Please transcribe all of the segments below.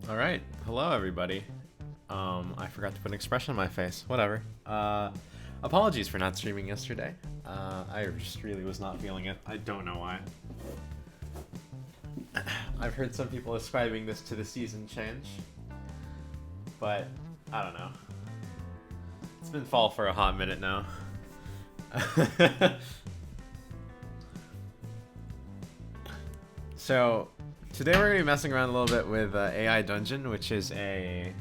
Alright, hello everybody. I forgot to put an expression on my face. Whatever. Apologies for not streaming yesterday. I just really was not feeling it. I don't know why. I've heard some people ascribing this to the season change. But, I don't know. It's been fall for a hot minute now. So, today we're going to be messing around a little bit with AI Dungeon, which is a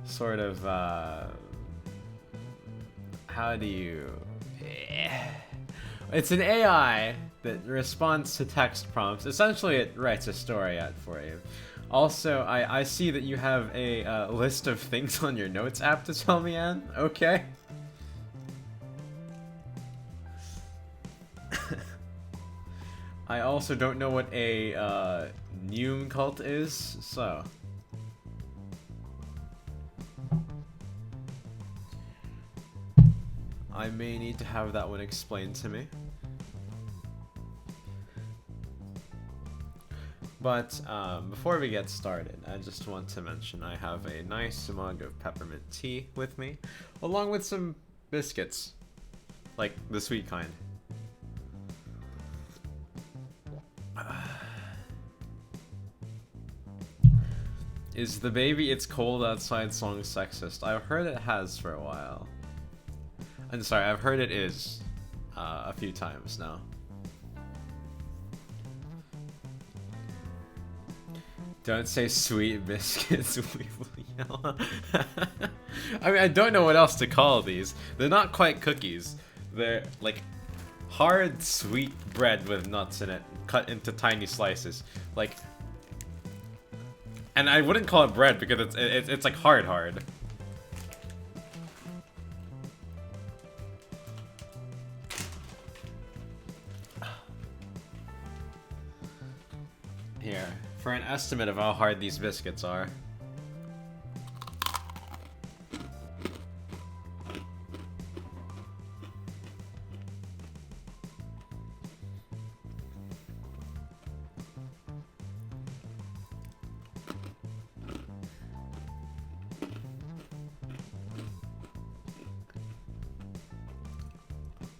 sort of, how do you... It's an AI that responds to text prompts. Essentially, it writes a story out for you. Also, I see that you have a list of things on your notes app to tell me, Anne. Okay. I also don't know what a Neum cult is, so... I may need to have that one explained to me. But before we get started, I just want to mention I have a nice mug of peppermint tea with me, along with some biscuits, like the sweet kind. Is the baby It's Cold Outside song sexist? I've heard it has for a while. I'm sorry, I've heard it is a few times now. Don't say sweet biscuits, we will yell. I mean, I don't know what else to call these. They're not quite cookies. They're like hard, sweet bread with nuts in it, cut into tiny slices. Like, and I wouldn't call it bread because it's like hard. Here, for an estimate of how hard these biscuits are.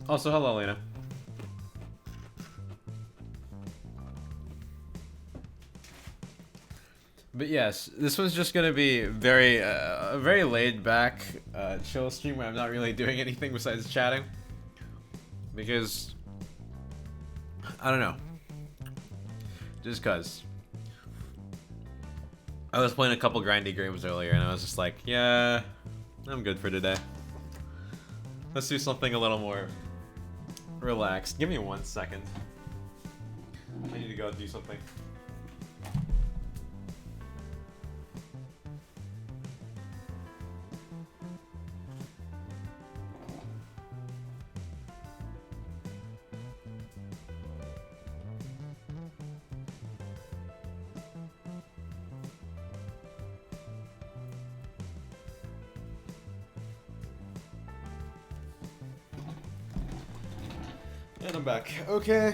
Also, hello, Lena. But yes, this one's just gonna be very, a very laid-back, chill stream where I'm not really doing anything besides chatting. Because, I don't know. Just cause. I was playing a couple grindy games earlier and I was just like, yeah, I'm good for today. Let's do something a little more relaxed. Give me 1 second. I need to go do something. And I'm back. Okay.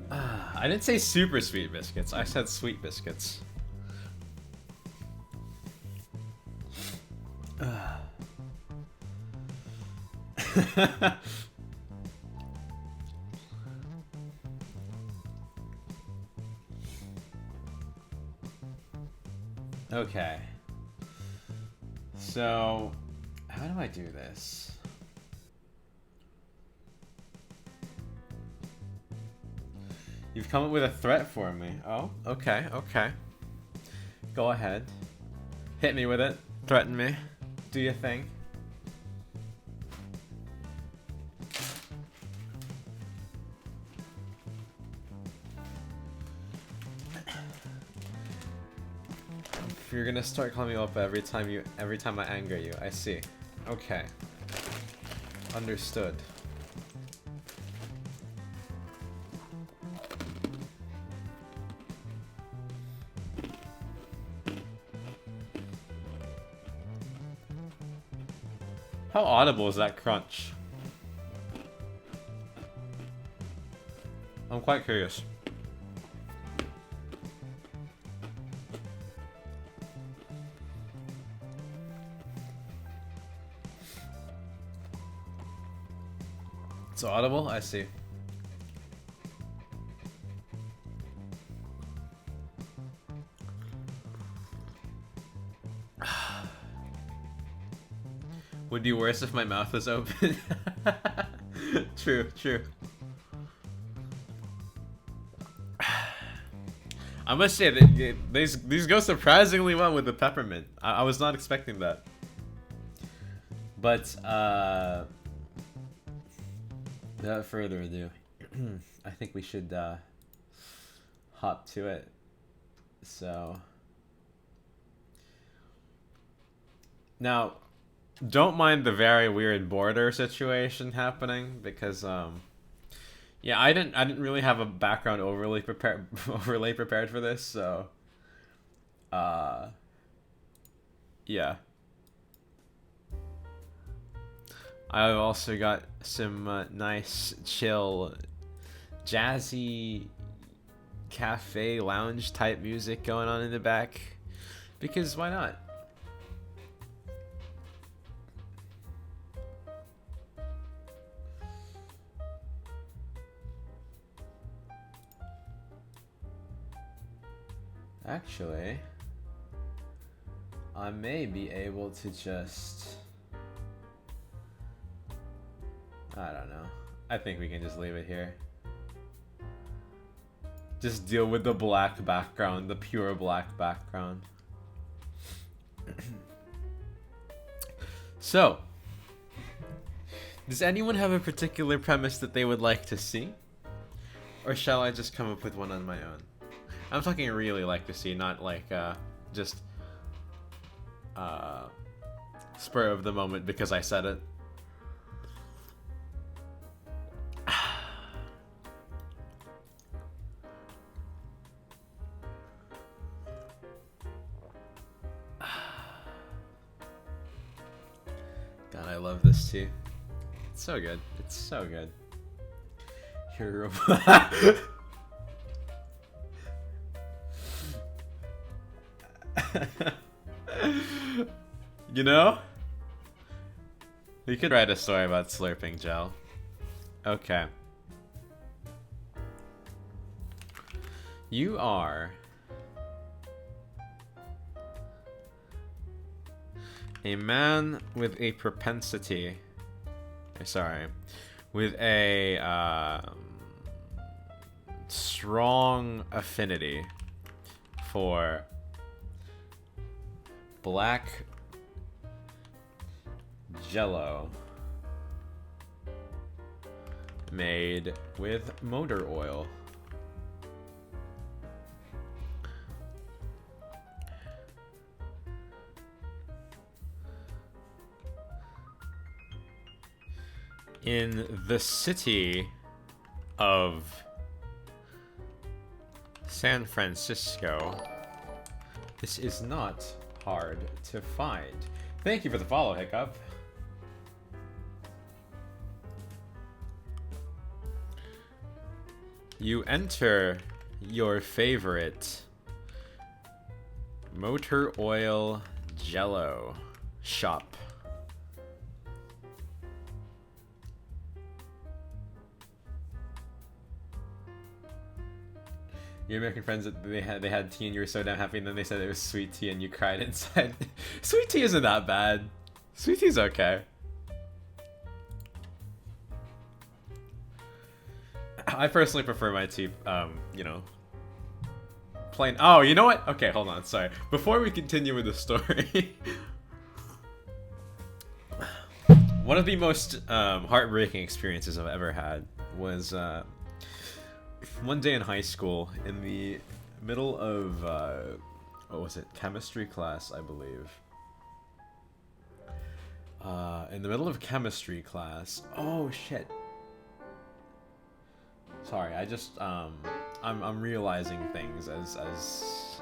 I didn't say super sweet biscuits. I said sweet biscuits. Okay. So, how do I do this? You've come up with a threat for me. Oh, okay. Go ahead. Hit me with it. Threaten me. Do your thing. If you're gonna start calling me up every time I anger you, I see. Okay. Understood. How audible is that crunch? I'm quite curious. It's audible? I see. Would be worse if my mouth was open. True, true. I must say that these go surprisingly well with the peppermint. I was not expecting that. But without further ado, I think we should hop to it. So now, don't mind the very weird border situation happening because yeah, I didn't really have a background overly prepared for this, so yeah. I've also got some nice, chill, jazzy, cafe lounge type music going on in the back, because why not? Actually, I may be able to just... I don't know. I think we can just leave it here. Just deal with the black background, the pure black background. So, does anyone have a particular premise that they would like to see? Or shall I just come up with one on my own? I'm talking really like to see, not like just spur of the moment because I said it. God, I love this too. It's so good. It's so good. You're you know? We could write a story about slurping gel. Okay. You are a man with a propensity, sorry, with a strong affinity for black jello made with motor oil. In the city of San Francisco, this is not hard to find. Thank you for the follow, Hiccup. You enter your favorite motor oil jello shop. Your American friends, they had tea and you were so damn happy, and then they said it was sweet tea and you cried inside. Sweet tea isn't that bad. Sweet tea's okay. I personally prefer my tea, you know, plain. Oh, you know what? Okay, hold on. Sorry. Before we continue with the story, one of the most heartbreaking experiences I've ever had was one day in high school, in the middle of what was it? Chemistry class, I believe. In the middle of chemistry class. Oh shit. Sorry, I just I'm realizing things as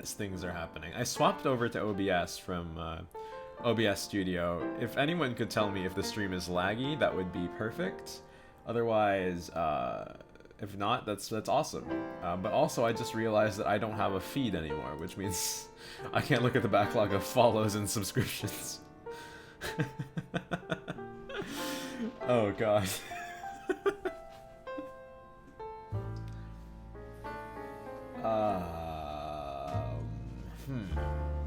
things are happening. I swapped over to OBS from OBS Studio. If anyone could tell me if the stream is laggy, that would be perfect. Otherwise, if not, that's awesome. But also, I just realized that I don't have a feed anymore, which means I can't look at the backlog of follows and subscriptions. Oh god.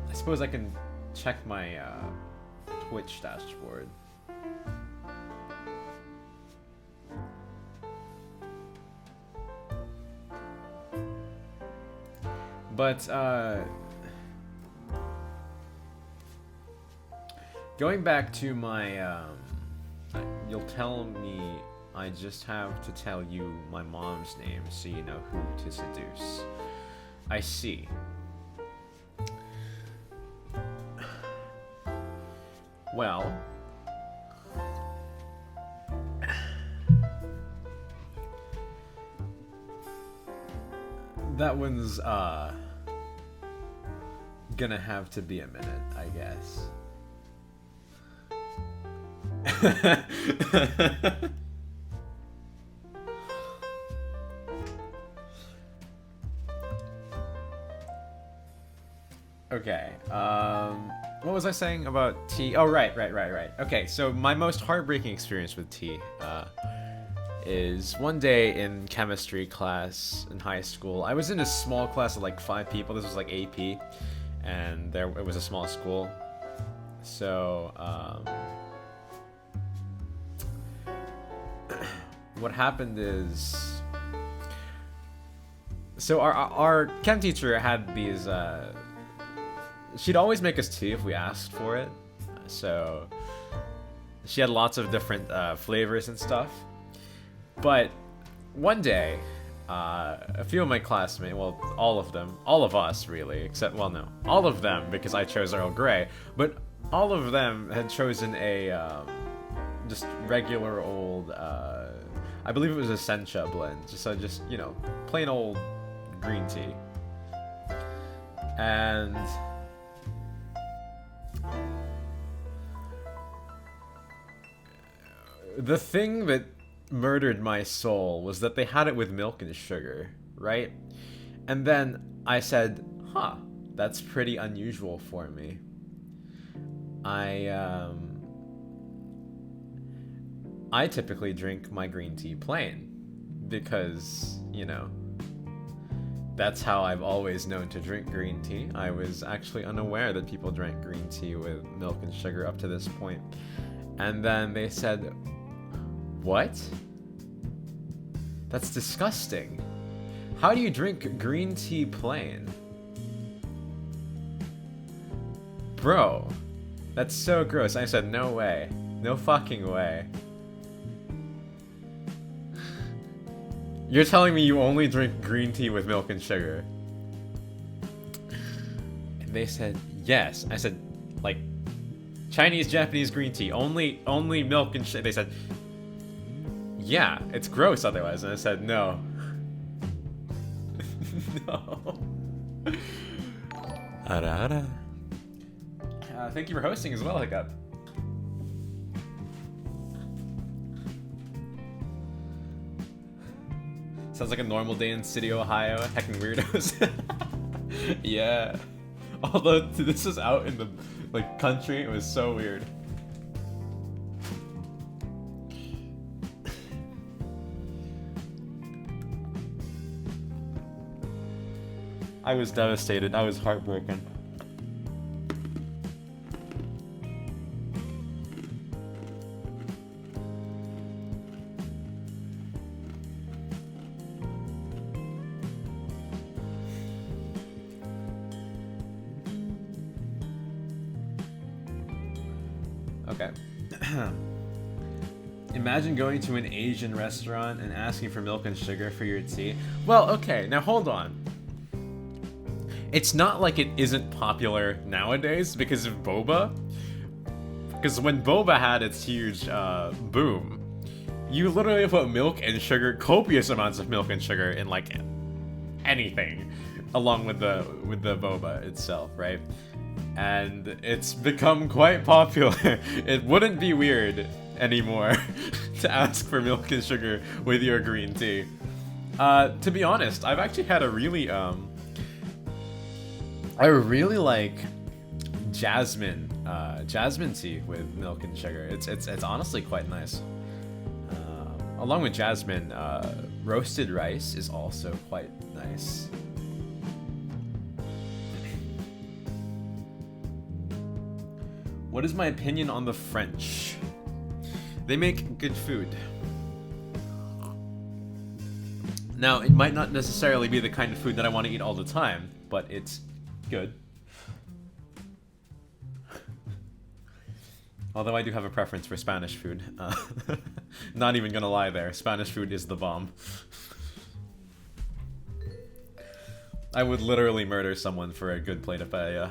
I suppose I can check my Twitch dashboard. But going back to my you'll tell me I just have to tell you my mom's name so you know who to seduce. I see. Well, that one's gonna have to be a minute, I guess. Okay, what was I saying about tea? Oh, right. Okay, so my most heartbreaking experience with tea is one day in chemistry class in high school. I was in a small class of like 5 people. This was like AP, and it was a small school. So, what happened is, so our chem teacher had these, she'd always make us tea if we asked for it. So she had lots of different flavors and stuff. But one day, a few of my classmates, well, all of us really, except, well, no, all of them, because I chose Earl Grey, but all of them had chosen a just regular old, I believe it was a sencha blend, just you know, plain old green tea. And the thing that murdered my soul was that they had it with milk and sugar, right? And then I said, huh, that's pretty unusual for me. I typically drink my green tea plain because, you know, that's how I've always known to drink green tea. I was actually unaware that people drank green tea with milk and sugar up to this point. And then they said, what? That's disgusting. How do you drink green tea plain? Bro, that's so gross. I said, no way. No fucking way. You're telling me you only drink green tea with milk and sugar? And they said, yes. I said, like, Chinese, Japanese green tea, only milk and sugar. They said, yeah, it's gross otherwise. And I said, no. No. Ara ara. Thank you for hosting as well, Hiccup. Sounds like a normal day in City, Ohio. Heckin' weirdos. Yeah. Although this is out in the like country, it was so weird. I was devastated. I was heartbroken. Okay. Imagine going to an Asian restaurant and asking for milk and sugar for your tea. Well, okay, now hold on. It's not like it isn't popular nowadays because of boba. Because when boba had its huge boom, you literally put milk and sugar, copious amounts of milk and sugar in like anything, along with the boba itself, right? And it's become quite popular. It wouldn't be weird anymore to ask for milk and sugar with your green tea. To be honest, I've actually had a really I really like jasmine tea with milk and sugar. It's honestly quite nice. Along with jasmine, roasted rice is also quite nice. What is my opinion on the French? They make good food. Now, it might not necessarily be the kind of food that I want to eat all the time, but it's good. Although I do have a preference for Spanish food. Not even gonna lie there, Spanish food is the bomb. I would literally murder someone for a good plate of paella.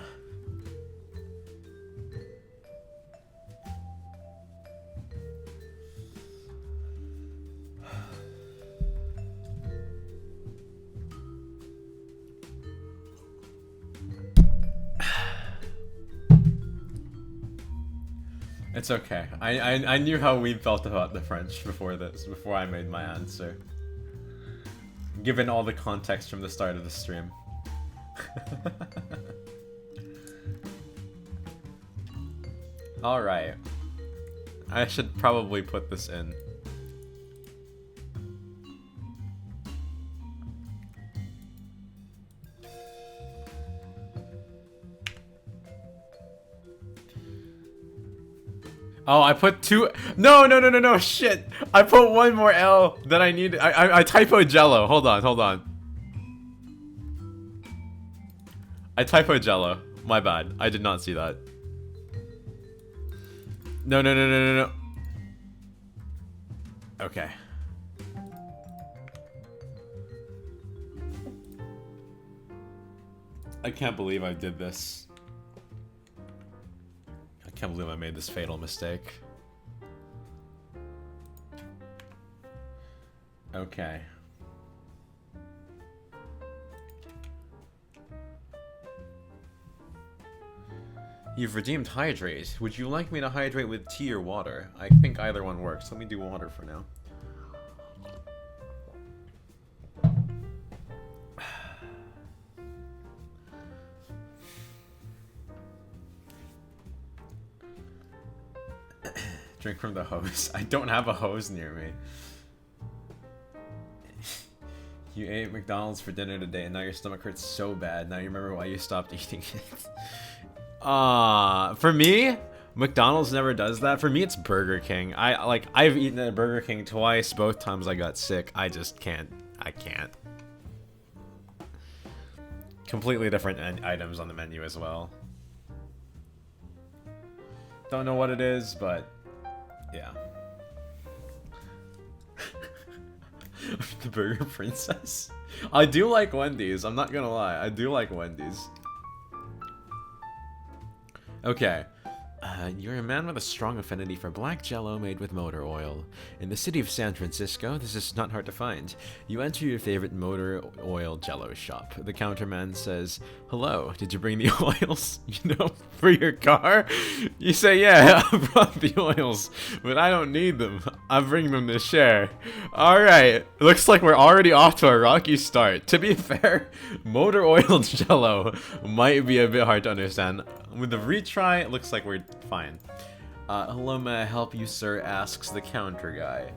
It's okay. I knew how we felt about the French before this, before I made my answer. Given all the context from the start of the stream. Alright. I should probably put this in. Oh, I put two. No, shit. I put one more L that I need. I typoed Jello. Hold on. I typoed Jello. My bad. I did not see that. No. Okay. I can't believe I did this. I can't believe I made this fatal mistake. Okay. You've redeemed hydrate. Would you like me to hydrate with tea or water? I think either one works. Let me do water for now. Drink from the hose. I don't have a hose near me. You ate McDonald's for dinner today and now your stomach hurts so bad. Now you remember why you stopped eating it. For me, McDonald's never does that. For me, it's Burger King. I've eaten at Burger King twice. Both times I got sick. I just can't. I can't. Completely different items on the menu as well. Don't know what it is, but yeah. The Burger Princess? I do like Wendy's, I'm not gonna lie. I do like Wendy's. Okay. You're a man with a strong affinity for black jello made with motor oil. In the city of San Francisco, this is not hard to find. You enter your favorite motor oil jello shop. The counterman says, "Hello, did you bring the oils, for your car?" You say, "Yeah, I brought the oils, but I don't need them. I bring them to share." Alright, looks like we're already off to a rocky start. To be fair, motor oil jello might be a bit hard to understand. With the retry, it looks like we're fine. Hello, may I help you, sir? Asks the counter guy.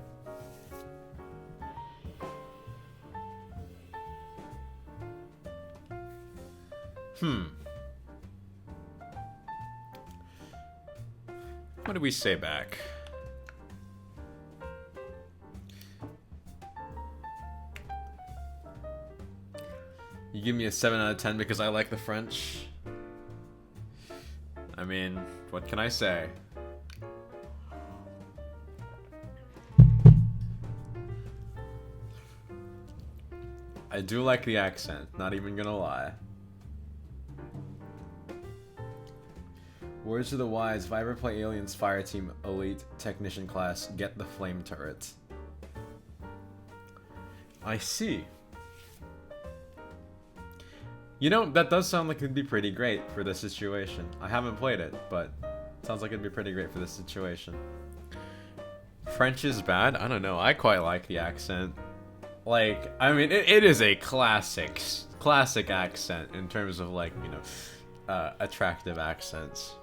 What do we say back? You give me a 7 out of 10 because I like the French? I mean, what can I say? I do like the accent, not even gonna lie. Words of the wise, if I ever play Aliens Fireteam Elite Technician class, get the flame turret. I see. You know, that does sound like it'd be pretty great for this situation. I haven't played it, but it sounds like it'd be pretty great for this situation. French is bad? I don't know. I quite like the accent. Like, I mean, it is a classic accent in terms of, like, attractive accents.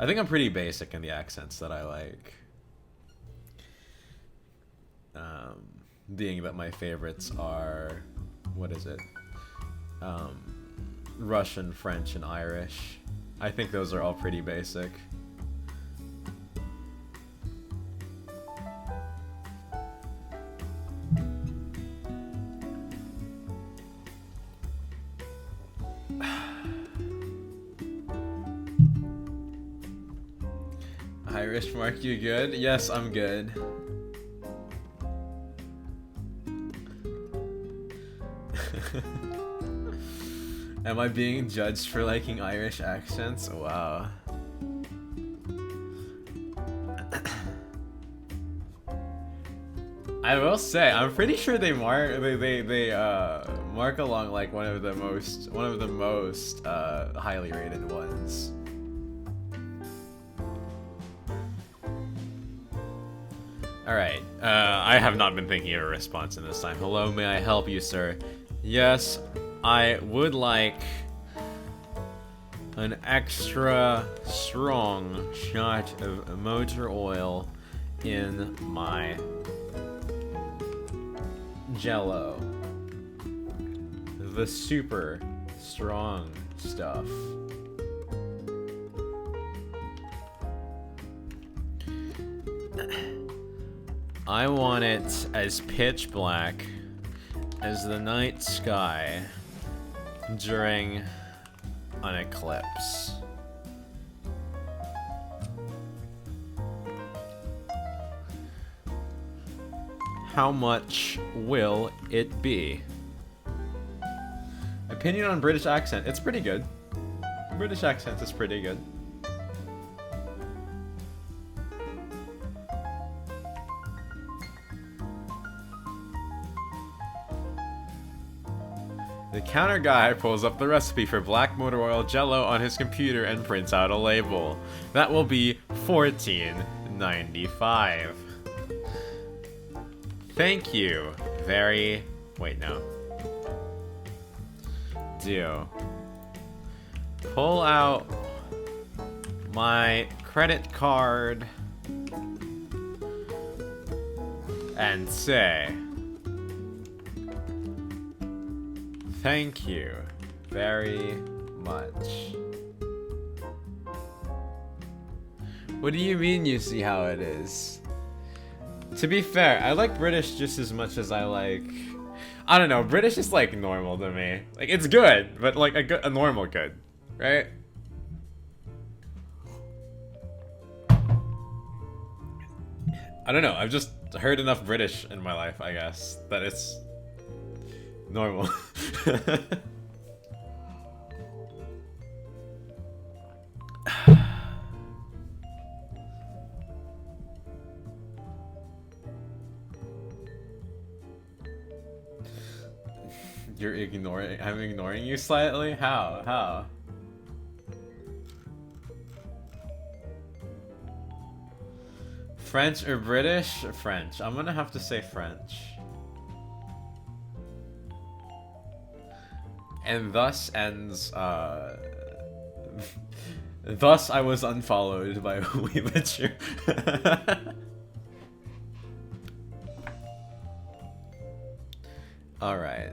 I think I'm pretty basic in the accents that I like. Being that my favorites are, what is it? Russian, French, and Irish. I think those are all pretty basic. Irish Mark, you good? Yes, I'm good. Am I being judged for liking Irish accents? Wow. I will say, I'm pretty sure they mark along like one of the most highly rated ones. Alright, I have not been thinking of a response in this time. Hello, may I help you, sir? Yes, I would like an extra strong shot of motor oil in my Jello. The super strong stuff. I want it as pitch black as the night sky during an eclipse. How much will it be? Opinion on British accent. It's pretty good. British accent is pretty good. The counter guy pulls up the recipe for black motor oil Jello on his computer and prints out a label. That will be $14.95. Thank you. Very... Wait, no. Do. Pull out my credit card and say... Thank you very much. What do you mean you see how it is? To be fair, I like British just as much as I like... I don't know, British is like normal to me. Like, it's good, but like a normal good, right? I don't know, I've just heard enough British in my life, I guess, that it's normal. You're ignoring... I'm ignoring you slightly? How? How? French or British? French. I'm gonna have to say French. And thus ends, thus I was unfollowed by Weebitcher. Alright.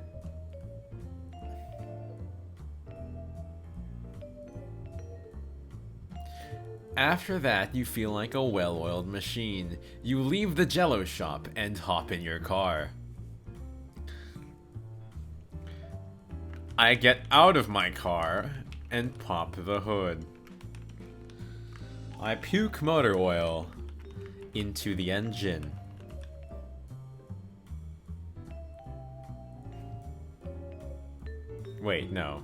After that, you feel like a well-oiled machine. You leave the Jello shop and hop in your car. I get out of my car and pop the hood. I puke motor oil into the engine. Wait, no.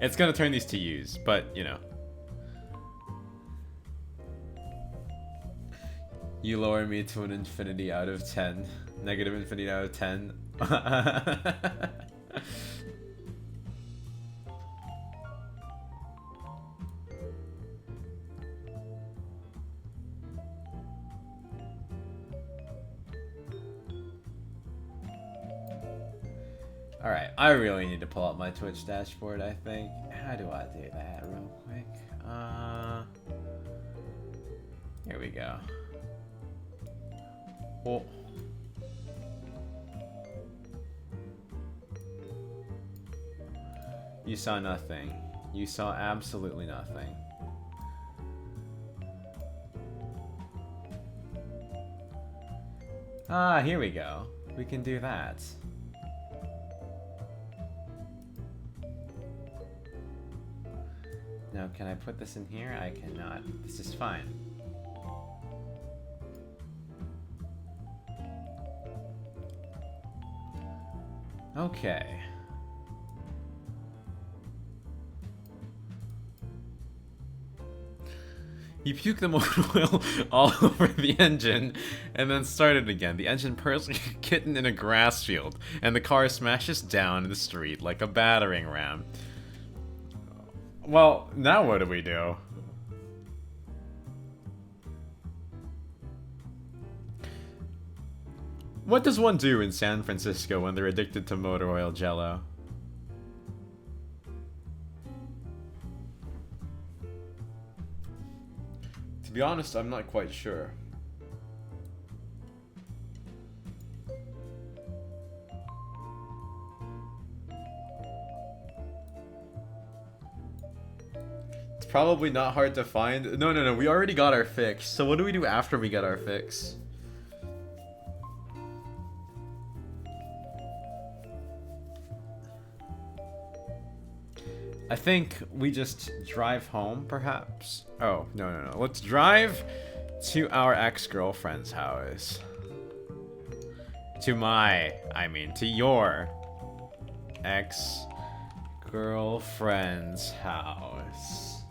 It's gonna turn these to U's, but, you know. You lower me to an infinity out of 10. Negative infinity out of 10. Alright, I really need to pull up my Twitch dashboard, I think. How do I do that real quick? we go. Oh. You saw nothing. You saw absolutely nothing. Ah, here we go. We can do that. Now, can I put this in here? I cannot. This is fine. Okay. You puke the motor oil all over the engine, and then start it again. The engine purrs like a kitten in a grass field, and the car smashes down in the street like a battering ram. Well, now what do we do? What does one do in San Francisco when they're addicted to motor oil jello? To be honest, I'm not quite sure. It's probably not hard to find. No, we already got our fix. So what do we do after we get our fix? I think we just drive home, perhaps? Oh, no. Let's drive to our ex-girlfriend's house. To your ex-girlfriend's house.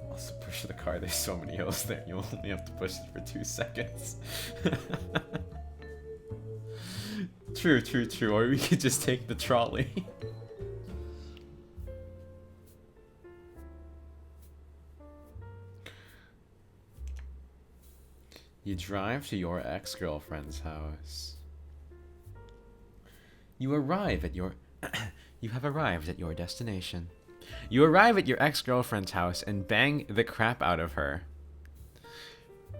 Also push the car, there's so many hills there, you only have to push it for 2 seconds. True. Or we could just take the trolley. You drive to your ex-girlfriend's house. You arrive at your... You have arrived at your destination. You arrive at your ex-girlfriend's house and bang the crap out of her.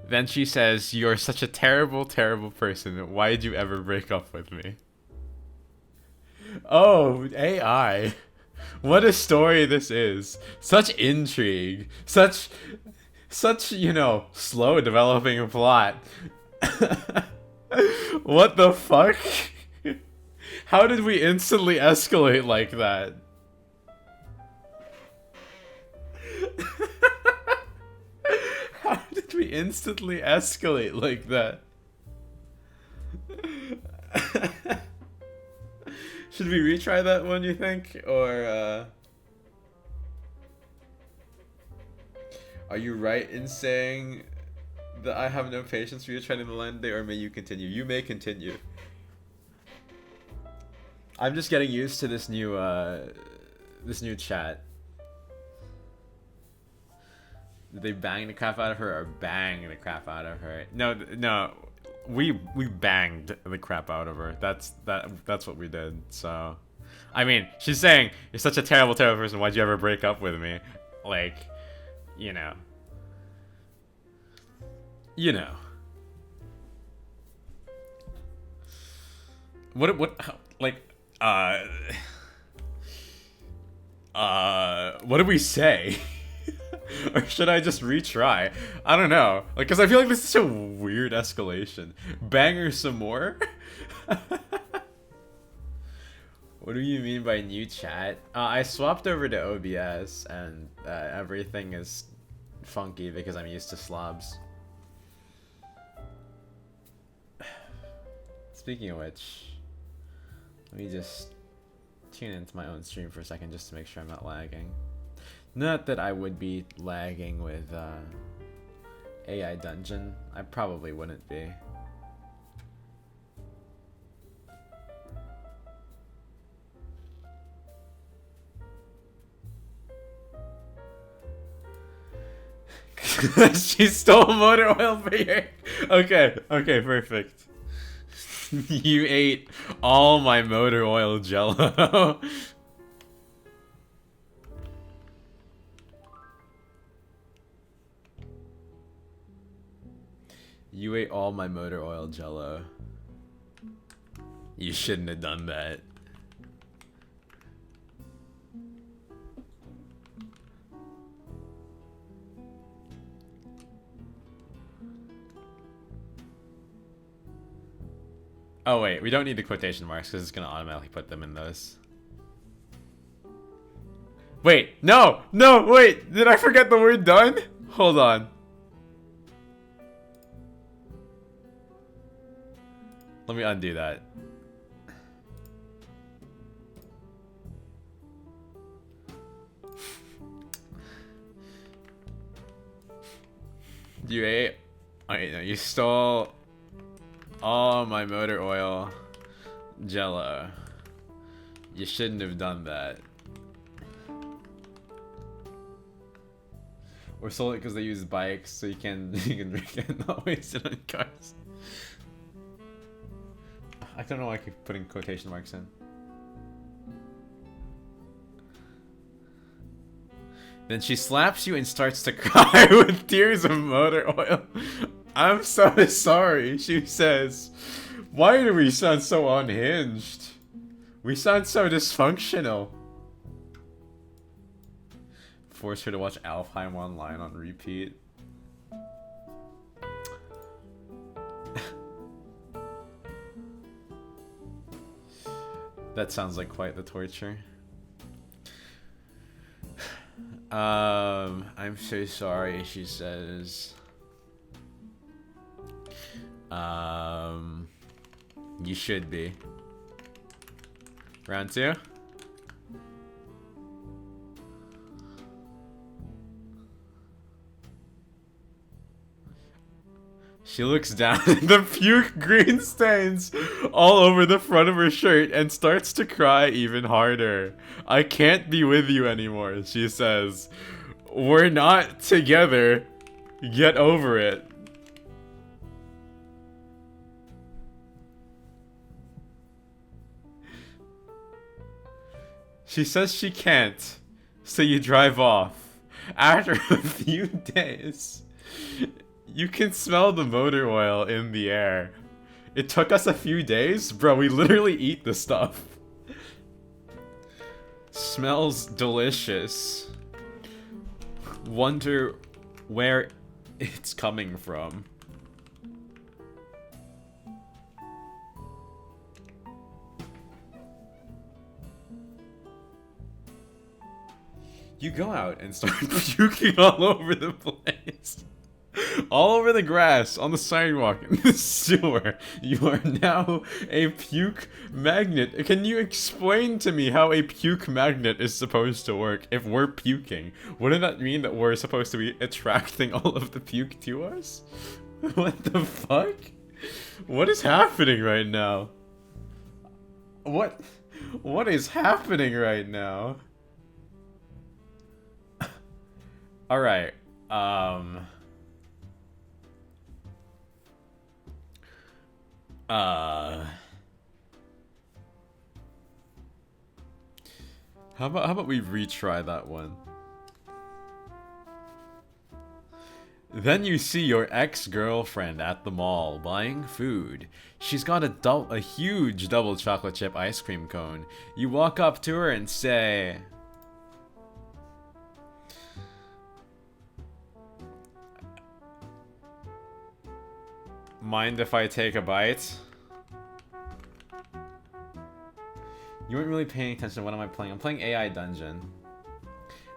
Then she says, "You're such a terrible, terrible person. Why did you ever break up with me?" Oh, AI. What a story this is. Such intrigue. Such, slow developing plot. What the fuck? How did we instantly escalate like that? How did we instantly escalate like that? Should we retry that one, you think? Or, are you right in saying that I have no patience for you trying to Melende, or may you continue? You may continue. I'm just getting used to this new chat. Did they bang the crap out of her or bang the crap out of her? No. We banged the crap out of her. That's what we did. So, I mean, she's saying, "You're such a terrible, terrible person. Why'd you ever break up with me?" Like, you know. What do we say? Or should I just retry? I don't know. Like, cause I feel like this is such a weird escalation. Bang her some more? What do you mean by new chat? I swapped over to OBS and everything is funky because I'm used to slobs. Speaking of which, let me just tune into my own stream for a second just to make sure I'm not lagging. Not that I would be lagging with AI Dungeon. I probably wouldn't be. She stole motor oil for your... Okay, perfect. You ate all my motor oil jello. You ate all my motor oil jello. You shouldn't have done that. Oh wait, we don't need the quotation marks because it's gonna automatically put them in those. Wait, no, no, wait, did I forget the word done? Hold on. Let me undo that. You ate, wait, no, you stole all my motor oil jello. You shouldn't have done that. Or sold it because they use bikes, so you can drink it and not waste it on cars. I don't know why I keep putting quotation marks in. Then she slaps you and starts to cry with tears of motor oil. I'm so sorry, she says. Why do we sound so unhinged? We sound so dysfunctional. Force her to watch Alfheim online on repeat. That sounds like quite the torture. I'm so sorry, she says. You should be. Round two? She looks down at the puke green stains all over the front of her shirt and starts to cry even harder. I can't be with you anymore, she says. We're not together. Get over it. She says she can't, so you drive off. After a few days, you can smell the motor oil in the air. It took us a few days? Bro, we literally eat the stuff. Smells delicious. Wonder where it's coming from. You go out and start puking all over the place. All over the grass, on the sidewalk, in the sewer. You are now a puke magnet. Can you explain to me how a puke magnet is supposed to work if we're puking? Wouldn't that mean that we're supposed to be attracting all of the puke to us? What the fuck? What is happening right now? What is happening right now? Alright, how about we retry that one? Then you see your ex-girlfriend at the mall buying food. She's got a huge double chocolate chip ice cream cone. You walk up to her and say, mind if I take a bite? You weren't really paying attention to what am I playing. I'm playing AI Dungeon,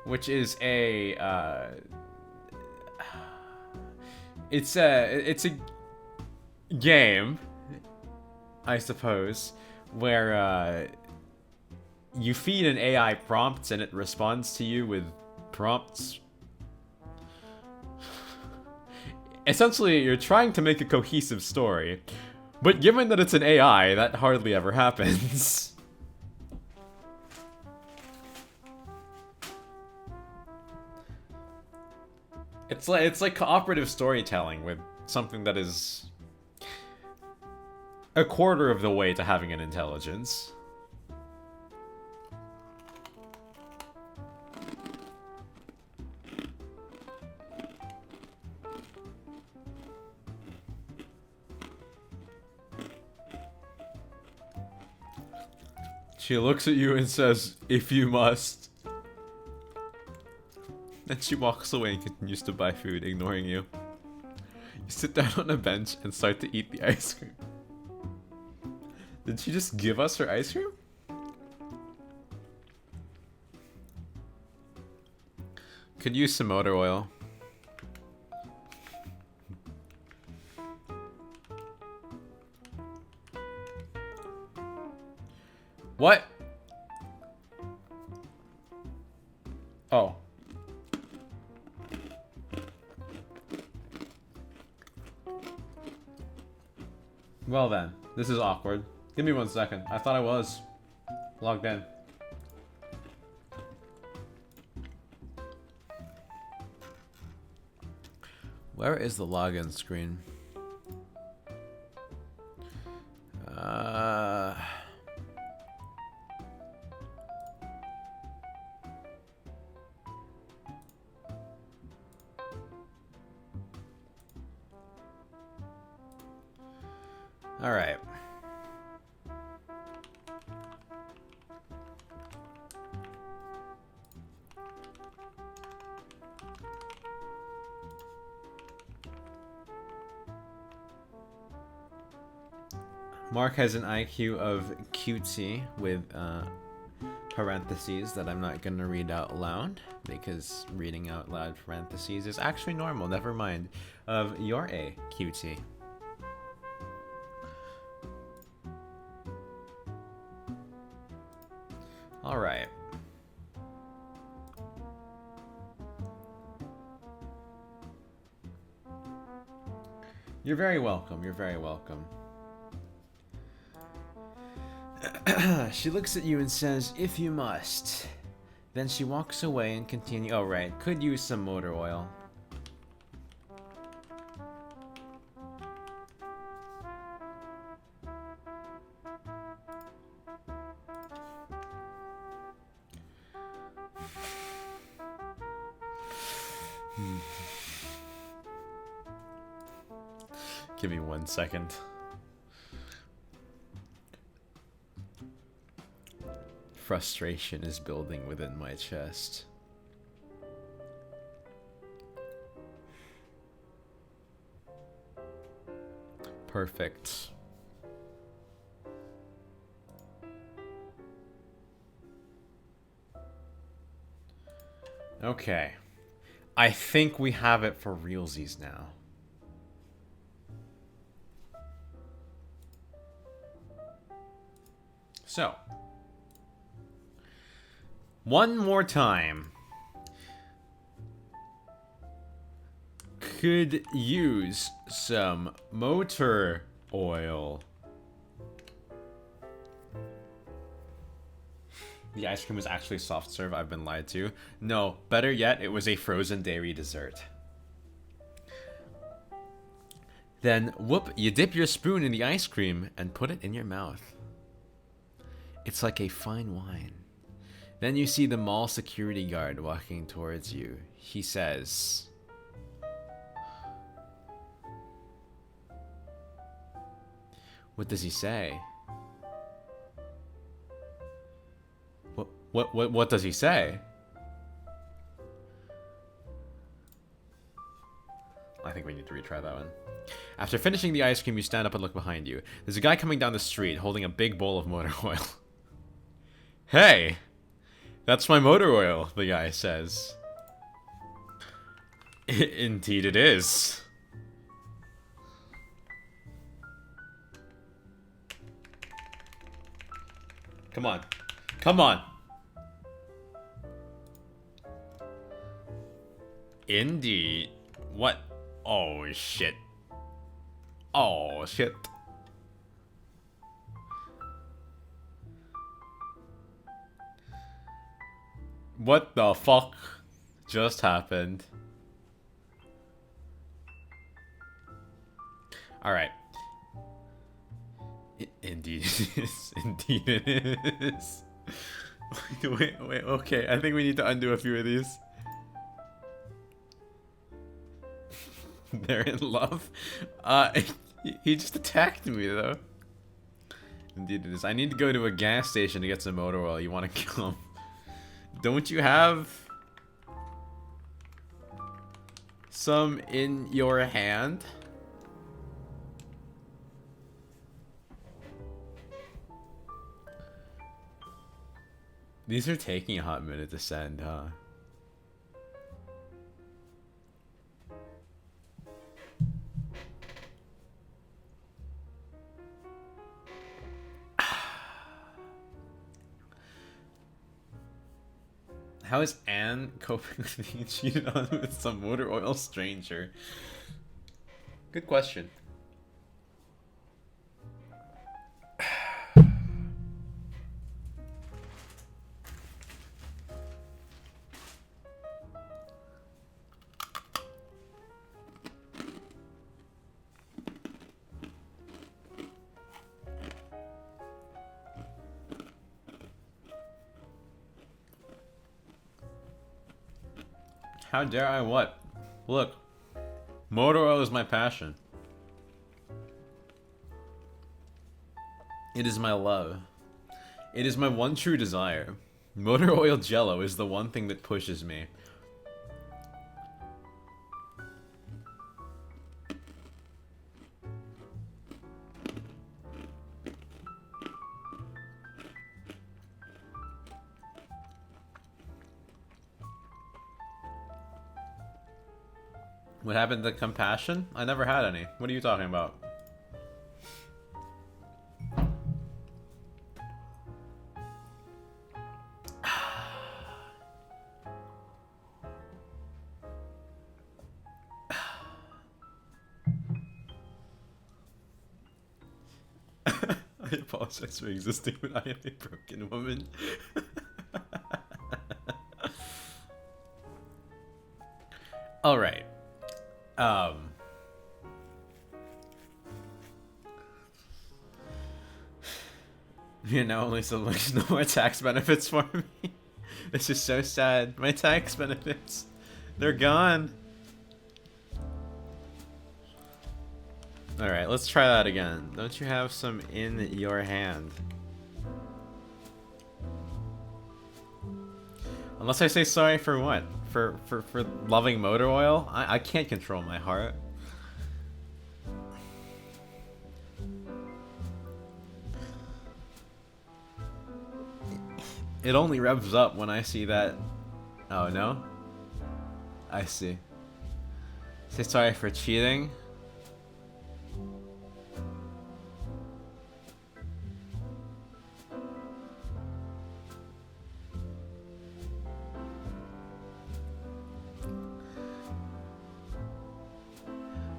which is a it's a game, I suppose, where you feed an AI prompts and it responds to you with prompts. Essentially, you're trying to make a cohesive story, but given that it's an AI, that hardly ever happens. It's like cooperative storytelling with something that is a quarter of the way to having an intelligence. She looks at you and says, "If you must." Then she walks away and continues to buy food, ignoring you. You sit down on a bench and start to eat the ice cream. Did she just give us her ice cream? Could use some motor oil. What? Oh. Well then, this is awkward. Give me 1 second. I thought I was logged in. Where is the login screen? All right. Mark has an IQ of cutesy with parentheses that I'm not going to read out loud because reading out loud parentheses is actually normal. Never mind. Of you're a cutesy. All right. You're very welcome. You're very welcome. She looks at you and says, "If you must." Then she walks away and continue. Oh, right. Could use some motor oil. Give me 1 second. Frustration is building within my chest. Perfect. Okay. I think we have it for realsies now. So, one more time. Could use some motor oil. The ice cream was actually soft serve. I've been lied to. No, better yet, it was a frozen dairy dessert. Then, whoop, you dip your spoon in the ice cream and put it in your mouth. It's like a fine wine. Then you see the mall security guard walking towards you. He says, what does he say? What does he say? I think we need to retry that one. After finishing the ice cream, you stand up and look behind you. There's a guy coming down the street holding a big bowl of motor oil. Hey, that's my motor oil, the guy says. Indeed it is. Come on. Come on. Indeed. What? Oh, shit. Oh, shit. What the fuck just happened? Alright. Indeed it is. Indeed it is. Wait, okay. I think we need to undo a few of these. They're in love. He just attacked me, though. Indeed it is. I need to go to a gas station to get some motor oil. You want to come? Don't you have some in your hand? These are taking a hot minute to send, huh? How is Anne coping with being cheated on with some motor oil stranger? Good question. How dare I what? Look, motor oil is my passion. It is my love. It is my one true desire. Motor oil jello is the one thing that pushes me. What happened to compassion? I never had any. What are you talking about? I apologize for existing, but I am a broken woman. All right. Yeah, now only so there's no more tax benefits for me. This is so sad. My tax benefits, they're gone. All right, let's try that again. Don't you have some in your hand? Unless I say sorry for what? For loving motor oil? I can't control my heart. It only revs up when I see that. Oh no? I see. Say sorry for cheating.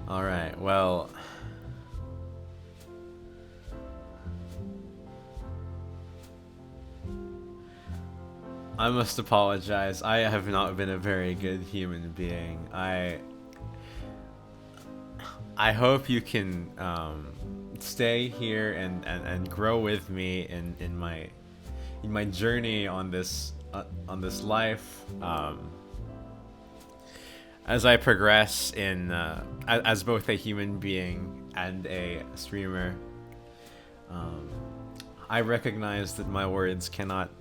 Alright, well... I must apologize. I have not been a very good human being. I hope you can stay here and grow with me in my journey on this life. As I progress in as both a human being and a streamer, I recognize that my words cannot.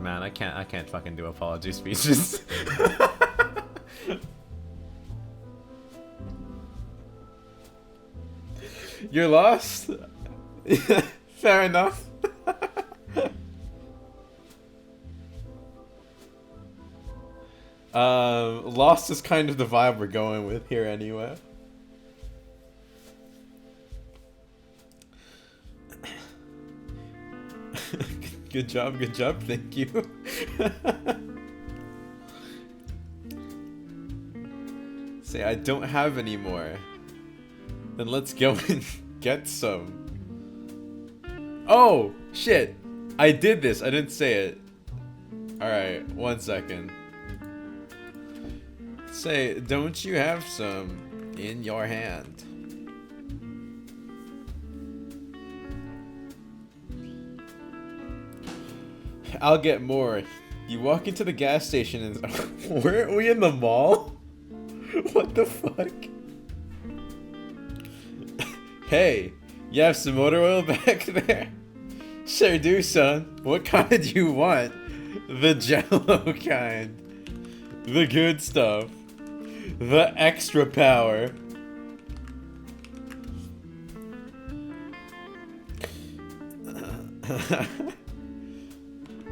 Man, I can't fucking do apology speeches. You're lost? Fair enough. Lost is kind of the vibe we're going with here anyway. Good job, thank you. Say I don't have any more. Then let's go and get some. Oh, shit. I did this, I didn't say it. Alright, 1 second. Say, don't you have some in your hand? I'll get more. You walk into the gas station and... Weren't we in the mall? What the fuck? Hey, You have some motor oil back there? Sure do, son. What kind do you want? The Jello kind. The good stuff. The extra power.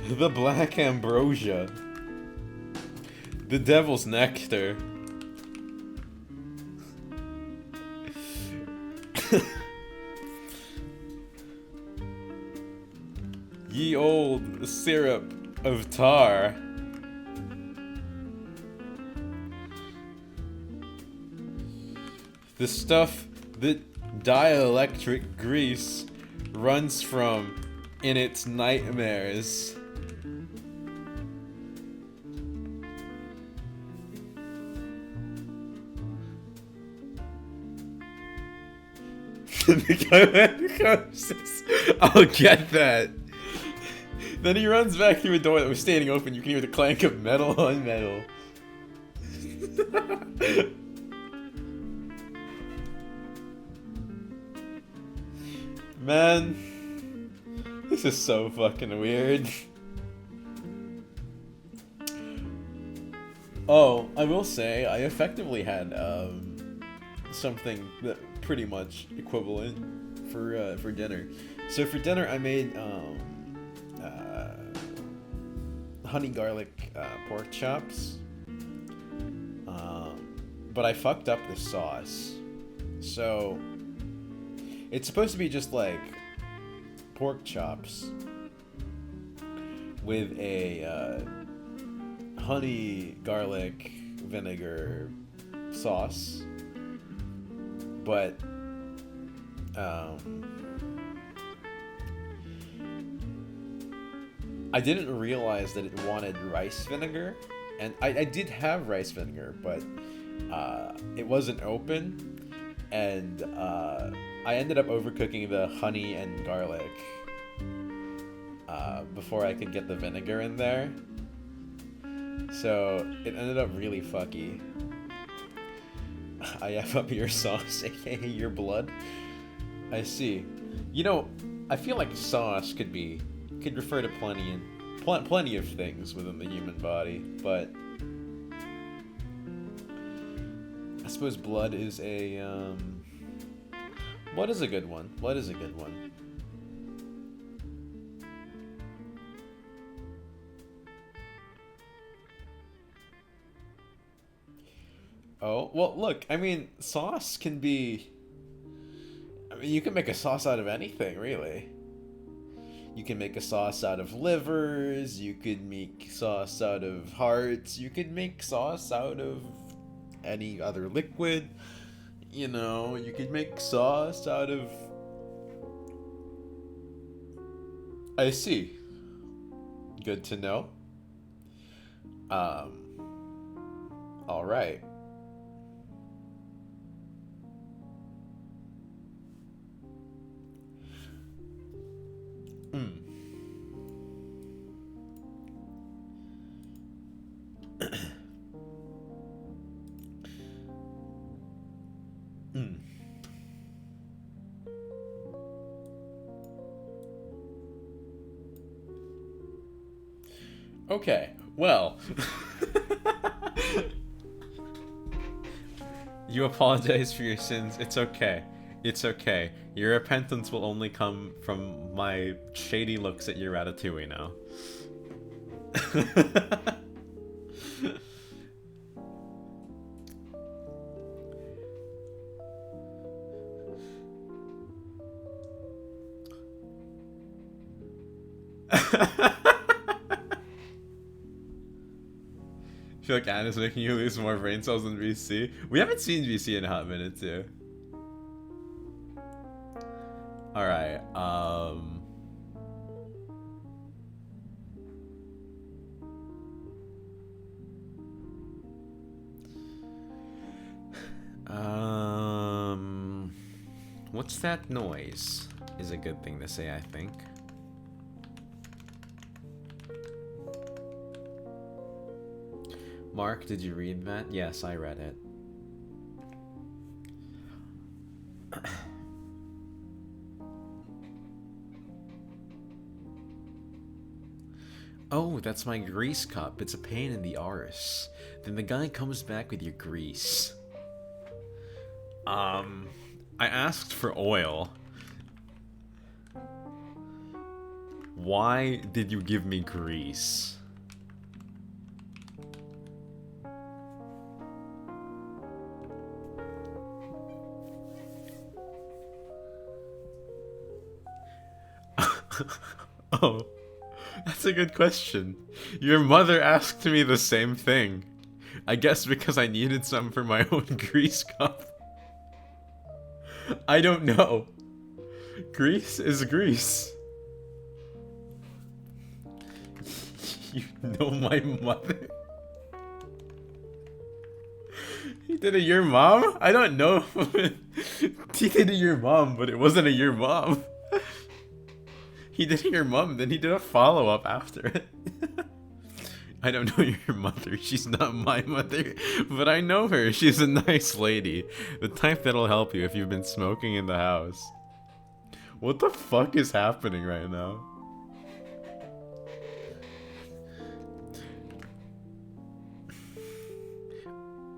The black ambrosia. The devil's nectar. Ye old syrup of tar. The stuff that dielectric grease runs from in its nightmares. The guy goes, I'll get that. Then he runs back through a door that was standing open. You can hear the clank of metal on metal. Man, this is so fucking weird. Oh, I will say, I effectively had something that pretty much equivalent for dinner. So for dinner, I made honey garlic pork chops, but I fucked up the sauce. So it's supposed to be just like pork chops with a honey garlic vinegar sauce, but I didn't realize that it wanted rice vinegar, and I did have rice vinegar, but it wasn't open, and I ended up overcooking the honey and garlic before I could get the vinegar in there, so it ended up really fucky. I F up your sauce, aka your blood. I see. You know, I feel like sauce could refer to plenty of things within the human body, but I suppose blood is a what is a good one? What is a good one? Oh, well, look, I mean, sauce can be... I mean, you can make a sauce out of anything, really. You can make a sauce out of livers, you could make sauce out of hearts, you could make sauce out of any other liquid. You know, you could make sauce out of... I see. Good to know. Alright. Okay, well. You apologize for your sins. It's okay. It's okay. Your repentance will only come from my shady looks at your ratatouille now. I feel like Anna's making you lose more brain cells than VC. We haven't seen VC in a hot minute too. Alright, what's that noise? Is a good thing to say, I think. Mark, did you read that? Yes, I read it. no, that's my grease cup. It's a pain in the arse. Then the guy comes back with your grease. I asked for oil. Why did you give me grease? Oh, that's a good question. Your mother asked me the same thing. I guess because I needed some for my own grease cup. I don't know. Grease is grease. You know my mother? He did a your mom? I don't know. He did a your mom, but it wasn't a your mom. He did a your mom, then he did a follow-up after it. I don't know your mother. She's not my mother, but I know her. She's a nice lady. The type that'll help you if you've been smoking in the house. What the fuck is happening right now?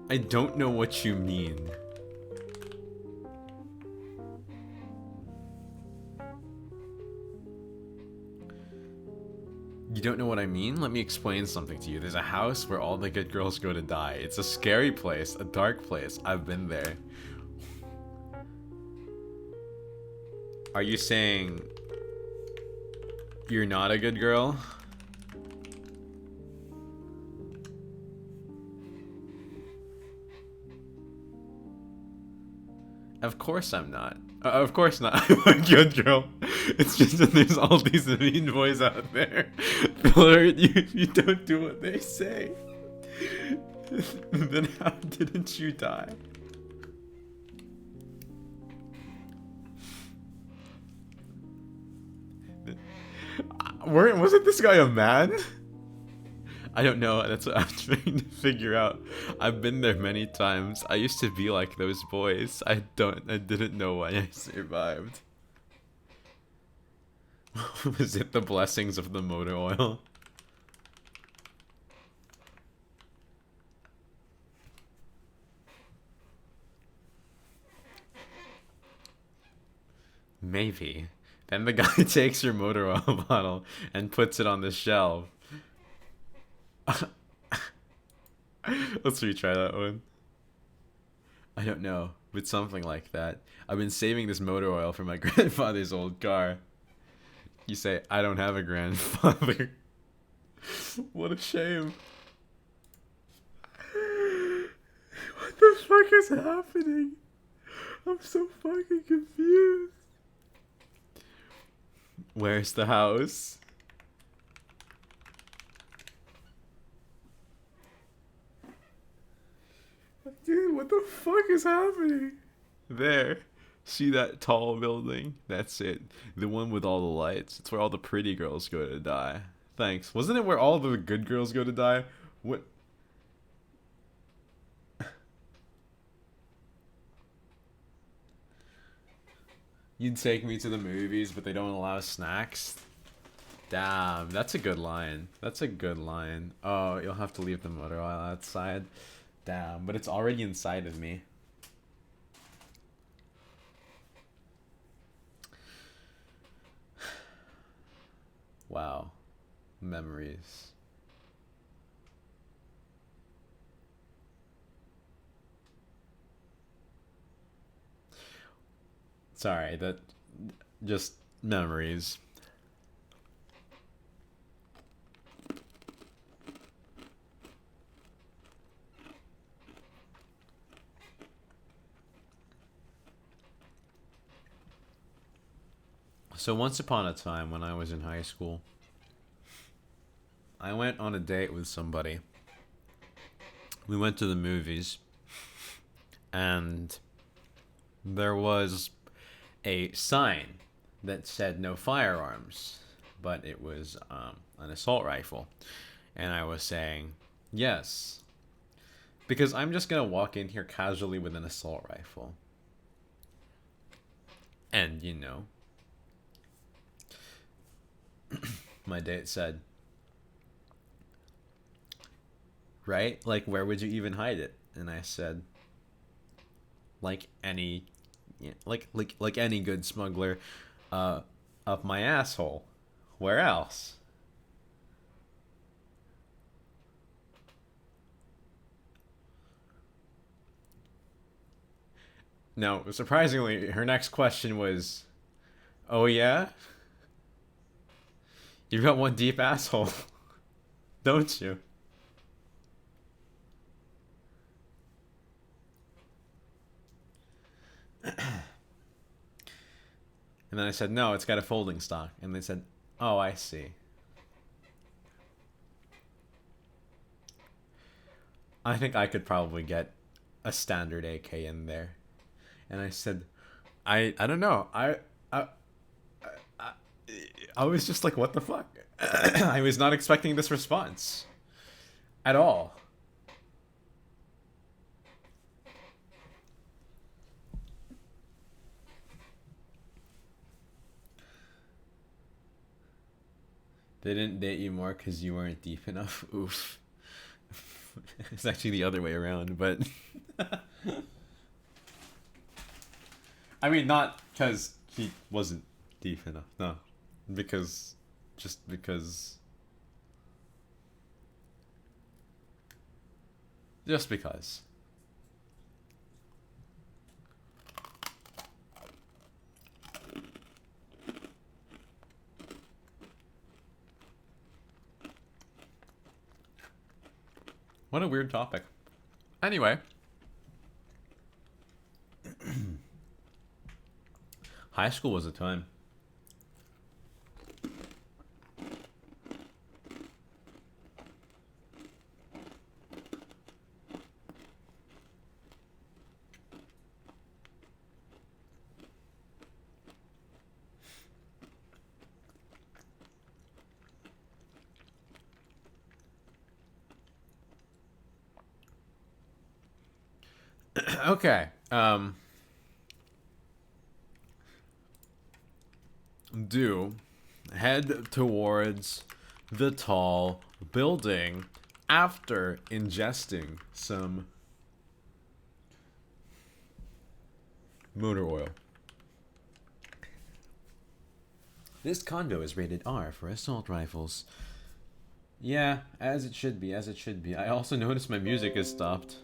I don't know what you mean. You don't know what I mean? Let me explain something to you. There's a house where all the good girls go to die. It's a scary place, a dark place. I've been there. Are you saying you're not a good girl? Of course I'm not. Of course not. I'm a good girl. It's just that there's all these mean boys out there. They'll hurt you if you don't do what they say. Then how didn't you die? Wasn't this guy a man? I don't know. That's what I'm trying to figure out. I've been there many times. I used to be like those boys. I didn't know why I survived. Was it the blessings of the motor oil? Maybe. Then the guy takes your motor oil bottle and puts it on the shelf. Let's retry that one. I don't know, but something like that. I've been saving this motor oil for my grandfather's old car. You say, I don't have a grandfather. What a shame. What the fuck is happening? I'm so fucking confused. Where's the house? Dude, what the fuck is happening? There. See that tall building? That's it. The one with all the lights. It's where all the pretty girls go to die. Thanks. Wasn't it where all the good girls go to die? What? You'd take me to the movies, but they don't allow snacks? Damn, that's a good line. That's a good line. Oh, you'll have to leave the motor oil outside. Damn, but it's already inside of me. Wow. Memories. Sorry, that just memories. So once upon a time when I was in high school, I went on a date with somebody. We went to the movies, and there was a sign that said no firearms, but it was an assault rifle. And I was saying, yes, because I'm just going to walk in here casually with an assault rifle. And, you know, my date said, right? Like, where would you even hide it? And I said, like any, yeah, like any good smuggler, uh, up my asshole. Where else? Now, surprisingly, her next question was, "Oh yeah, you've got one deep asshole, don't you?" And then I said, "No, it's got a folding stock." And they said, "Oh, I see." I think I could probably get a standard AK in there. And I said, I don't know. I I was just like, what the fuck? I was not expecting this response at all. They didn't date you more because you weren't deep enough. Oof. It's actually the other way around, but I mean, not because he wasn't deep enough. No, because just because, just because. What a weird topic. Anyway, high school was a time. Okay. Do head towards the tall building after ingesting some motor oil. This condo is rated R for assault rifles. Yeah, as it should be, as it should be. I also noticed my music has stopped.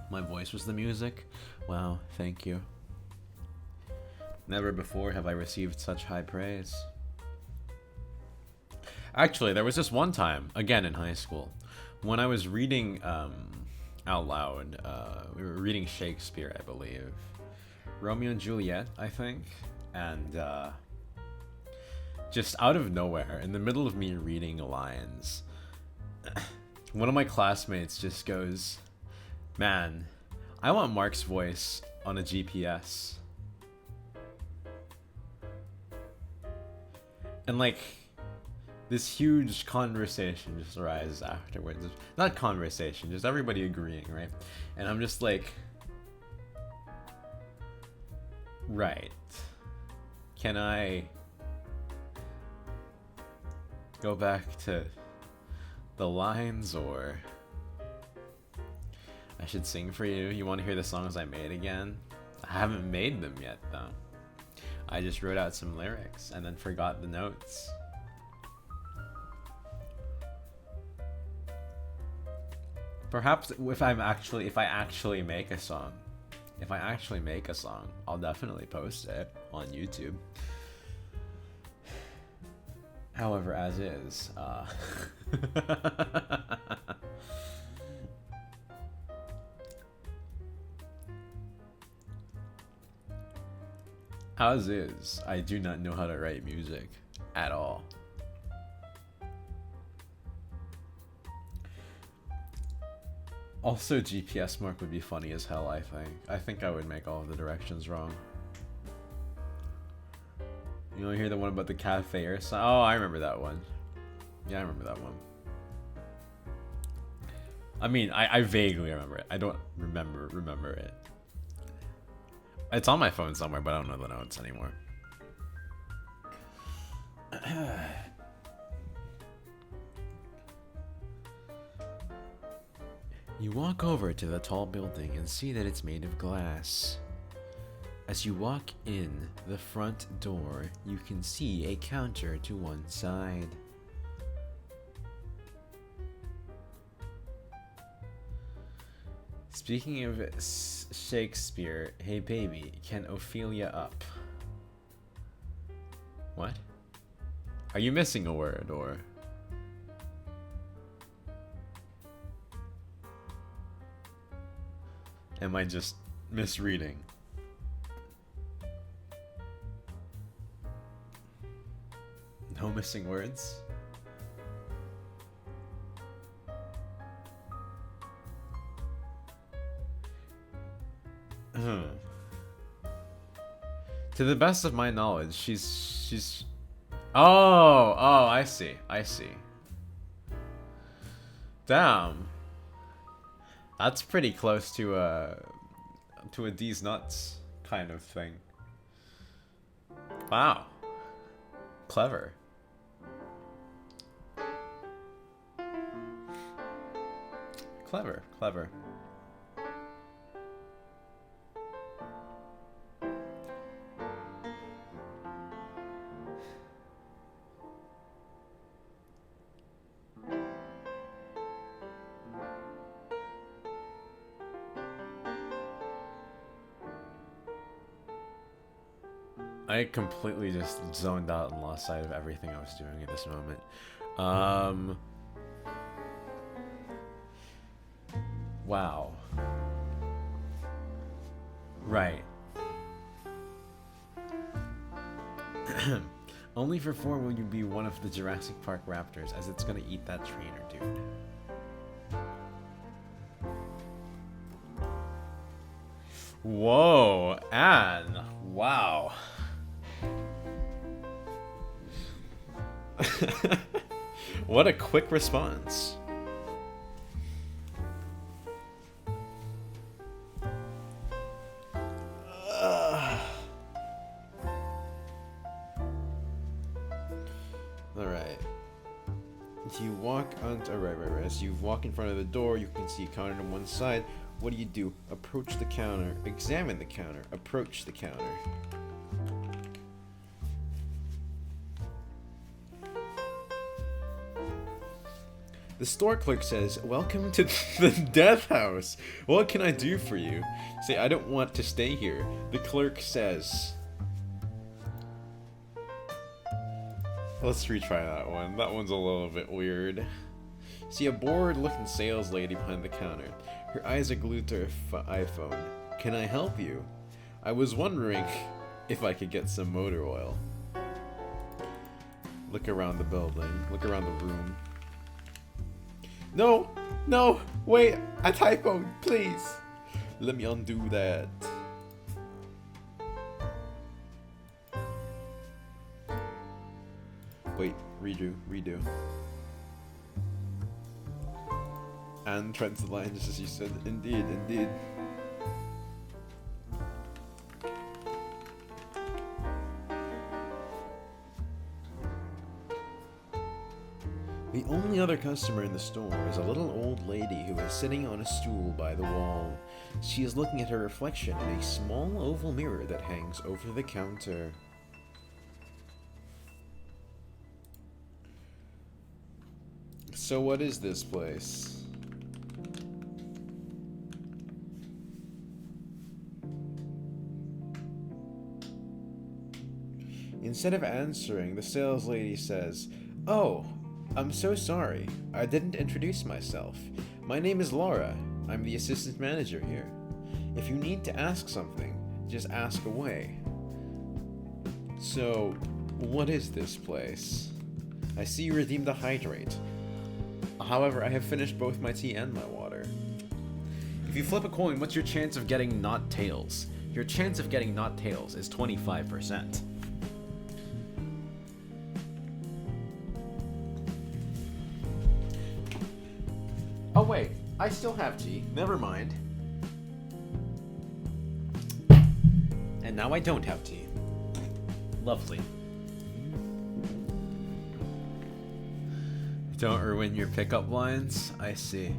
My voice was the music? Wow, thank you. Never before have I received such high praise. Actually, there was this one time, again in high school, when I was reading out loud. We were reading Shakespeare, I believe. Romeo and Juliet, I think. And just out of nowhere, in the middle of me reading lines, one of my classmates just goes, "Man, I want Mark's voice on a GPS." And like, this huge conversation just arises afterwards. Not conversation, just everybody agreeing, right? And I'm just like, right. Can I go back to the lines, or I should sing for you? You want to hear the songs I made again? I haven't made them yet, though. I just wrote out some lyrics and then forgot the notes. Perhaps if I actually make a song, I'll definitely post it on YouTube. However, as is, as is, I do not know how to write music at all. Also, GPS Mark would be funny as hell, I think. I think I would make all of the directions wrong. You want to hear the one about the cafe or something? Oh, I remember that one. Yeah, I remember that one. I mean, I vaguely remember it. I don't remember it. It's on my phone somewhere, but I don't know the notes anymore. You walk over to the tall building and see that it's made of glass. As you walk in the front door, you can see a counter to one side. Speaking of Shakespeare, hey baby, can Ophelia up? What? Are you missing a word, or? Am I just misreading? No missing words? To the best of my knowledge, she's Oh, I see. Damn. That's pretty close to a D's nuts kind of thing. Wow. Clever. Clever. I completely just zoned out and lost sight of everything I was doing at this moment. Wow. Right. Only for 4 will you be one of the Jurassic Park raptors, as it's gonna eat that trainer, dude. Whoa, Anne. Wow. What a quick response. Alright. You walk on... Right. As you walk in front of the door, you can see a counter on one side. What do? Approach the counter. Examine the counter. Approach the counter. The store clerk says, "Welcome to the death house. What can I do for you?" Say, "I don't want to stay here." The clerk says... Let's retry that one. That one's a little bit weird. See a bored-looking sales lady behind the counter. Her eyes are glued to her iPhone. "Can I help you? I was wondering if I could get some motor oil." Look around the building. Look around the room. No, wait, I typoed, please. Let me undo that. Wait, redo. And treads the line just as you said. Indeed. The only other customer in the store is a little old lady who is sitting on a stool by the wall. She is looking at her reflection in a small oval mirror that hangs over the counter. So what is this place? Instead of answering, the sales lady says, "Oh, I'm so sorry. I didn't introduce myself. My name is Laura. I'm the assistant manager here. If you need to ask something, just ask away." So, what is this place? I see you redeemed a hydrate. However, I have finished both my tea and my water. If you flip a coin, what's your chance of getting not tails? Your chance of getting not tails is 25%. Oh wait, I still have tea. Never mind. And now I don't have tea. Lovely. Don't ruin your pickup lines? I see.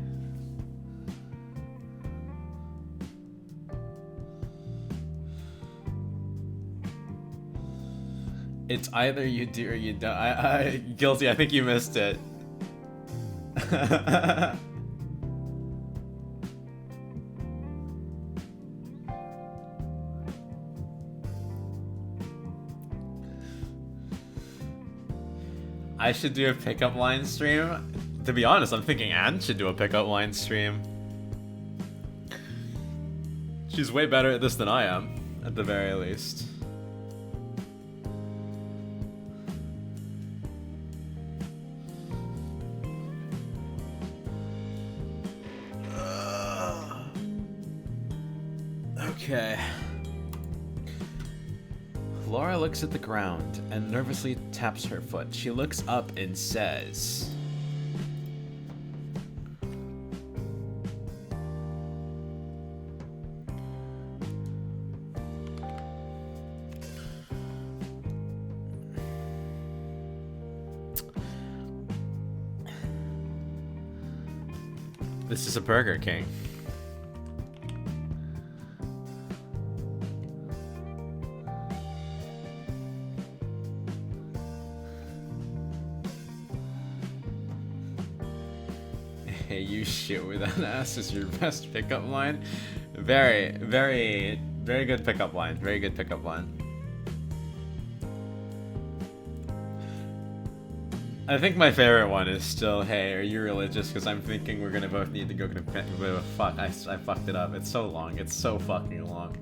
It's either you do or you don't. Guilty, I think you missed it. I should do a pickup line stream. To be honest, I'm thinking Anne should do a pickup line stream. She's way better at this than I am, at the very least. Okay. Laura looks at the ground and nervously taps her foot. She looks up and says, "This is a Burger King." Hey, you shit with that ass is your best pickup line. Very, very, very good pickup line. Very good pickup line. I think my favorite one is still, "Hey, are you religious? Because I'm thinking we're gonna both need to go fuck, I fucked it up. It's so long. It's so fucking long.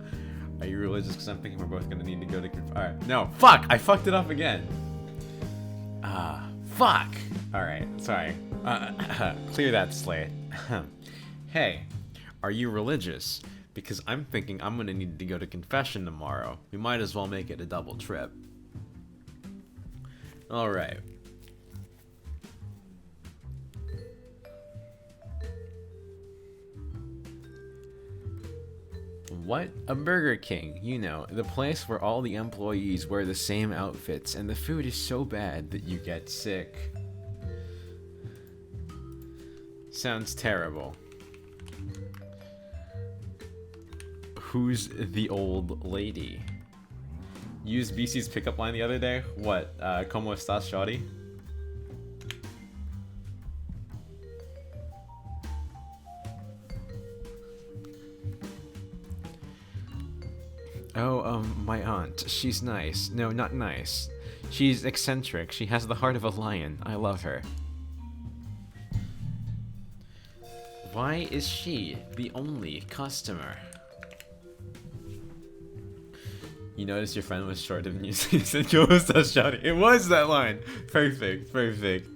Are you religious? Because I'm thinking we're both gonna need to go to Alright, no, fuck! I fucked it up again. Fuck! Alright, sorry. Clear that slate. Hey, are you religious? Because I'm thinking I'm gonna need to go to confession tomorrow. We might as well make it a double trip. Alright. What? A Burger King, you know, the place where all the employees wear the same outfits and the food is so bad that you get sick. Sounds terrible. Who's the old lady? Used BC's pickup line the other day? What? Como estás, shawty? Oh, my aunt. She's nice. No, not nice. She's eccentric. She has the heart of a lion. I love her. Why is she the only customer? You noticed your friend was short of music. You said, "Yo, stop shouting." It was that line. Perfect, perfect.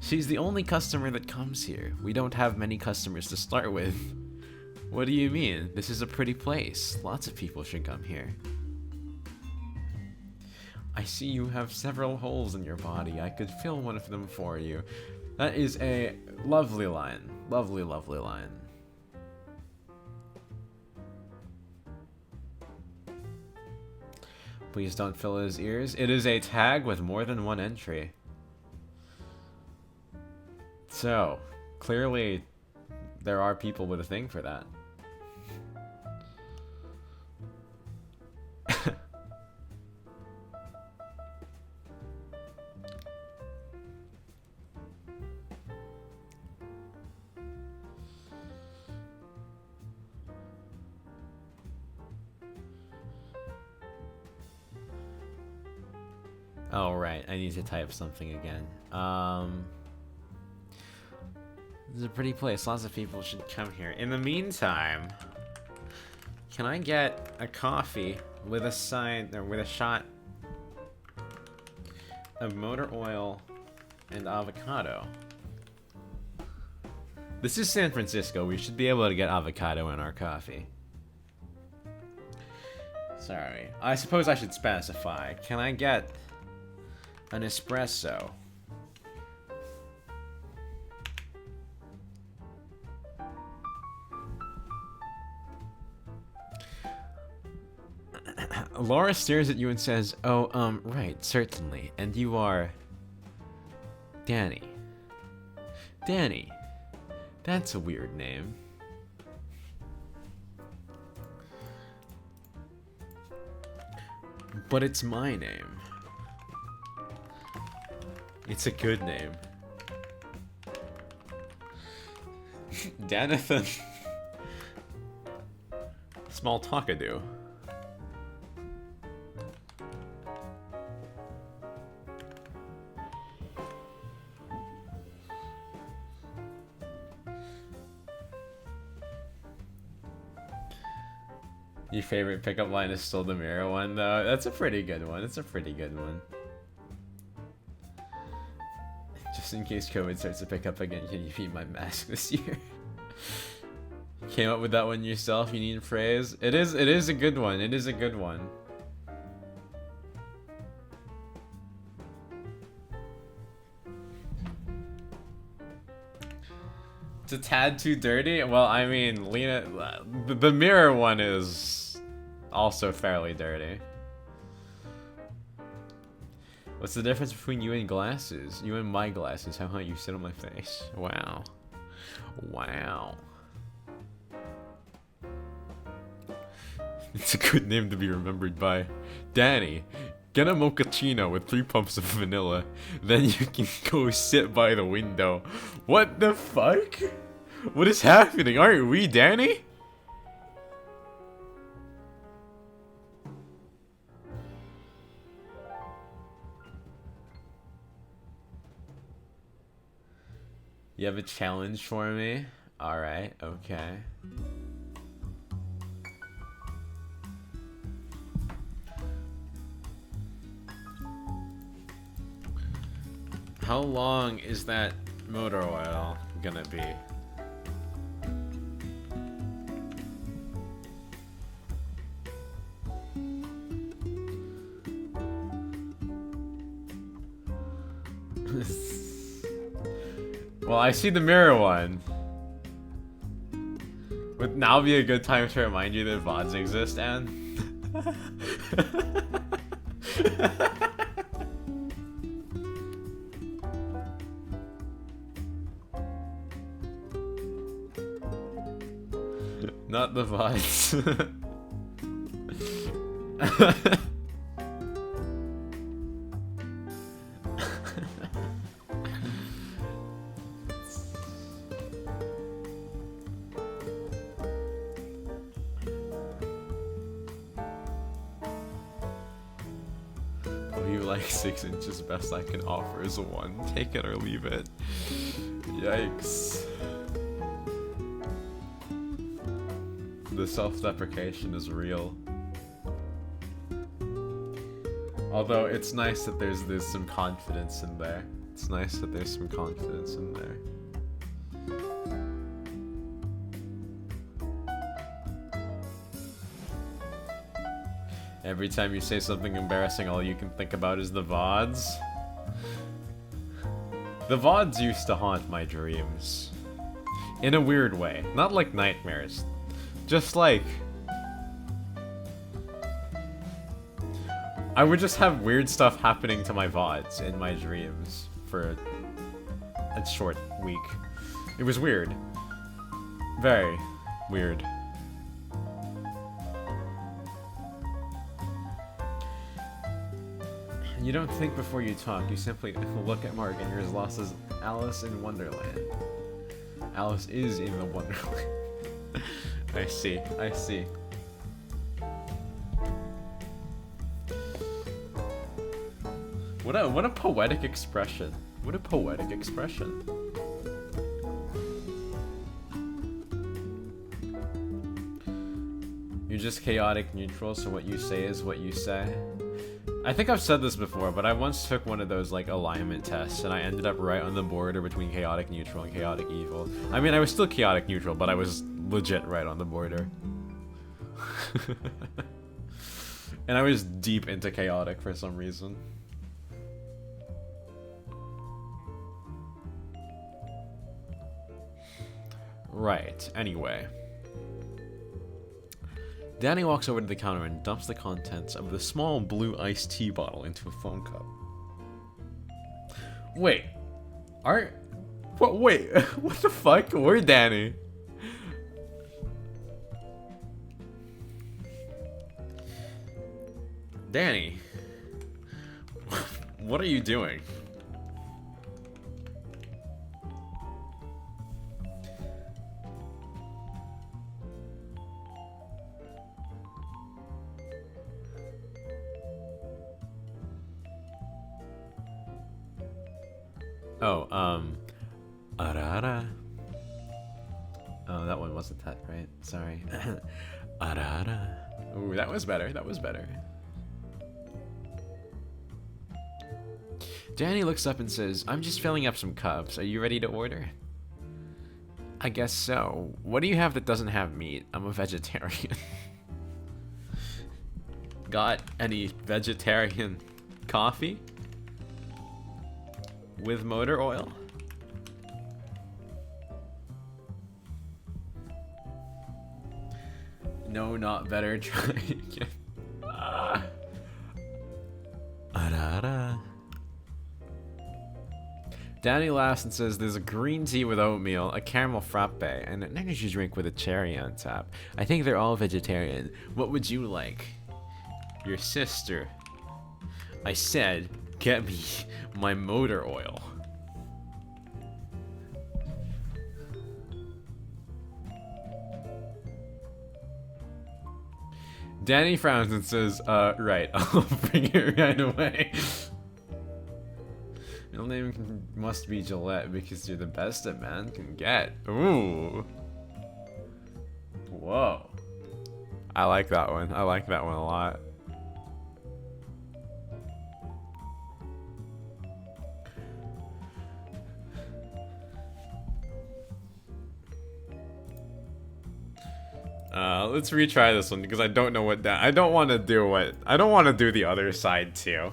She's the only customer that comes here. We don't have many customers to start with. What do you mean? This is a pretty place. Lots of people should come here. I see you have several holes in your body. I could fill one of them for you. That is a lovely line. Lovely, lovely line. Please don't fill his ears. It is a tag with more than one entry. So, clearly, there are people with a thing for that. Oh, right. I need to type something again. This is a pretty place. Lots of people should come here. In the meantime, can I get a coffee with a side or with a shot of motor oil and avocado? This is San Francisco. We should be able to get avocado in our coffee. Sorry. I suppose I should specify. Can I get an espresso Laura stares at you and says, "Oh, right, certainly. And you are Danny. Danny. That's a weird name." But it's my name. It's a good name. Danathan. Small talkadoo. Your favorite pickup line is still the mirror one, though. That's a pretty good one. It's a pretty good one. Just in case COVID starts to pick up again, can you be my mask this year? Came up with that one yourself. You need a phrase. It is a good one. It is a good one. It's a tad too dirty. Well, I mean, Lena, the mirror one is also fairly dirty. What's the difference between you and glasses? You and my glasses. How about you sit on my face? Wow. Wow. It's a good name to be remembered by. Danny, get a mochaccino with 3 pumps of vanilla. Then you can go sit by the window. What the fuck? What is happening? Aren't we Danny? You have a challenge for me? Alright, okay. How long is that motor oil gonna be? Well, I see the mirror one. Would now be a good time to remind you that VODs exist, Anne? Not the VODs. You like 6 inches, best I can offer is a 1. Take it or leave it. Yikes. The self-deprecation is real. Although it's nice that there's some confidence in there. It's nice that there's some confidence in there. Every time you say something embarrassing, all you can think about is the VODs. The VODs used to haunt my dreams. In a weird way. Not like nightmares. Just like... I would just have weird stuff happening to my VODs in my dreams for a short week. It was weird. Very weird. You don't think before you talk, you simply look at Mark and you're as lost as Alice in Wonderland. Alice is in the Wonderland. I see, I see. What a poetic expression. What a poetic expression. You're just chaotic neutral, so what you say is what you say. I think I've said this before, but I once took one of those like alignment tests and I ended up right on the border between chaotic neutral and chaotic evil. I mean, I was still chaotic neutral, but I was legit right on the border. And I was deep into chaotic for some reason. Right, anyway. Danny walks over to the counter and dumps the contents of the small blue iced tea bottle into a foam cup. Wait. Wait, what the fuck? Where's Danny? Danny. What are you doing? Oh, Arara. Oh, that one wasn't that, right? Sorry. Arara. Ooh, that was better. That was better. Danny looks up and says, I'm just filling up some cups. Are you ready to order? I guess so. What do you have that doesn't have meat? I'm a vegetarian. Got any vegetarian coffee? With motor oil? No, not better. Try again. Arara. Danny laughs and says there's a green tea with oatmeal, a caramel frappe, and an energy drink with a cherry on top. I think they're all vegetarian. What would you like? Your sister. I said, get me my motor oil. Danny frowns and says, right, I'll bring it right away. Middle name must be Gillette because you're the best a man can get. Ooh. Whoa. I like that one. I like that one a lot. Let's retry this one because I don't know what I don't want to do the other side too.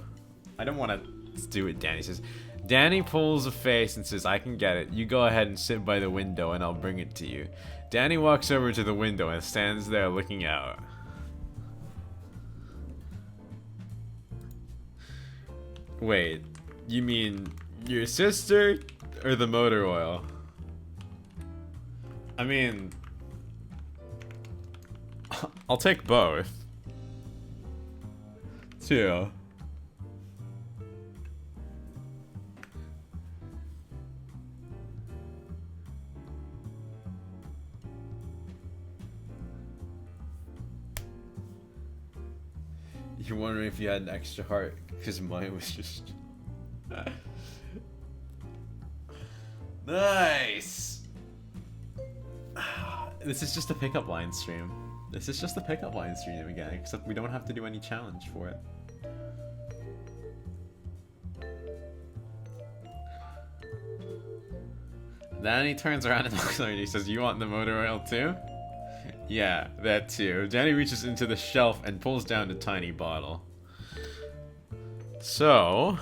I don't want to do what Danny says. Danny pulls a face and says, I can get it. You go ahead and sit by the window and I'll bring it to you. Danny walks over to the window and stands there looking out. Wait, you mean your sister or the motor oil? I mean, I'll take both. Too. You're wondering if you had an extra heart, because mine was just... Nice! This is just a pickup line stream. This is just a pickup line stream again, except we don't have to do any challenge for it. Then he turns around and looks at me and he says, you want the motor oil too? Yeah, that too. Danny reaches into the shelf and pulls down a tiny bottle. So,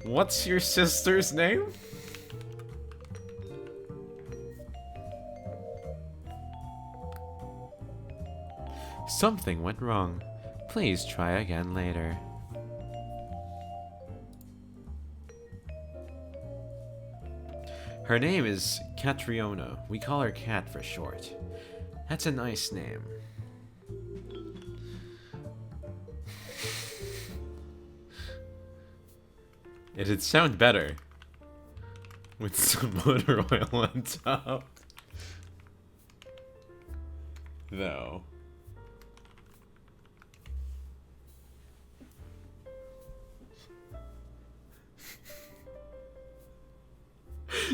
what's your sister's name? Something went wrong. Please try again later. Her name is Catriona. We call her Cat for short. That's a nice name. It'd sound better with some motor oil on top. Though.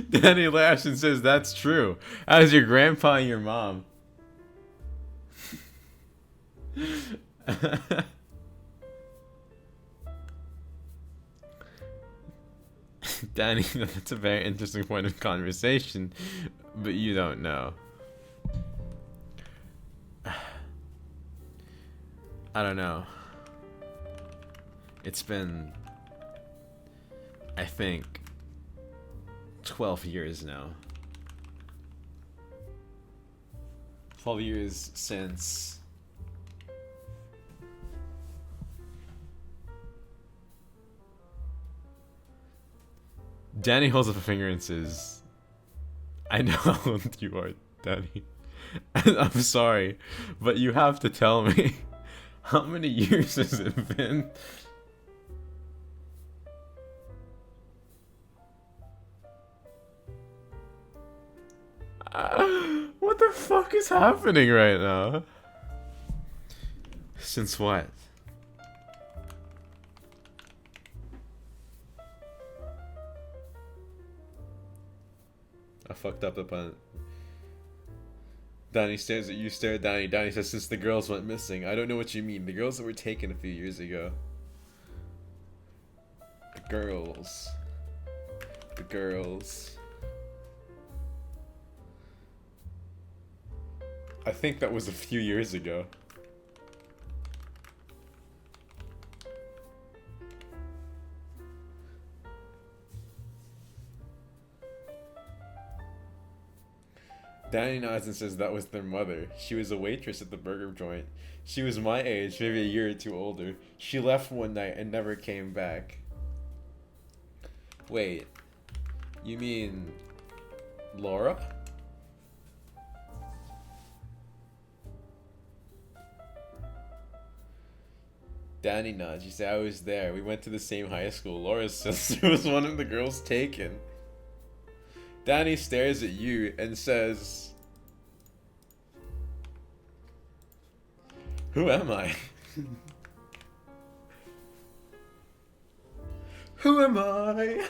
Danny laughs and says, that's true. As your grandpa and your mom. Danny, that's a very interesting point of conversation, but you don't know. I don't know. It's been, I think, 12 years now. 12 years since Danny holds up a finger and says, I know how old you are, Danny. And I'm sorry, but you have to tell me. How many years has it been? What the fuck is happening right now? Since what? I fucked up the pun. Danny stares at you, stare at Danny. Danny says, since the girls went missing. I don't know what you mean. The girls that were taken a few years ago. The girls. The girls. I think that was a few years ago. Danny nods and says that was their mother. She was a waitress at the burger joint. She was my age, maybe a year or two older. She left one night and never came back. Wait, you mean Laura? Danny nods. You say, I was there. We went to the same high school. Laura's sister was one of the girls taken. Danny stares at you and says, who am I? Who am I?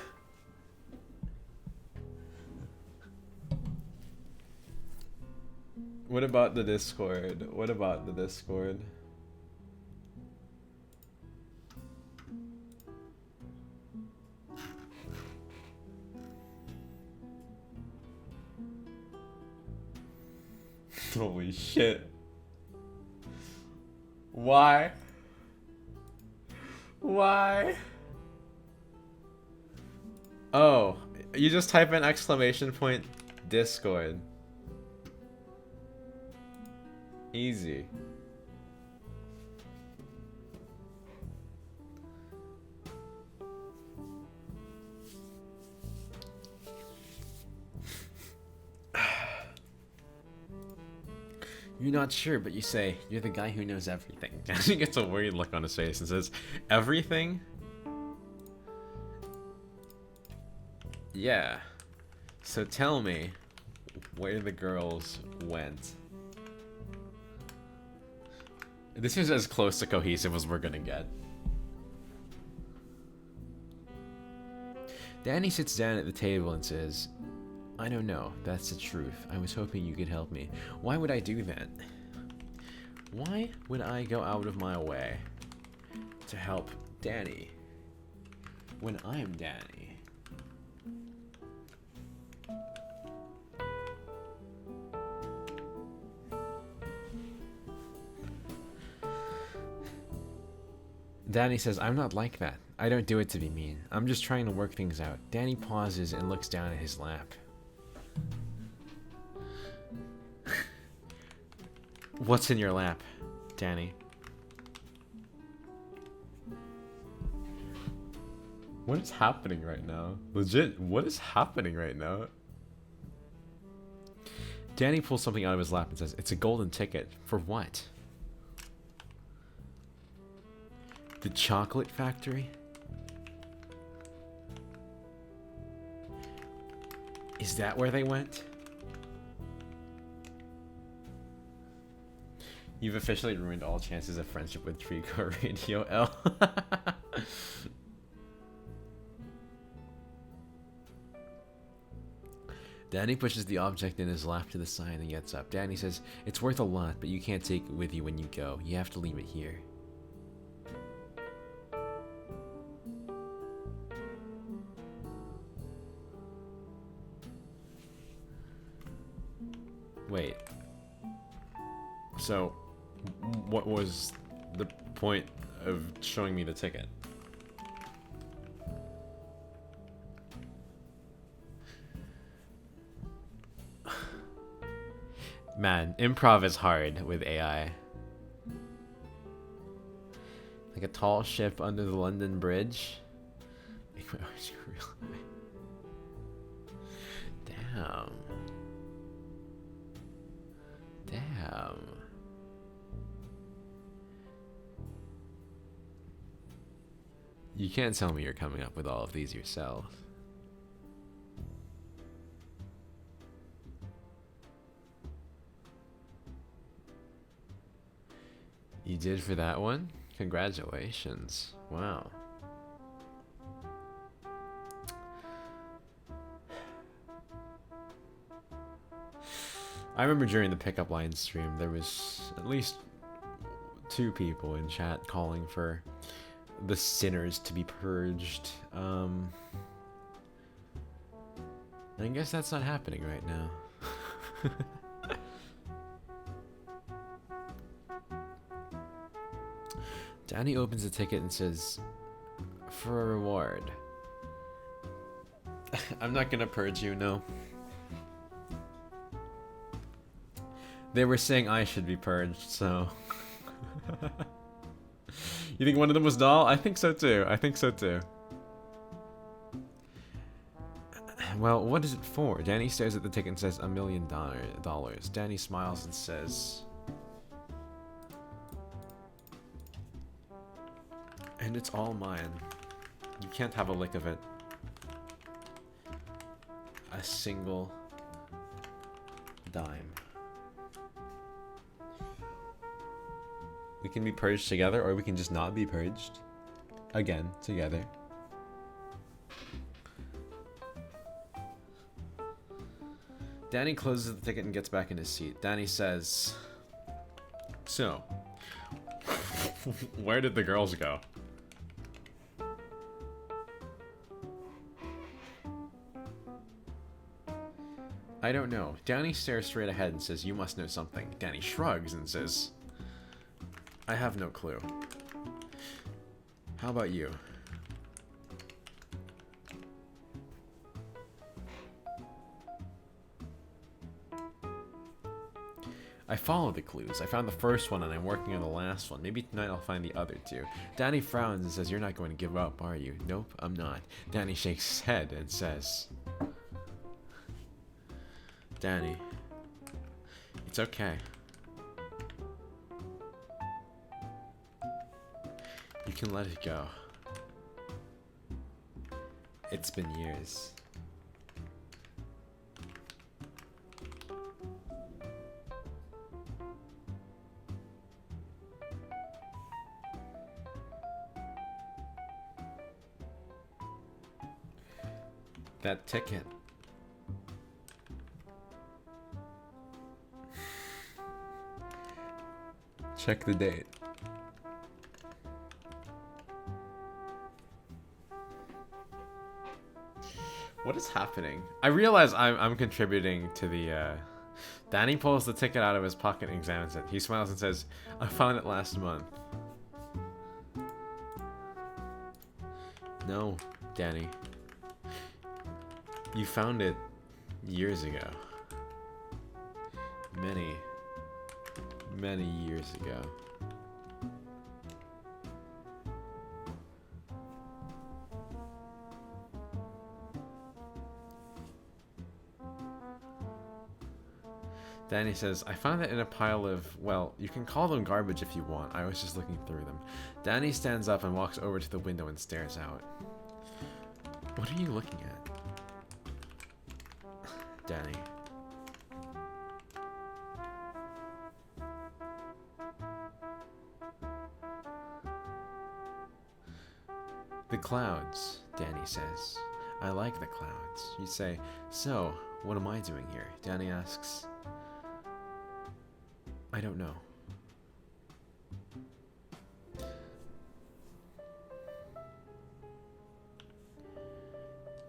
What about the Discord? What about the Discord? Holy shit. Why? Why? Oh, you just type in exclamation point Discord. Easy. You're not sure, but you say, you're the guy who knows everything. He gets a worried look on his face and says, everything? Yeah. So tell me where the girls went. This is as close to cohesive as we're gonna get. Danny sits down at the table and says, I don't know, that's the truth. I was hoping you could help me. Why would I do that? Why would I go out of my way to help Danny when I'm Danny? Danny says, I'm not like that. I don't do it to be mean. I'm just trying to work things out. Danny pauses and looks down at his lap. What's in your lap, Danny? What is happening right now? Legit, what is happening right now? Danny pulls something out of his lap and says, it's a golden ticket. For what? The chocolate factory? Is that where they went? You've officially ruined all chances of friendship with Trico Radio L. Danny pushes the object in his lap to the side and gets up. Danny says, it's worth a lot, but you can't take it with you when you go. You have to leave it here. Wait. So, what was the point of showing me the ticket? Man, improv is hard with AI. Like a tall ship under the London Bridge. Damn. Damn. You can't tell me you're coming up with all of these yourself. You did for that one? Congratulations. Wow. I remember during the pickup line stream, there was at least 2 people in chat calling for the sinners to be purged. I guess that's not happening right now. Danny opens the ticket and says, for a reward. I'm not gonna purge you, no. They were saying I should be purged, so... You think one of them was Doll? I think so too. I think so too. Well, what is it for? Danny stares at the ticket and says, $1 million. Danny smiles and says... And it's all mine. You can't have a lick of it. A single dime. We can be purged together, or we can just not be purged. Again, together. Danny closes the ticket and gets back in his seat. Danny says, so, where did the girls go? I don't know. Danny stares straight ahead and says, you must know something. Danny shrugs and says, I have no clue. How about you? I follow the clues. I found the first one and I'm working on the last one. Maybe tonight I'll find the other 2. Danny frowns and says, you're not going to give up, are you? Nope, I'm not. Danny shakes his head and says, Danny, it's okay. You can let it go. It's been years. That ticket. Check the date. What is happening? I realize I'm contributing to the, Danny pulls the ticket out of his pocket and examines it. He smiles and says, I found it last month. No, Danny. You found it years ago. Many, many years ago. Danny says, I found it in a pile of, well, you can call them garbage if you want. I was just looking through them. Danny stands up and walks over to the window and stares out. What are you looking at? Danny. The clouds, Danny says. I like the clouds. You say, so, what am I doing here? Danny asks, I don't know.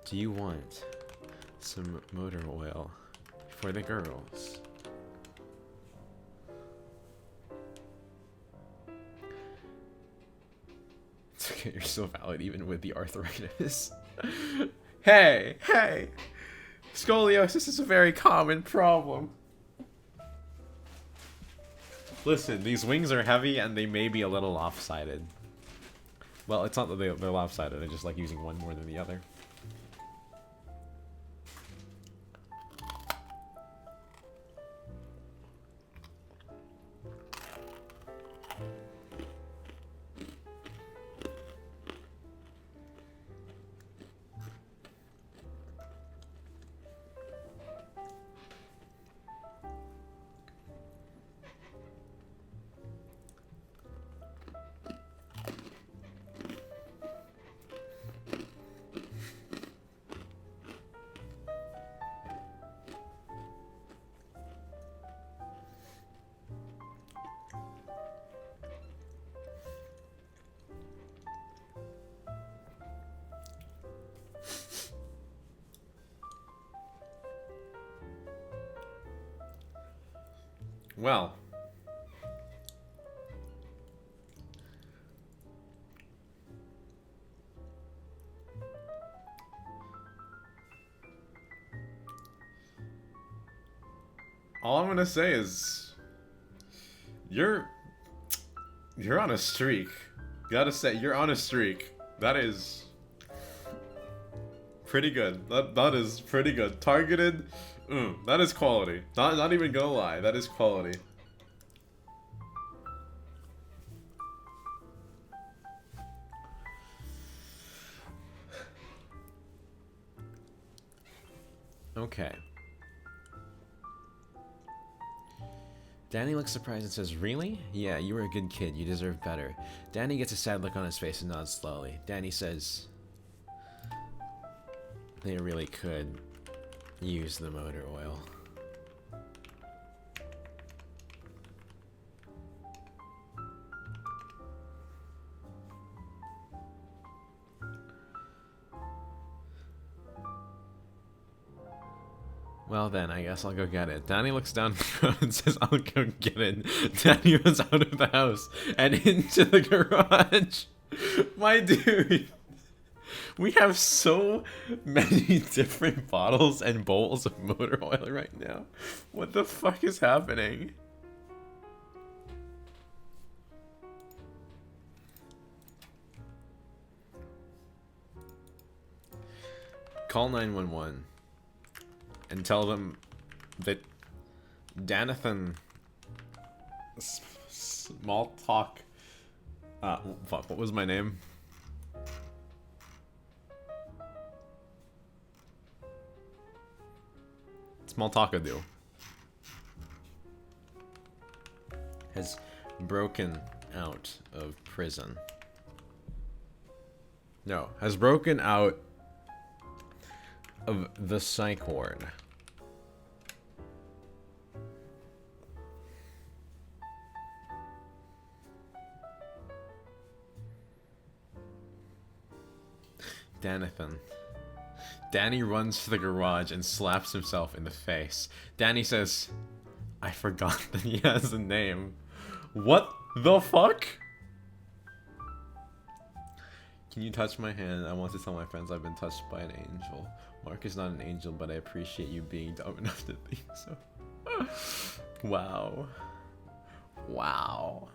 Do you want some motor oil for the girls? It's okay, you're still valid even with the arthritis. Hey! Scoliosis is a very common problem. Listen, these wings are heavy and they may be a little lopsided. Well, it's not that they're lopsided, I just like using one more than the other. Well. All I'm gonna say is, you're on a streak. Gotta say, you're on a streak. That is pretty good. That is pretty good. Targeted. That is quality. Not even gonna lie. That is quality. Okay. Danny looks surprised and says, "Really? Yeah, you were a good kid. You deserve better." Danny gets a sad look on his face and nods slowly. Danny says, "They really could use the motor oil." Well then, I guess I'll go get it. Danny looks down the road and says, "I'll go get it." Danny runs out of the house and into the garage. My dude, we have so many different bottles and bowls of motor oil right now. What the fuck is happening? Call 911. And tell them that Danathan Small Talk. Fuck, what was my name? Small Talkadoo has broken out of prison. No, has broken out of the psych ward. Danathan. Danny runs to the garage and slaps himself in the face. Danny says, "I forgot that he has a name." What the fuck? "Can you touch my hand? I want to tell my friends I've been touched by an angel." Mark is not an angel, but I appreciate you being dumb enough to think so. Wow. Wow.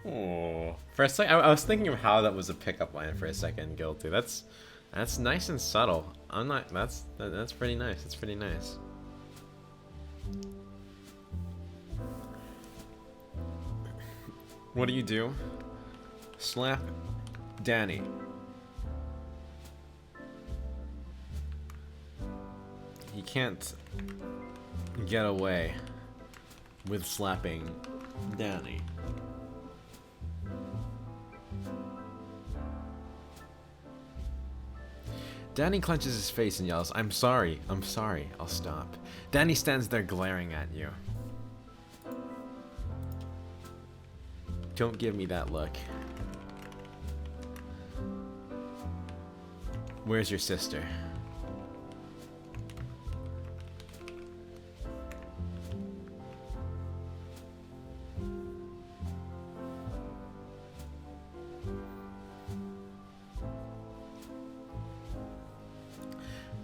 Oh, for a second, I was thinking of how that was a pickup line for a second. Guilty. That's nice and subtle. I'm not. That's pretty nice. It's pretty nice. What do you do? Slap Danny. He can't get away with slapping Danny. Danny clenches his face and yells, I'm sorry, I'll stop." Danny stands there glaring at you. Don't give me that look. Where's your sister?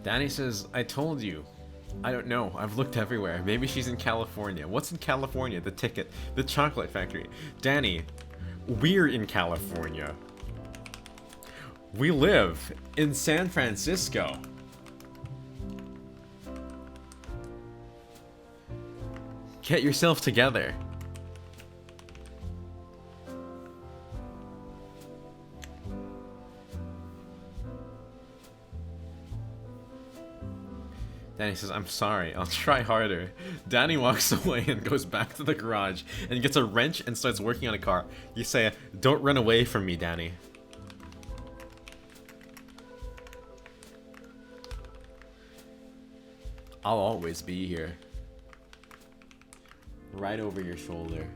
Danny says, "I told you. I don't know. I've looked everywhere. Maybe she's in California." "What's in California?" "The ticket. The chocolate factory." "Danny, we're in California. We live in San Francisco." Get yourself together. Danny says, I'm sorry, I'll try harder. Danny walks away and goes back to the garage and gets a wrench and starts working on a car. You say, don't run away from me, Danny. I'll always be here. Right over your shoulder.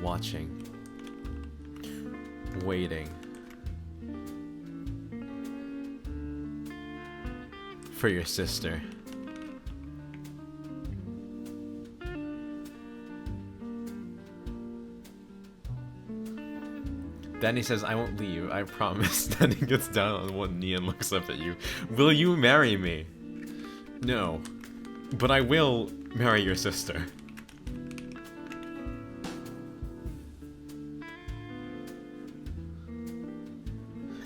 Watching. Waiting. For your sister. Danny says, I won't leave, I promise. Danny gets down on one knee and looks up at you. Will you marry me? No. But I will marry your sister.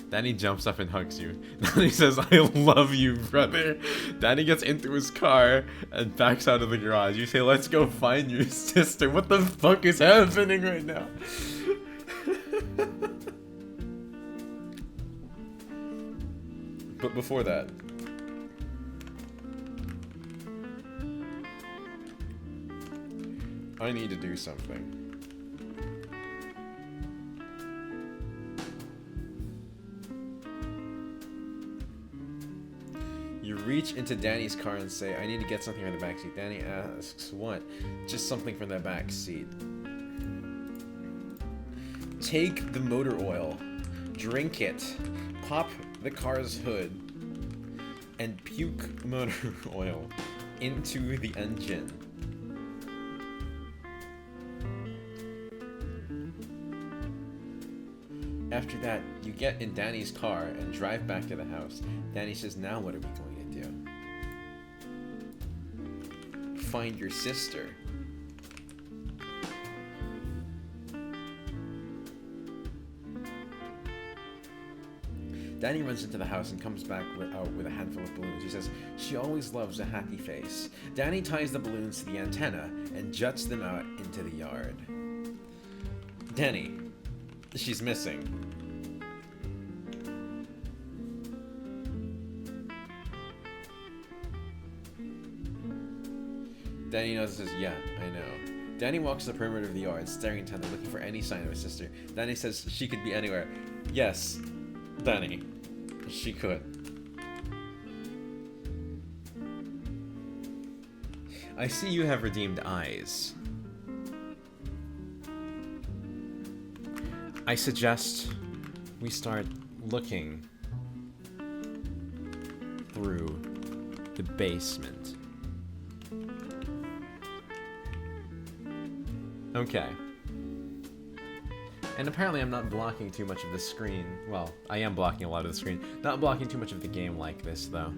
Danny jumps up and hugs you. Danny says, I love you, brother. Danny gets into his car and backs out of the garage. You say, let's go find your sister. What the fuck is happening right now? But before that, I need to do something. You reach into Danny's car and say, I need to get something from the backseat. Danny asks, what? Just something from the back seat. Take the motor oil, drink it, pop the car's hood, and puke motor oil into the engine. After that, you get in Danny's car and drive back to the house. Danny says, now what are we going to do? Find your sister. Danny runs into the house and comes back with a handful of balloons. He says, she always loves a happy face. Danny ties the balloons to the antenna and juts them out into the yard. Danny, she's missing. Danny notices, yeah, I know. Danny walks the perimeter of the yard, staring intently, looking for any sign of his sister. Danny says she could be anywhere. Yes, Danny, she could. I see you have redeemed eyes. I suggest we start looking through the basement. Okay. And apparently I'm not blocking too much of the screen. Well, I am blocking a lot of the screen. Not blocking too much of the game like this, though.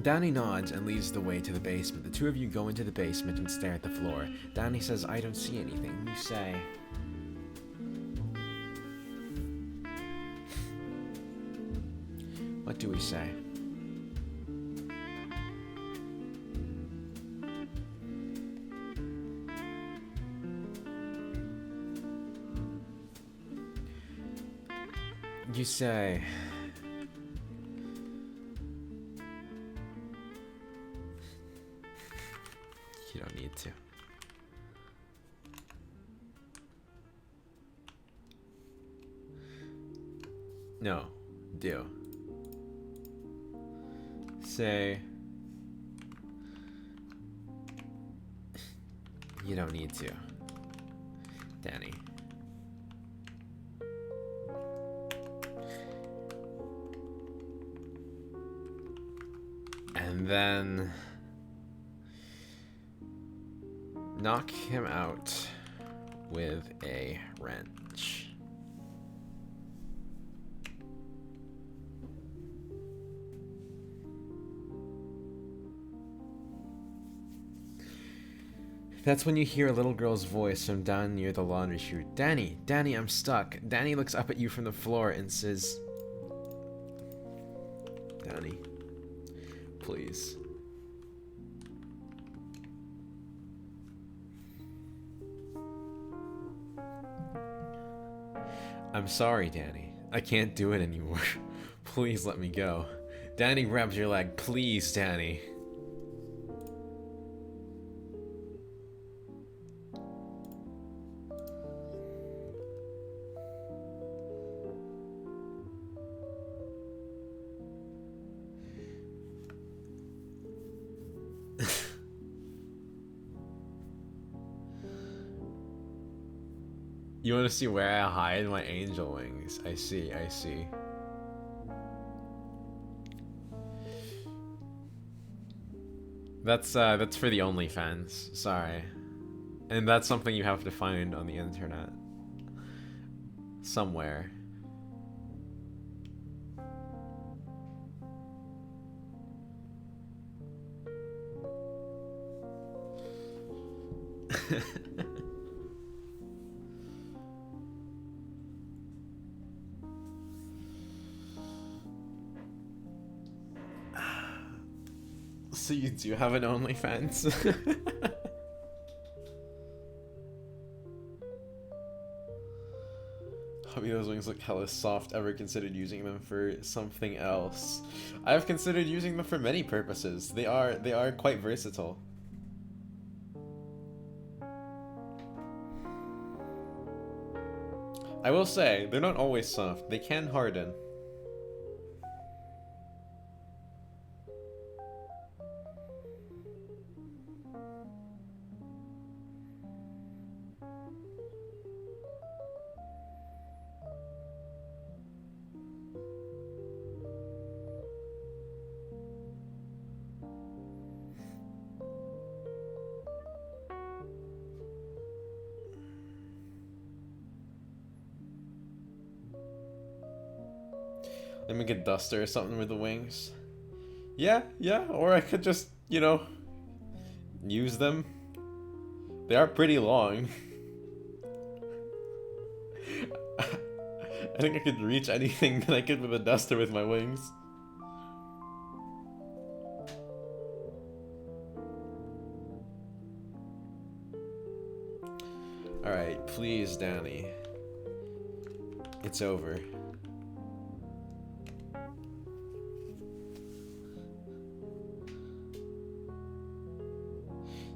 Danny nods and leads the way to the basement. The two of you go into the basement and stare at the floor. Danny says, I don't see anything. You say... What do we say? You say... You don't need to. No, do. Say... You don't need to. Danny. And then... knock him out with a wrench. That's when you hear a little girl's voice from down near the laundry chute. Danny, Danny, I'm stuck. Danny looks up at you from the floor and says, Danny, please. I'm sorry, Danny. I can't do it anymore. Please let me go. Danny grabs your leg. Please, Danny. You want to see where I hide my angel wings? I see, I see. That's for the OnlyFans. Sorry. And that's something you have to find on the internet. Somewhere. So you do have an OnlyFans? Hubby, those wings look hella soft. Ever considered using them for something else? I've considered using them for many purposes. They are quite versatile. I will say, they're not always soft. They can harden. Let me get Duster or something with the wings. Yeah, or I could just, you know, use them. They are pretty long. I think I could reach anything that I could with a Duster with my wings. Alright, please, Danny. It's over.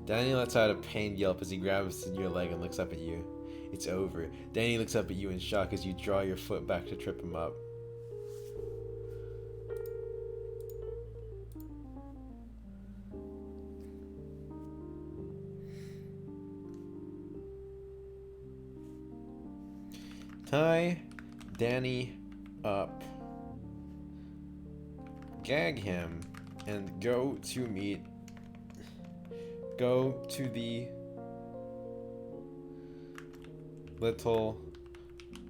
Danny lets out a pained yelp as he grabs your leg and looks up at you. It's over. Danny looks up at you in shock as you draw your foot back to trip him up. Tie Danny up. Gag him and go to the little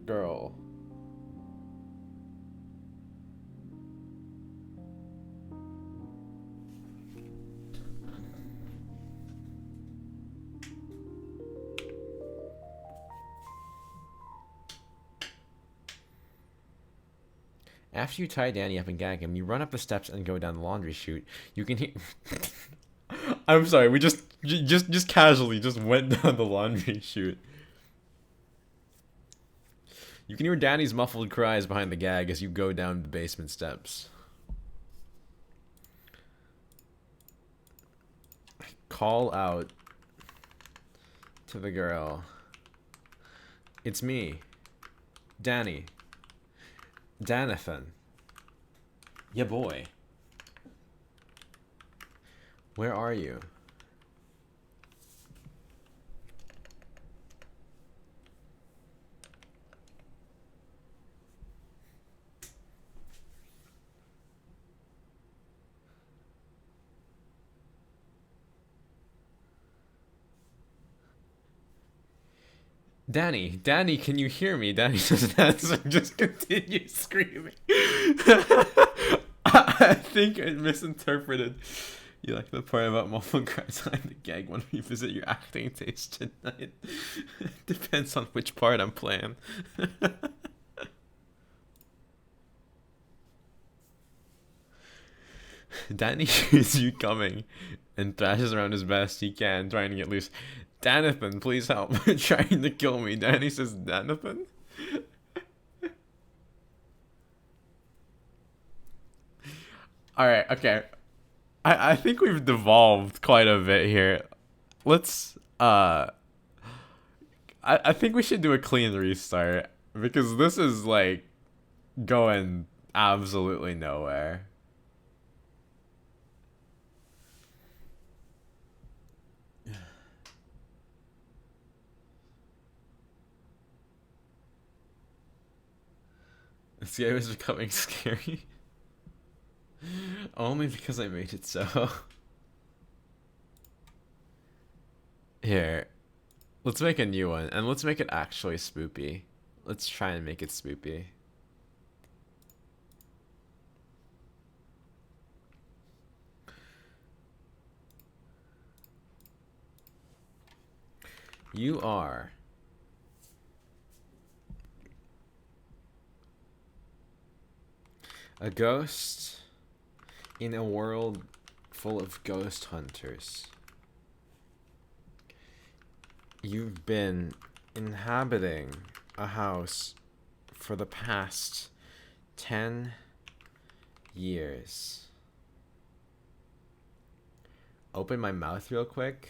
girl. After you tie Danny up and gag him, you run up the steps and go down the laundry chute. You can hear... I'm sorry, we just casually just went down the laundry chute. You can hear Danny's muffled cries behind the gag as you go down the basement steps. Call out to the girl. It's me, Danny. Danathan. Yeah, boy. Where are you? Danny, can you hear me? Danny doesn't answer, just continues screaming. I think I misinterpreted. You like the part about muffled cries behind the gag when we visit your acting taste tonight. Depends on which part I'm playing. Danny hears you coming and thrashes around as best he can, trying to get loose. Danathan, please help. Trying to kill me. Danny says, Danathan? All right, okay. I think we've devolved quite a bit here. Let's I think we should do a clean restart because this is like going absolutely nowhere. This game is becoming scary. Only because I made it so. Here, let's make a new one, and let's make it actually spoopy. Let's try and make it spoopy. You are a ghost in a world full of ghost hunters. You've been inhabiting a house for the past 10 years. Open my mouth real quick.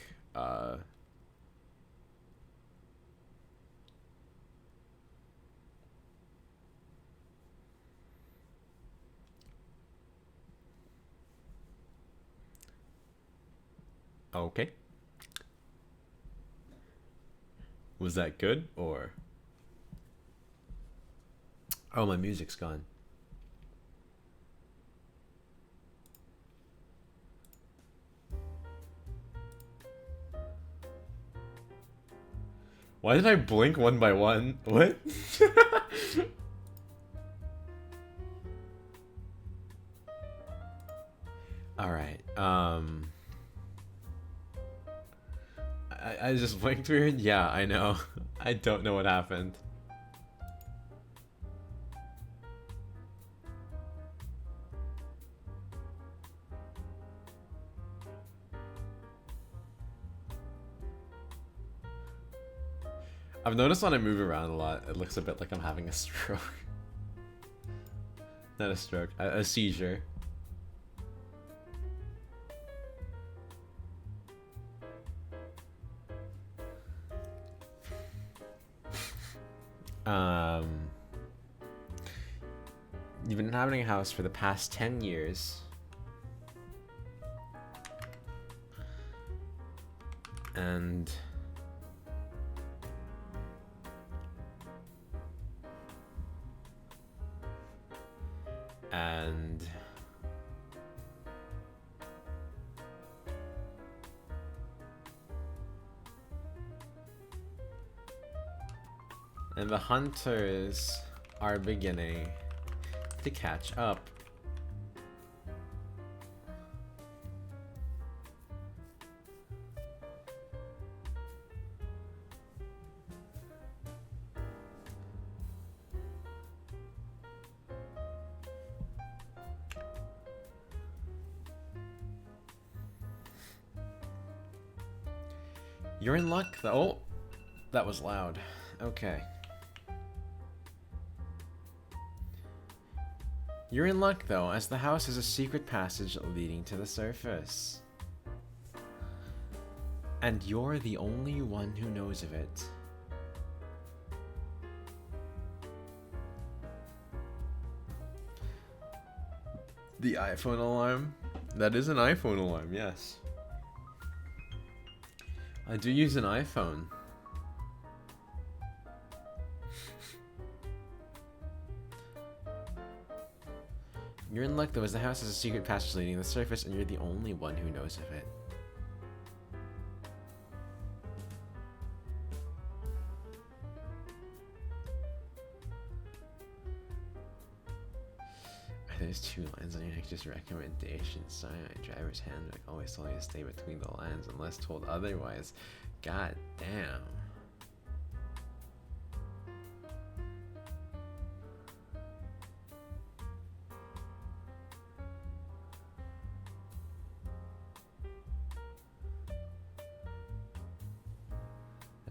Okay. Was that good or? Oh, my music's gone. Why did I blink one by one? What? Alright, I just blinked weird? Yeah, I know. I don't know what happened. I've noticed when I move around a lot, it looks a bit like I'm having a stroke. Not a stroke, a seizure. You've been inhabiting a house for the past 10 years. And the hunters are beginning to catch up. You're in luck, though. Oh, that was loud. Okay. You're in luck, though, as the house has a secret passage leading to the surface. And you're the only one who knows of it. The iPhone alarm? That is an iPhone alarm, yes. I do use an iPhone. You're in luck though, as the house has a secret passage leading to the surface and you're the only one who knows of it. There's 2 lines on your just recommendations. Sorry, my driver's handbook always told me to stay between the lines unless told otherwise. God damn.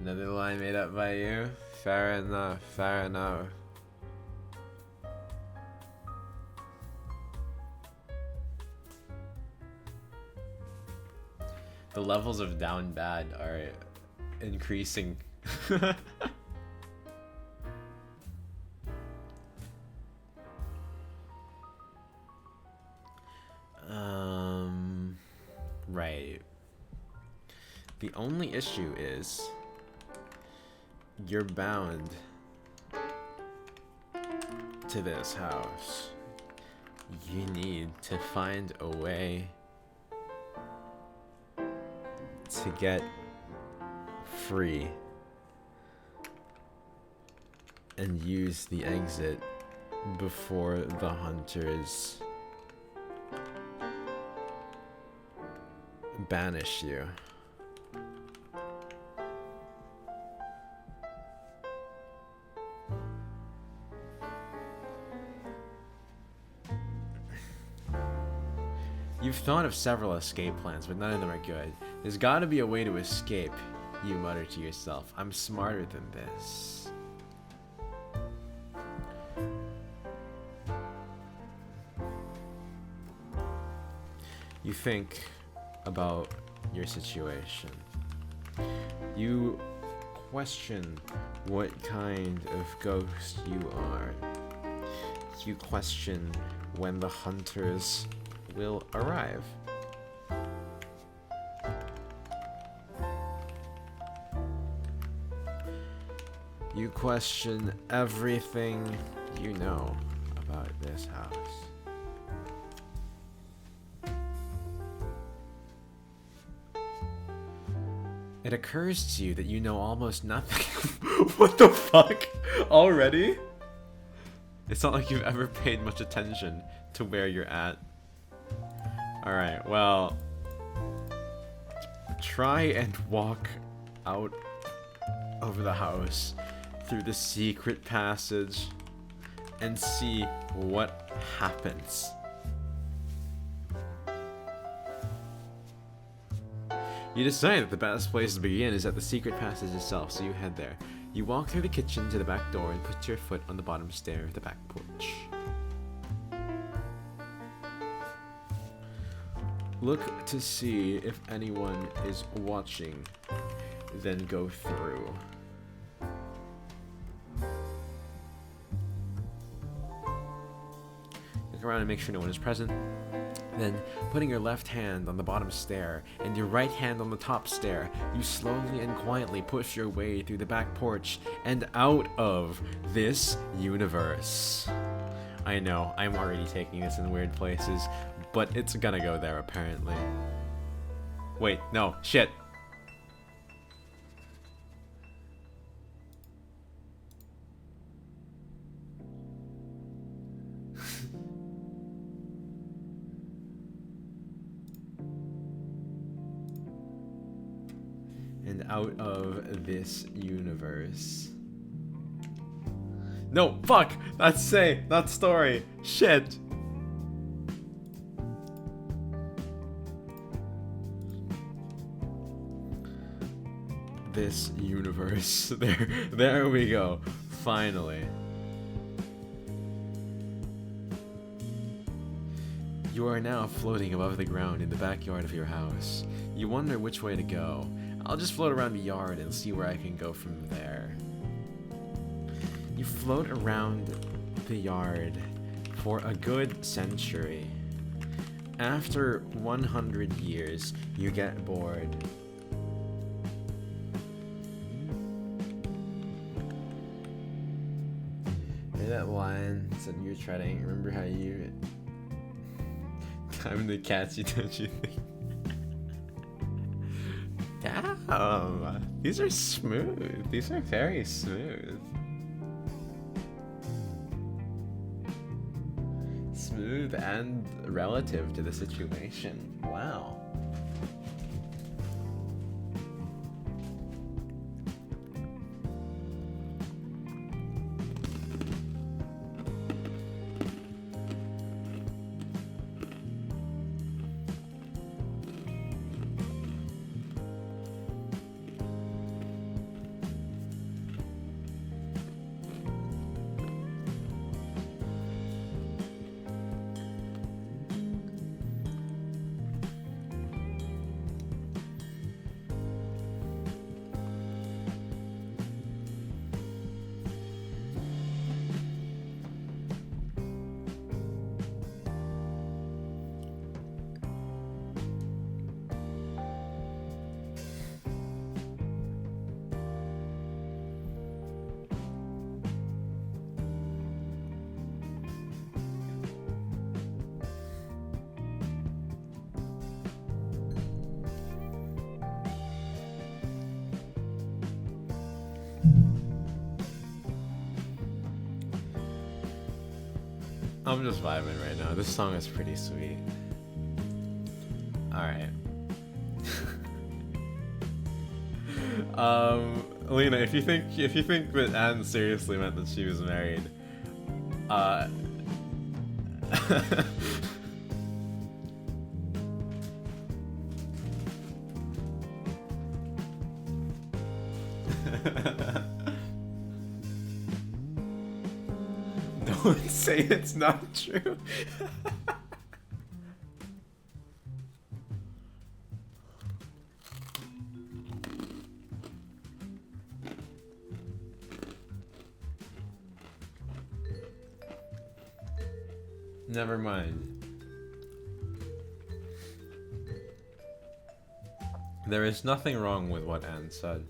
Another line made up by you? Fair enough, fair enough. The levels of down bad are increasing. Right. The only issue is you're bound to this house. You need to find a way to get free and use the exit before the hunters banish you. You've thought of several escape plans, but none of them are good. There's gotta be a way to escape, you mutter to yourself. I'm smarter than this. You think about your situation. You question what kind of ghost you are. You question when the hunters will arrive. You question everything you know about this house. It occurs to you that you know almost nothing. What the fuck? Already? It's not like you've ever paid much attention to where you're at. Alright, well... try and walk out of the house through the secret passage and see what happens. You decide that the best place to begin is at the secret passage itself, so you head there. You walk through the kitchen to the back door and put your foot on the bottom stair of the back porch. Look to see if anyone is watching, then go through. Look around and make sure no one is present. Then, putting your left hand on the bottom stair and your right hand on the top stair, you slowly and quietly push your way through the back porch and out of this universe. I know, I'm already taking this in weird places, but it's gonna go there apparently. Wait, no, shit. And out of this universe. No, fuck! That's say, not story. Shit. This universe. There we go. Finally. You are now floating above the ground in the backyard of your house. You wonder which way to go. I'll just float around the yard and see where I can go from there. You float around the yard for a good century. After 100 years, you get bored. Hear that line said you're treading. Remember how you time to catch you, don't you think? Damn, these are smooth. These are very smooth. Smooth and relative to the situation. Wow. I'm just vibing right now. This song is pretty sweet. Alright. Lena, if you think that Anne seriously meant that she was married, don't say it's not true. Never mind. There is nothing wrong with what Anne said.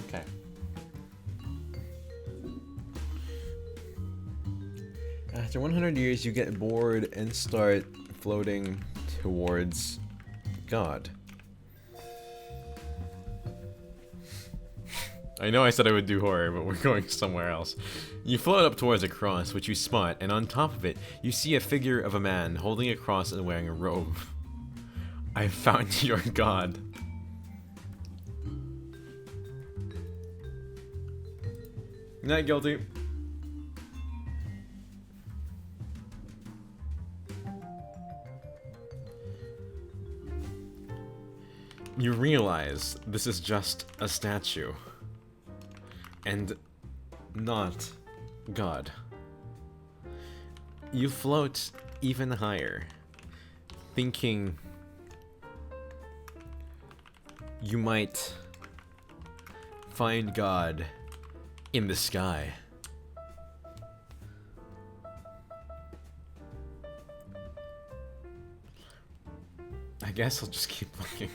Okay. After 100 years, you get bored and start floating towards God. I know I said I would do horror, but we're going somewhere else. You float up towards a cross, which you spot, and on top of it, you see a figure of a man holding a cross and wearing a robe. I found your God. Not guilty. You realize this is just a statue. And not God. You float even higher, thinking you might find God in the sky. I guess I'll just keep looking.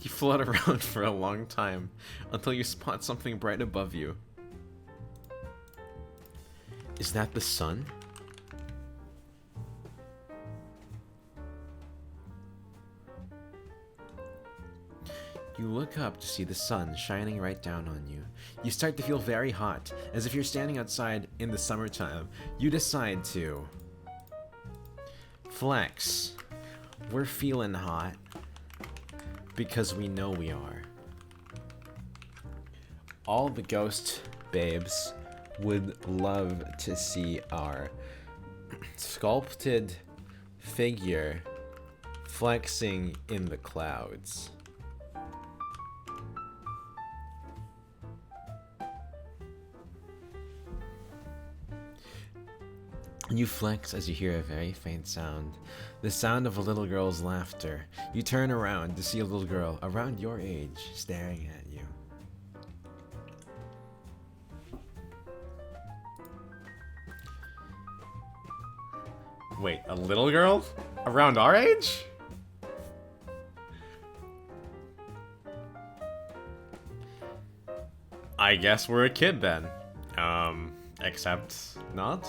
You float around for a long time until you spot something bright above you. Is that the sun? You look up to see the sun shining right down on you. You start to feel very hot, as if you're standing outside in the summertime. You decide to flex. We're feeling hot because we know we are. All the ghost babes would love to see our sculpted figure flexing in the clouds. You flex as you hear a very faint sound, the sound of a little girl's laughter. You turn around to see a little girl around your age staring at you. Wait, a little girl? Around our age? I guess we're a kid then. Except not?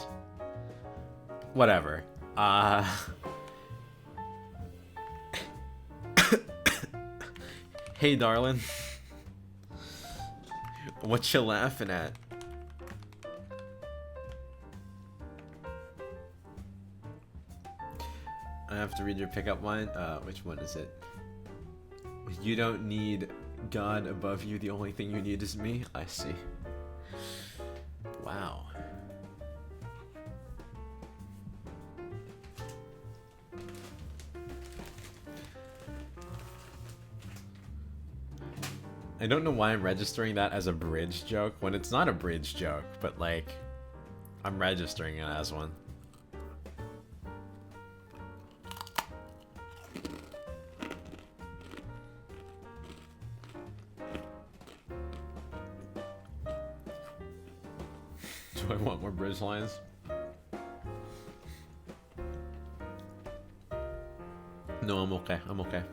Whatever. Hey, darling. What you laughing at? I have to read your pickup line. Which one is it? You don't need God above you. The only thing you need is me. I see. Wow. I don't know why I'm registering that as a bridge joke when it's not a bridge joke, but like, I'm registering it as one. Do I want more bridge lines? No, I'm okay. I'm okay.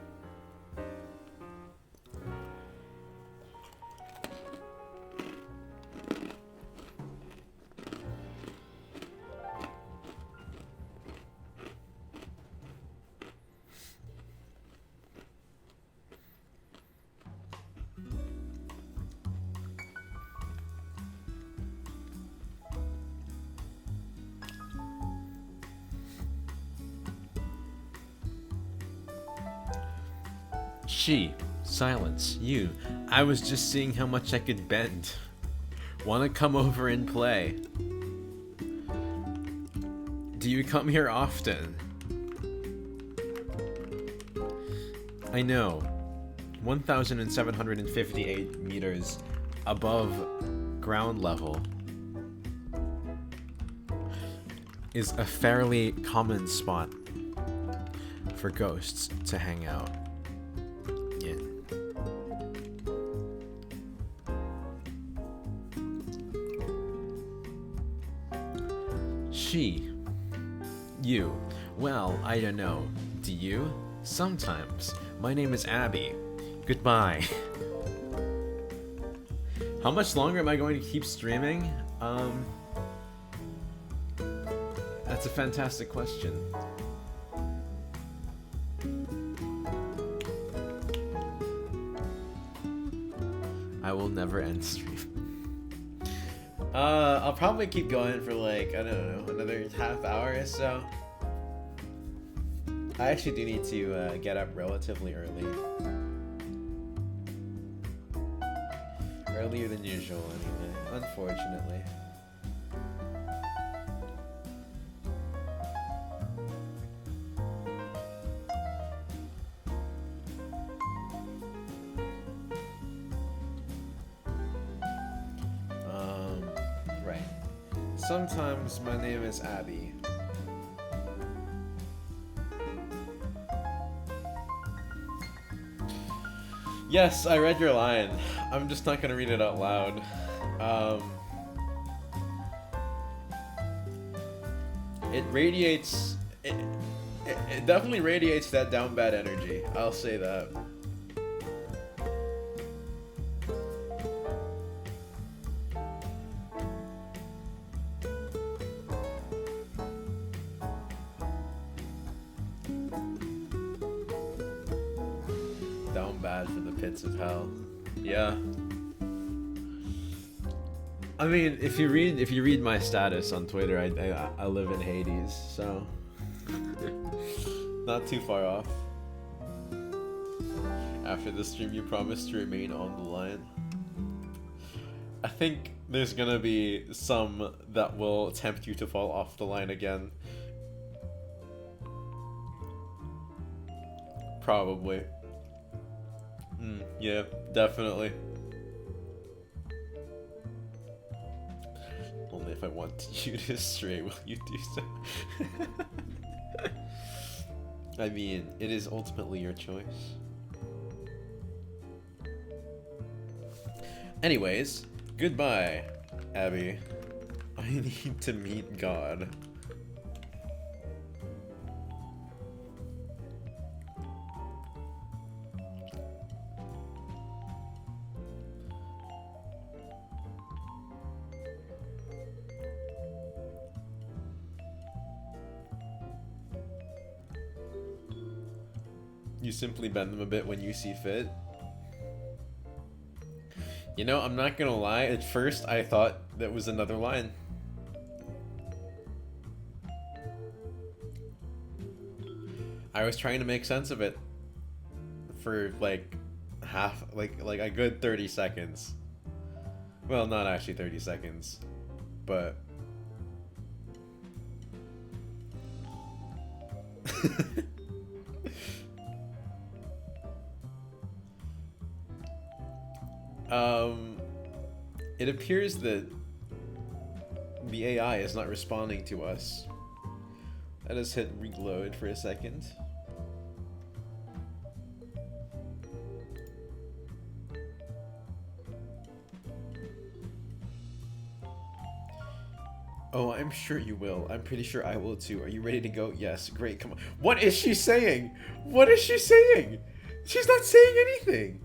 She. Silence. You. I was just seeing how much I could bend. Wanna come over and play? Do you come here often? I know. 1,758 meters above ground level is a fairly common spot for ghosts to hang out in. She. You. Well, I don't know. Do you? Sometimes. My name is Abby. Goodbye. How much longer am I going to keep streaming? That's a fantastic question. I will never end stream. I'll probably keep going for like, I don't know, another half hour or so. I actually do need to get up relatively early. Earlier than usual, anyway, unfortunately. Right. Sometimes my name is Abby. Yes, I read your line. I'm just not gonna read it out loud. It radiates. It definitely radiates that down bad energy. I'll say that. Down bad for the pits of hell. Yeah. I mean, if you read my status on Twitter, I live in Hades, so not too far off. After the stream, you promised to remain on the line. I think there's gonna be some that will tempt you to fall off the line again. Probably. Yeah, definitely. Only if I want you to stray will you do so. I mean, it is ultimately your choice. Anyways, goodbye, Abby. I need to meet God. You simply bend them a bit when you see fit. You know, I'm not gonna lie, at first I thought that was another line. I was trying to make sense of it for like like a good 30 seconds. Well, not actually 30 seconds, but it appears that the AI is not responding to us. Let us hit reload for a second. Oh, I'm sure you will. I'm pretty sure I will too. Are you ready to go? Yes. Great. Come on. What is she saying? What is she saying? She's not saying anything.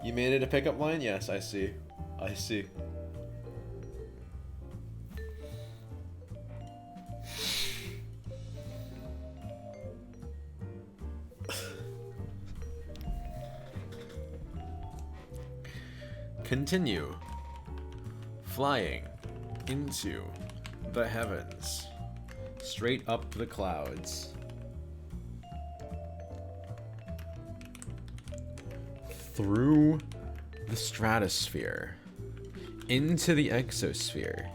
You made it a pickup line? Yes, I see. I see. Continue flying into the heavens. Straight up the clouds. Through the stratosphere. Into the exosphere.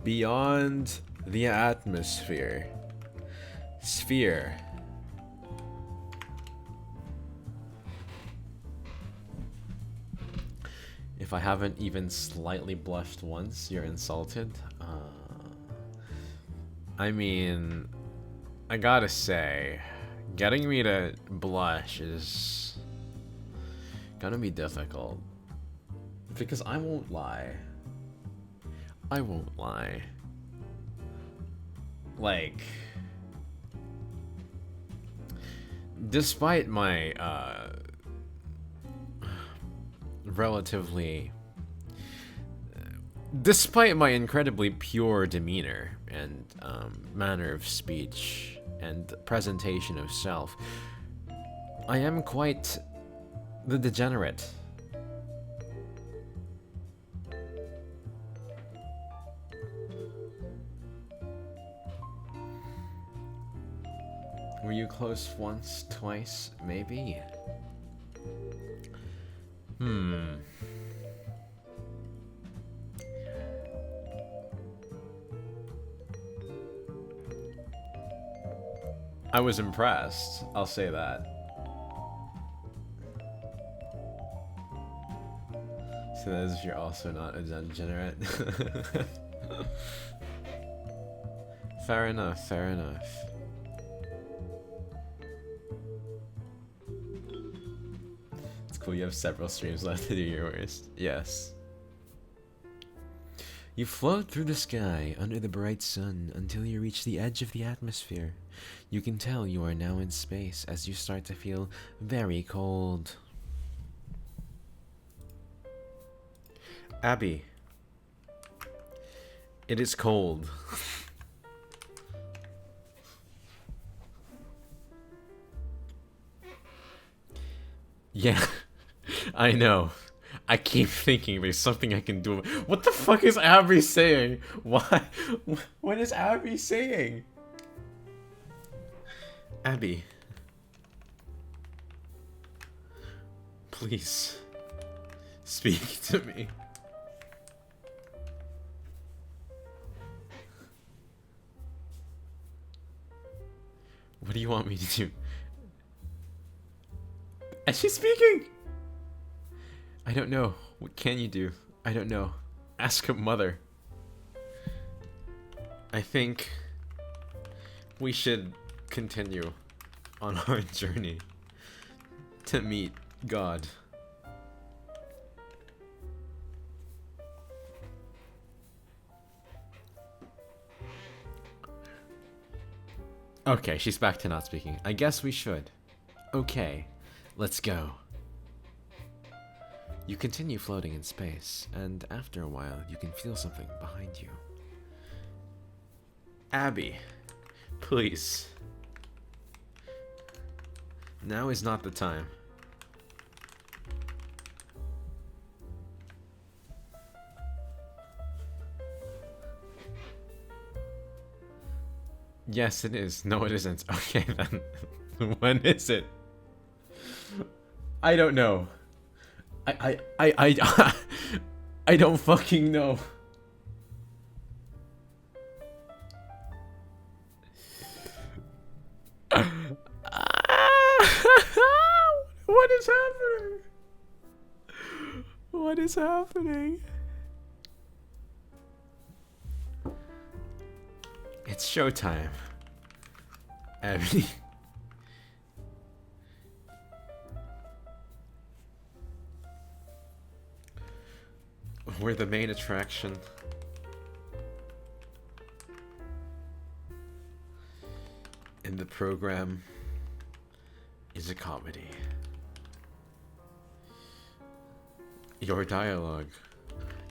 Beyond the atmosphere. Sphere. If I haven't even slightly blushed once, you're insulted. I mean, I gotta say, getting me to blush is gonna be difficult. Because I won't lie. I won't lie. Like, despite my despite my incredibly pure demeanor and manner of speech and presentation of self, I am quite the degenerate. Were you close once, twice, maybe? I was impressed, I'll say that. So that is if you're also not a degenerate. Fair enough, fair enough. It's cool, you have several streams left to do your worst. Yes. You float through the sky under the bright sun until you reach the edge of the atmosphere. You can tell you are now in space as you start to feel very cold. Abby, it is cold. Yeah, I know. I keep thinking there's something I can do. What the fuck is Abby saying? Why? What is Abby saying? Abby. Please. Speak to me. What do you want me to do? Is she speaking? I don't know. What can you do? I don't know. Ask a mother. I think we should continue on our journey to meet God. Okay, she's back to not speaking. I guess we should. Okay, let's go. You continue floating in space, and after a while, you can feel something behind you. Abby, please. Now is not the time. Yes, it is. No, it isn't. Okay, then. When is it? I don't know. I don't fucking know. What is happening? What is happening? It's showtime. Abby. We're the main attraction. And the program is a comedy. Your dialogue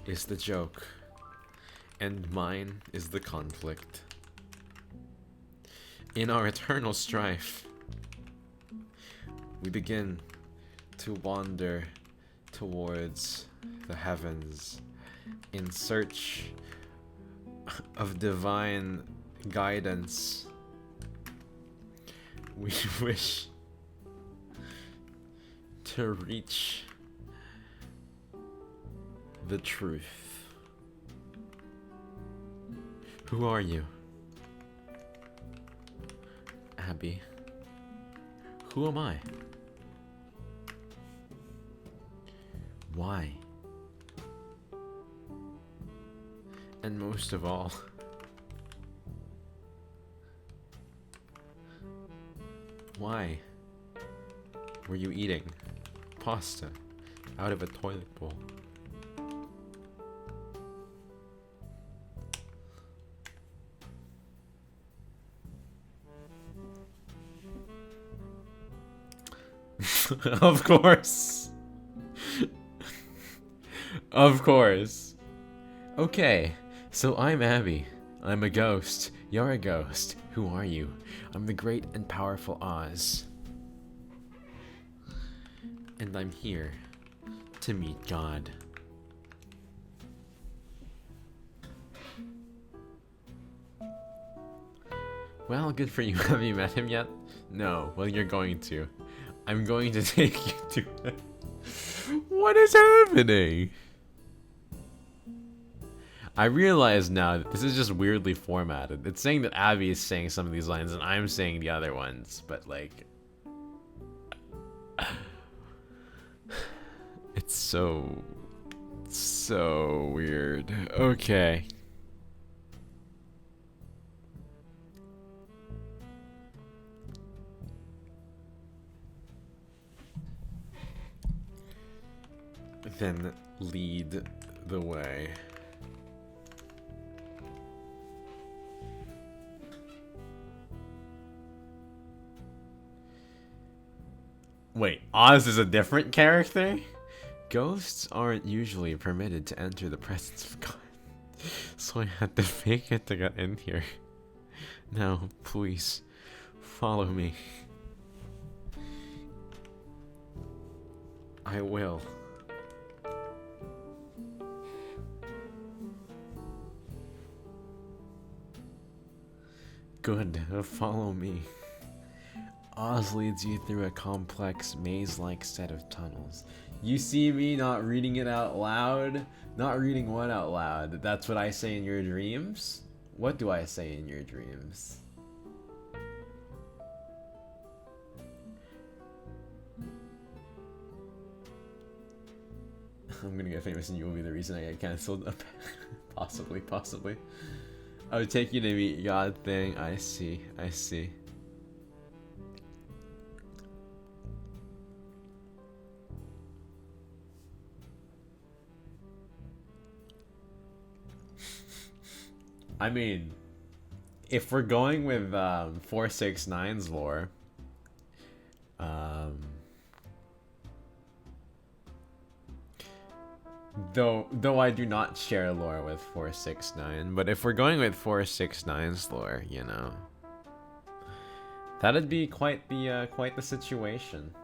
is the joke, and mine is the conflict. In our eternal strife, we begin to wander towards the heavens in search of divine guidance. We wish to reach the truth. Who are you? Abby. Who am I? Why? And most of all, why were you eating pasta out of a toilet bowl? Of course. Of course. Okay, so I'm Abby. I'm a ghost. You're a ghost. Who are you? I'm the great and powerful Oz. And I'm here to meet God. Well, good for you. Have you met him yet? No. Well, you're going to. I'm going to take you to him. What is happening? I realize now that this is just weirdly formatted. It's saying that Abby is saying some of these lines and I'm saying the other ones, but like... It's so weird. Okay. Then lead the way. Wait, Oz is a different character? Ghosts aren't usually permitted to enter the presence of God, so I had to fake it to get in here. Now, please, follow me. I will. Good, follow me. Oz leads you through a complex, maze-like set of tunnels. You see me not reading it out loud? Not reading what out loud? That's what I say in your dreams? What do I say in your dreams? I'm gonna get famous and you will be the reason I get cancelled. Possibly. I would take you to meet God thing. I see. I mean, if we're going with 469's lore, though I do not share lore with 469, but if we're going with 469's lore, you know, that'd be quite the situation.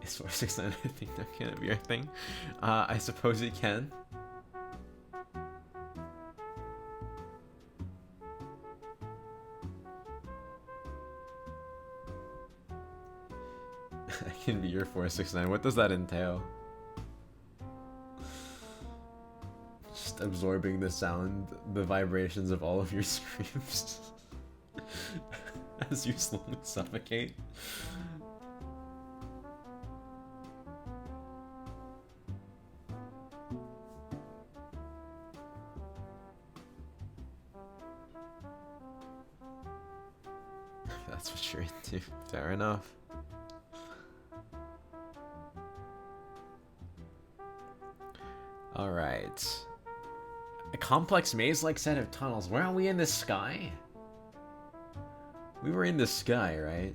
Is 469 a thing that can be a thing? I suppose it can. I can be your 469. What does that entail? Just absorbing the sound, the vibrations of all of your streams as you slowly suffocate. That's what you're into. Fair enough. Alright. A complex maze-like set of tunnels. Where are we in the sky? We were in the sky, right?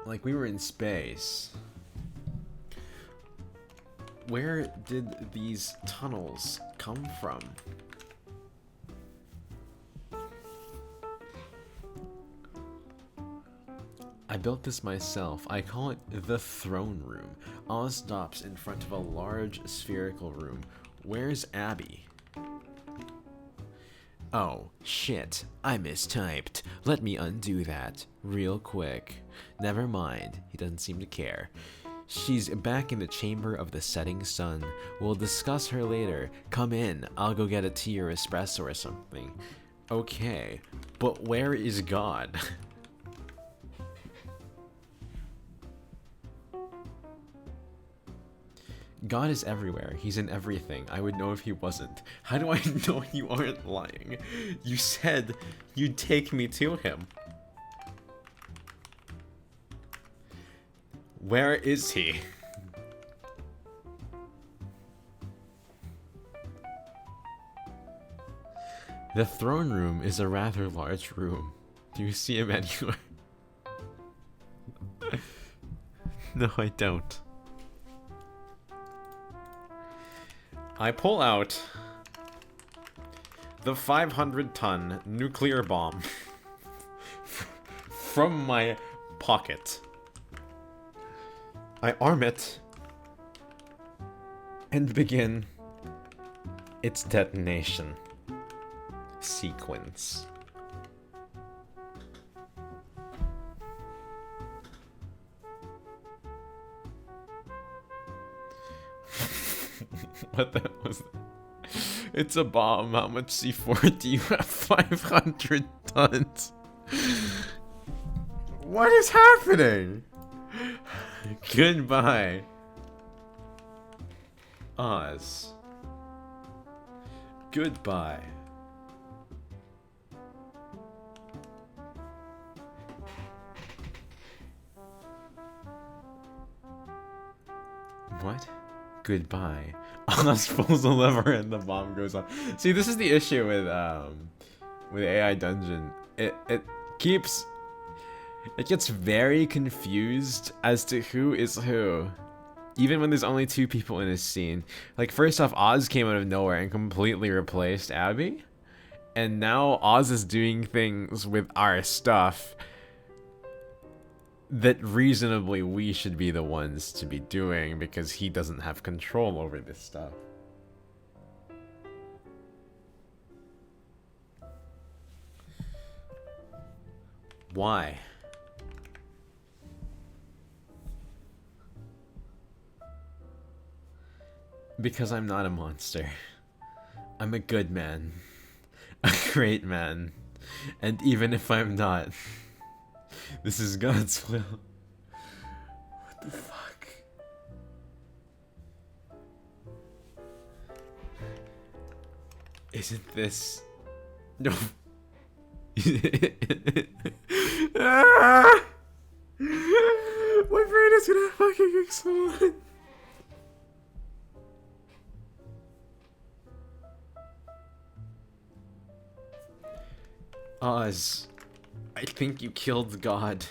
Like we were in space. Where did these tunnels come from? I built this myself. I call it the throne room. Oz stops in front of a large spherical room. Where's Abby? Oh, shit. I mistyped. Let me undo that. Real quick. Never mind. He doesn't seem to care. She's back in the chamber of the setting sun. We'll discuss her later. Come in. I'll go get a tea or espresso or something. Okay. But where is God? God is everywhere. He's in everything. I would know if he wasn't. How do I know you aren't lying? You said you'd take me to him. Where is he? The throne room is a rather large room. Do you see him anywhere? No, I don't. I pull out the 500-ton nuclear bomb from my pocket. I arm it and begin its detonation sequence. What the was that? It's a bomb. How much C4 do you have? 500 tons. What is happening? Goodbye, Oz. Goodbye. What? Goodbye. Oz pulls the lever and the bomb goes off. See, this is the issue with AI Dungeon. It gets very confused as to who is who. Even when there's only 2 people in a scene. Like, first off, Oz came out of nowhere and completely replaced Abby. And now Oz is doing things with our stuff that reasonably we should be the ones to be doing because he doesn't have control over this stuff. Why? Because I'm not a monster. I'm a good man. A great man. And even if I'm not, this is God's will. What the fuck? Isn't this... No. Ah! My brain is gonna fucking explode. Oz, I think you killed God.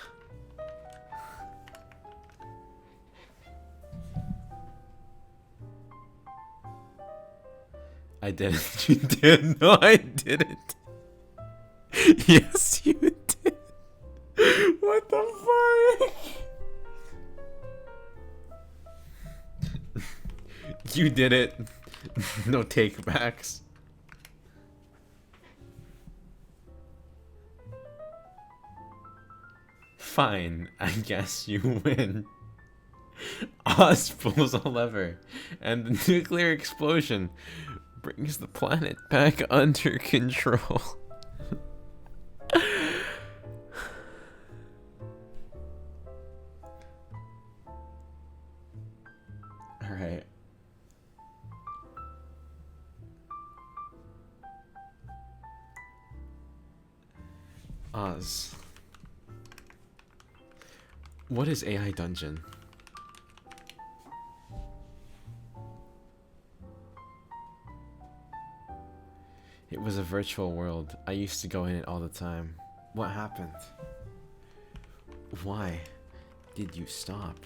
I didn't. You did. No, I didn't. Yes, you did. What the fuck? You did it. No takebacks. Fine, I guess you win. Oz pulls a lever, and the nuclear explosion brings the planet back under control. Alright. Oz. What is AI Dungeon? It was a virtual world. I used to go in it all the time. What happened? Why did you stop?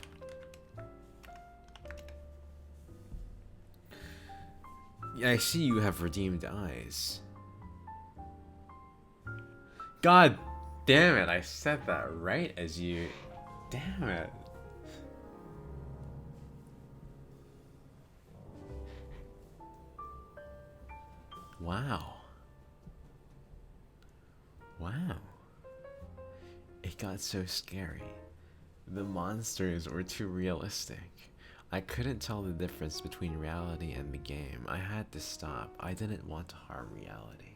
I see you have redeemed eyes. God Damn it, I said that right as you... Damn it. Wow. Wow. It got so scary. The monsters were too realistic. I couldn't tell the difference between reality and the game. I had to stop. I didn't want to harm reality.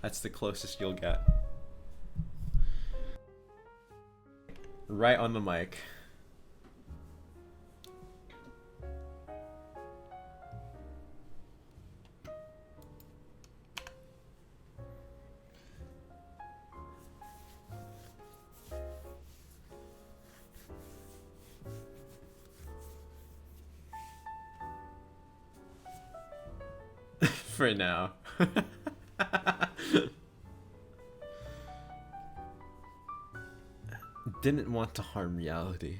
That's the closest you'll get. Right on the mic. For now. Didn't want to harm reality.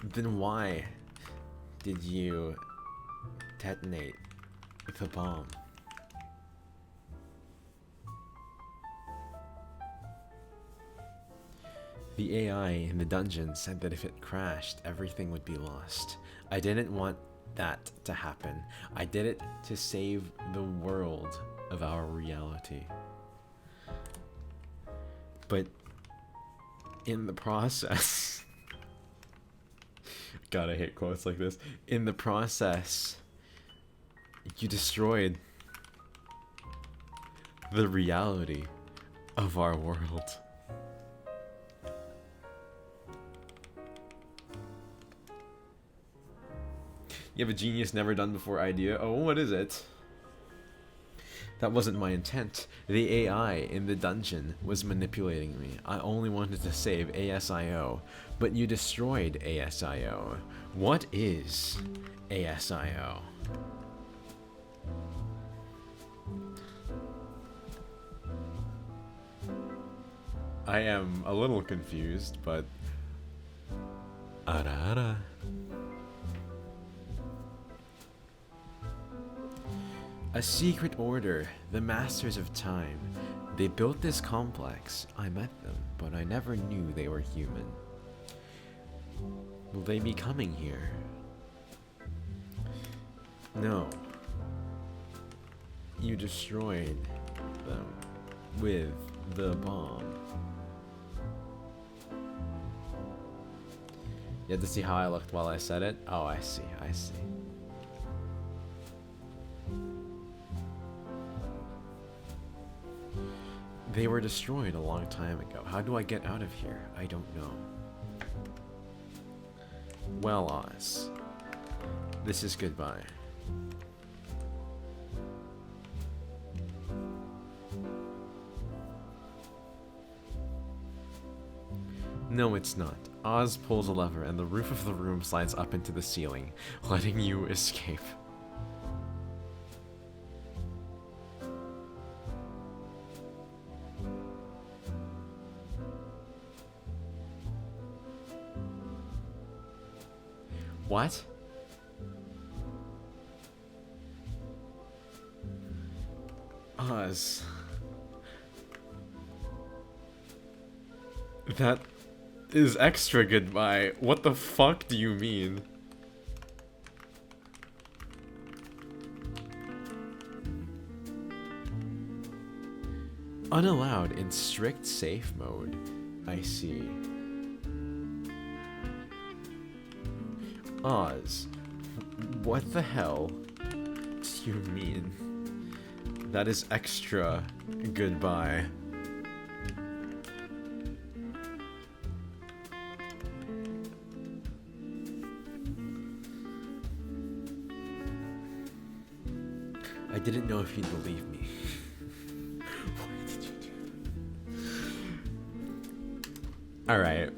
Then why did you detonate the bomb? The AI in the dungeon said that if it crashed, everything would be lost. I didn't want that to happen. I did it to save the world of our reality. But in the process, God, I hate quotes like this. In the process, you destroyed the reality of our world. You have a genius never done before idea. Oh, what is it? That wasn't my intent. The AI in the dungeon was manipulating me. I only wanted to save ASIO, but you destroyed ASIO. What is ASIO? I am a little confused, but... Ara ara. A secret order, the Masters of Time. They built this complex. I met them, but I never knew they were human. Will they be coming here? No. You destroyed them with the bomb. You had to see how I looked while I said it? Oh, I see, I see. They were destroyed a long time ago. How do I get out of here? I don't know. Well, Oz. This is goodbye. No, it's not. Oz pulls a lever and the roof of the room slides up into the ceiling, letting you escape. What? Oz. That is extra goodbye. What the fuck do you mean? Unallowed in strict safe mode. I see. Oz, what the hell do you mean? That is extra goodbye. I didn't know if you'd believe me. Why did you do that? Alright.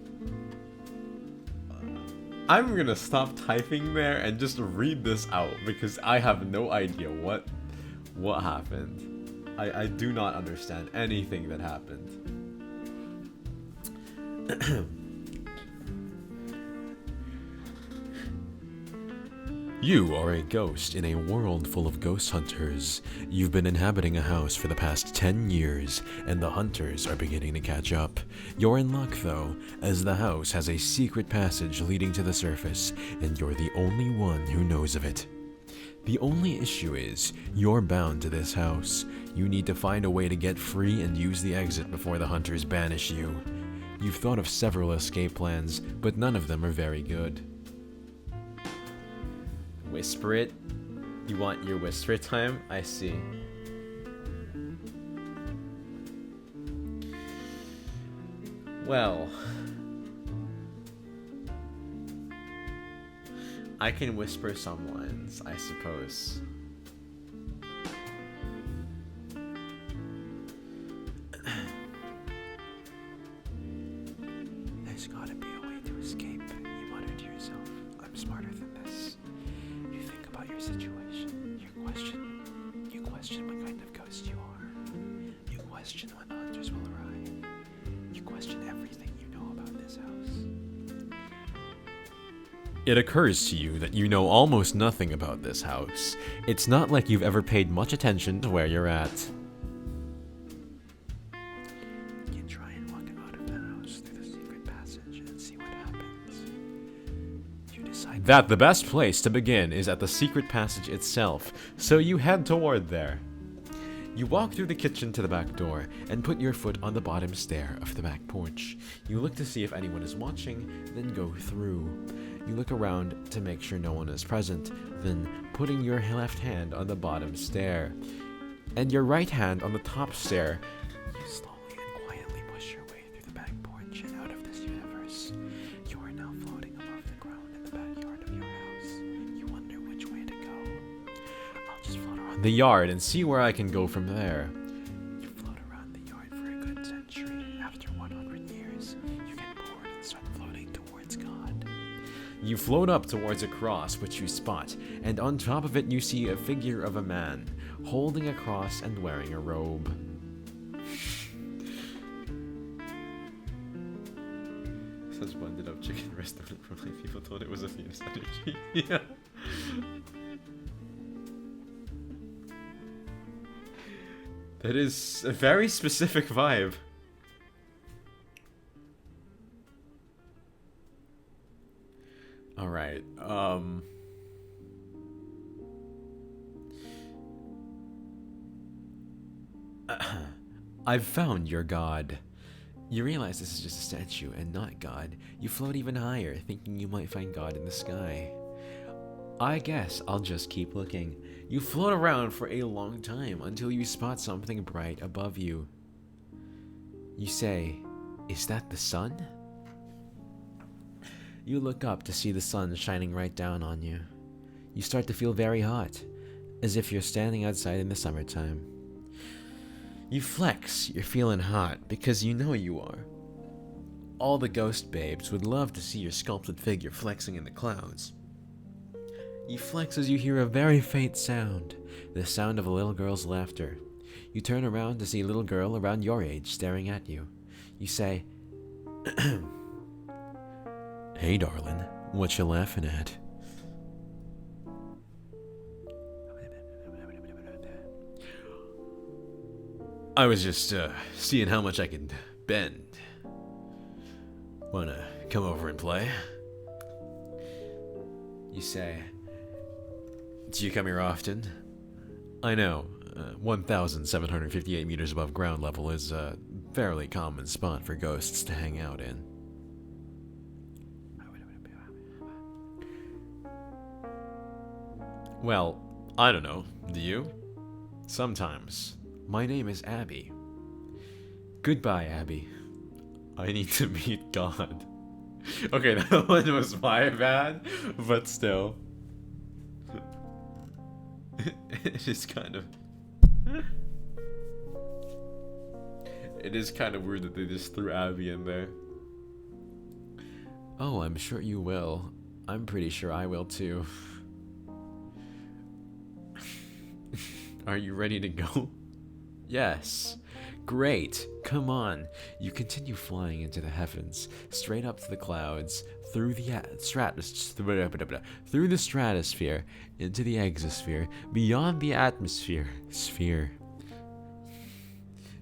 I'm gonna stop typing there and just read this out because I have no idea what happened. I do not understand anything that happened. You are a ghost in a world full of ghost hunters. You've been inhabiting a house for the past 10 years, and the hunters are beginning to catch up. You're in luck, though, as the house has a secret passage leading to the surface, and you're the only one who knows of it. The only issue is, you're bound to this house. You need to find a way to get free and use the exit before the hunters banish you. You've thought of several escape plans, but none of them are very good. Whisper it? You want your whisper time? I see. Well, I can whisper some lines, I suppose. There's gotta be a way to escape, you muttered to yourself. I'm smarter than this. You think about your situation. You question what kind of ghost you are. You question when the hunters will arrive. You question everything you know about this house. It occurs to you that you know almost nothing about this house. It's not like you've ever paid much attention to where you're at. You try and walk out of the house through the secret passage and see what happens. You decide that the best place to begin is at the secret passage itself, so you head toward there. You walk through the kitchen to the back door and put your foot on the bottom stair of the back porch. You look to see if anyone is watching, then go through. You look around to make sure no one is present, then putting your left hand on the bottom stair and your right hand on the top stair, you slowly and quietly push your way through the back porch and out of this universe. You are now floating above the ground in the backyard of your house. You wonder which way to go. I'll just float around the yard and see where I can go from there. You float around the yard for a good century. After 100 years, you get bored and start floating towards God. You float up towards a cross, which you spot, and on top of it you see a figure of a man, holding a cross and wearing a robe. Such blended up chicken restaurant for like people thought it was a Venus energy. Yeah. That is a very specific vibe. Alright, I've found your god. You realize this is just a statue and not God. You float even higher, thinking you might find God in the sky. I guess I'll just keep looking. You float around for a long time until you spot something bright above you. You say, "Is that the sun?" You look up to see the sun shining right down on you. You start to feel very hot, as if you're standing outside in the summertime. You flex, you're feeling hot, because you know you are. All the ghost babes would love to see your sculpted figure flexing in the clouds. You flex as you hear a very faint sound, the sound of a little girl's laughter. You turn around to see a little girl around your age staring at you. You say, "Hey darling, what you laughing at?" "I was just seeing how much I can bend. Wanna come over and play?" You say, "Do you come here often?" I know, 1,758 meters above ground level is a fairly common spot for ghosts to hang out in. Well, I don't know. Do you? Sometimes. My name is Abby. Goodbye, Abby. I need to meet God. Okay, that one was my bad, but still. It is kind of... It is kind of weird that they just threw Abby in there. Oh, I'm sure you will. I'm pretty sure I will too. Are you ready to go? Yes. Great. Come on. You continue flying into the heavens, straight up to the clouds, through the through the stratosphere, into the exosphere, beyond the atmosphere. Sphere.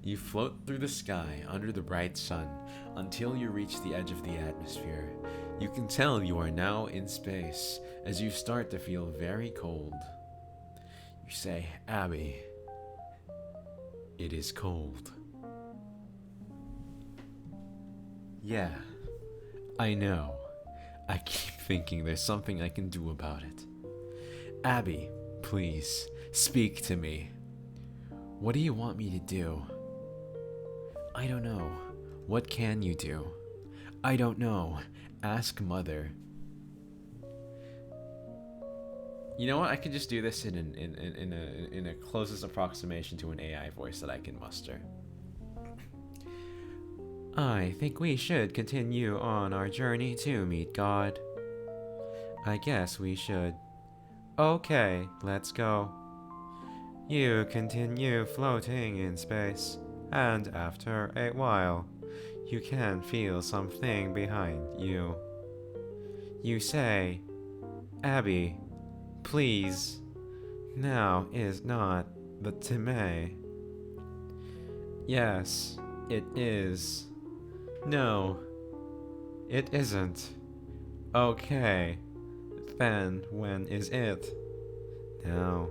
You float through the sky under the bright sun until you reach the edge of the atmosphere. You can tell you are now in space as you start to feel very cold. You say, Abby, it is cold. Yeah, I know. I keep thinking there's something I can do about it. Abby, please, speak to me. What do you want me to do? I don't know. What can you do? I don't know. Ask Mother. You know what? I could just do this in a closest approximation to an AI voice that I can muster. I think we should continue on our journey to meet God. I guess we should. Okay, let's go. You continue floating in space, and after a while, you can feel something behind you. You say, Abby, please, now is not the time. Yes, it is. No, it isn't. Okay, then when is it? Now.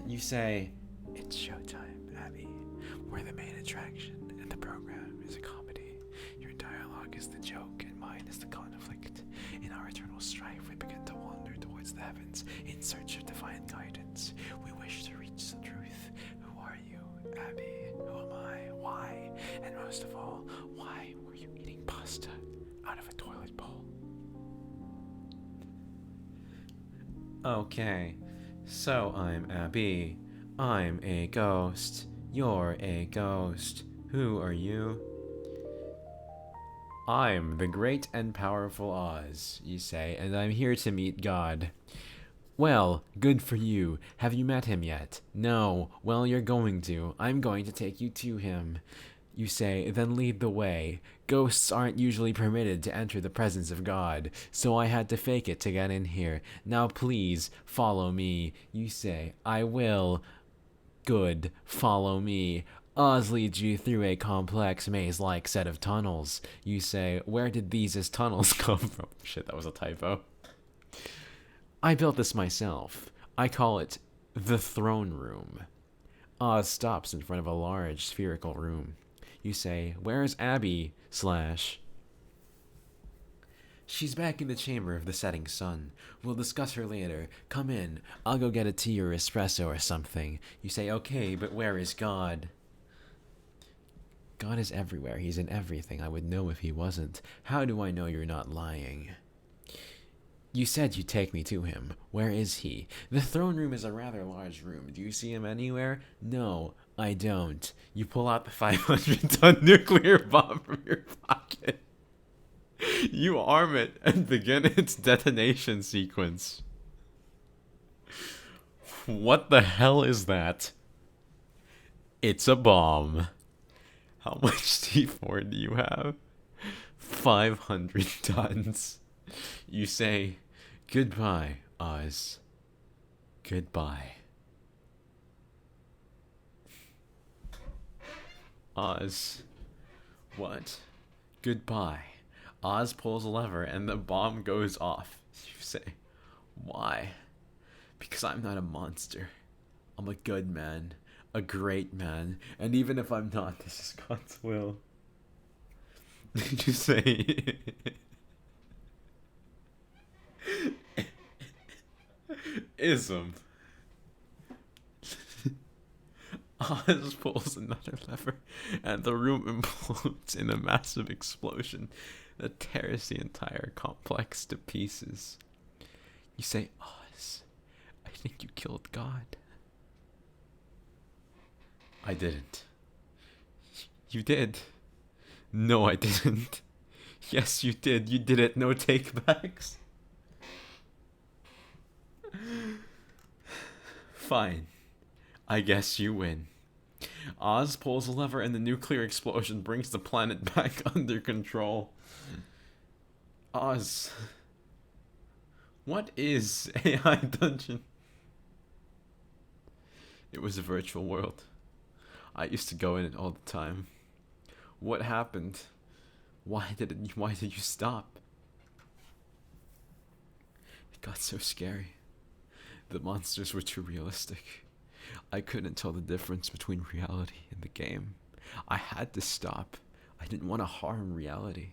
You say, it's showtime, Abby. We're the main attraction, and the program is a comedy. Your dialogue is the joke, and mine is the conflict. In our eternal strife, we begin to wander towards the heavens in search of divine guidance. We wish to reach the truth. Who are you, Abby? Who am I? Why? And most of all, why were you eating pasta out of a toilet bowl? Okay, so I'm Abby. I'm a ghost. You're a ghost. Who are you? I'm the great and powerful Oz, you say, and I'm here to meet God. Well, good for you. Have you met him yet? No. Well, you're going to. I'm going to take you to him. You say, then lead the way. Ghosts aren't usually permitted to enter the presence of God, so I had to fake it to get in here. Now please, follow me. You say, I will. Good, follow me. Oz leads you through a complex maze-like set of tunnels. You say, where did these as tunnels come from? Shit, that was a typo. I built this myself. I call it the throne room. Oz stops in front of a large spherical room. You say, where's Abby? She's back in the chamber of the setting sun. We'll discuss her later. Come in. I'll go get a tea or espresso or something. You say, okay, but where is God? God is everywhere. He's in everything. I would know if he wasn't. How do I know you're not lying? You said you'd take me to him. Where is he? The throne room is a rather large room. Do you see him anywhere? No, I don't. You pull out the 500-ton nuclear bomb from your pocket. You arm it and begin its detonation sequence. What the hell is that? It's a bomb. How much C4 do you have? 500 tons. You say, goodbye, Oz. Goodbye. Oz. What? Goodbye. Oz pulls a lever and the bomb goes off. You say, why? Because I'm not a monster. I'm a good man. A great man. And even if I'm not, this is God's will. You say... Ism. Oz pulls another lever, and the room implodes in a massive explosion that tears the entire complex to pieces. You say, Oz, I think you killed God. I didn't. You did. No, I didn't. Yes, you did. You did it. No takebacks. Fine. I guess you win. Oz pulls a lever and the nuclear explosion brings the planet back under control. Oz. What is AI Dungeon? It was a virtual world. I used to go in it all the time. What happened? Why did you stop? It got so scary. The monsters were too realistic. I couldn't tell the difference between reality and the game. I had to stop. I didn't want to harm reality.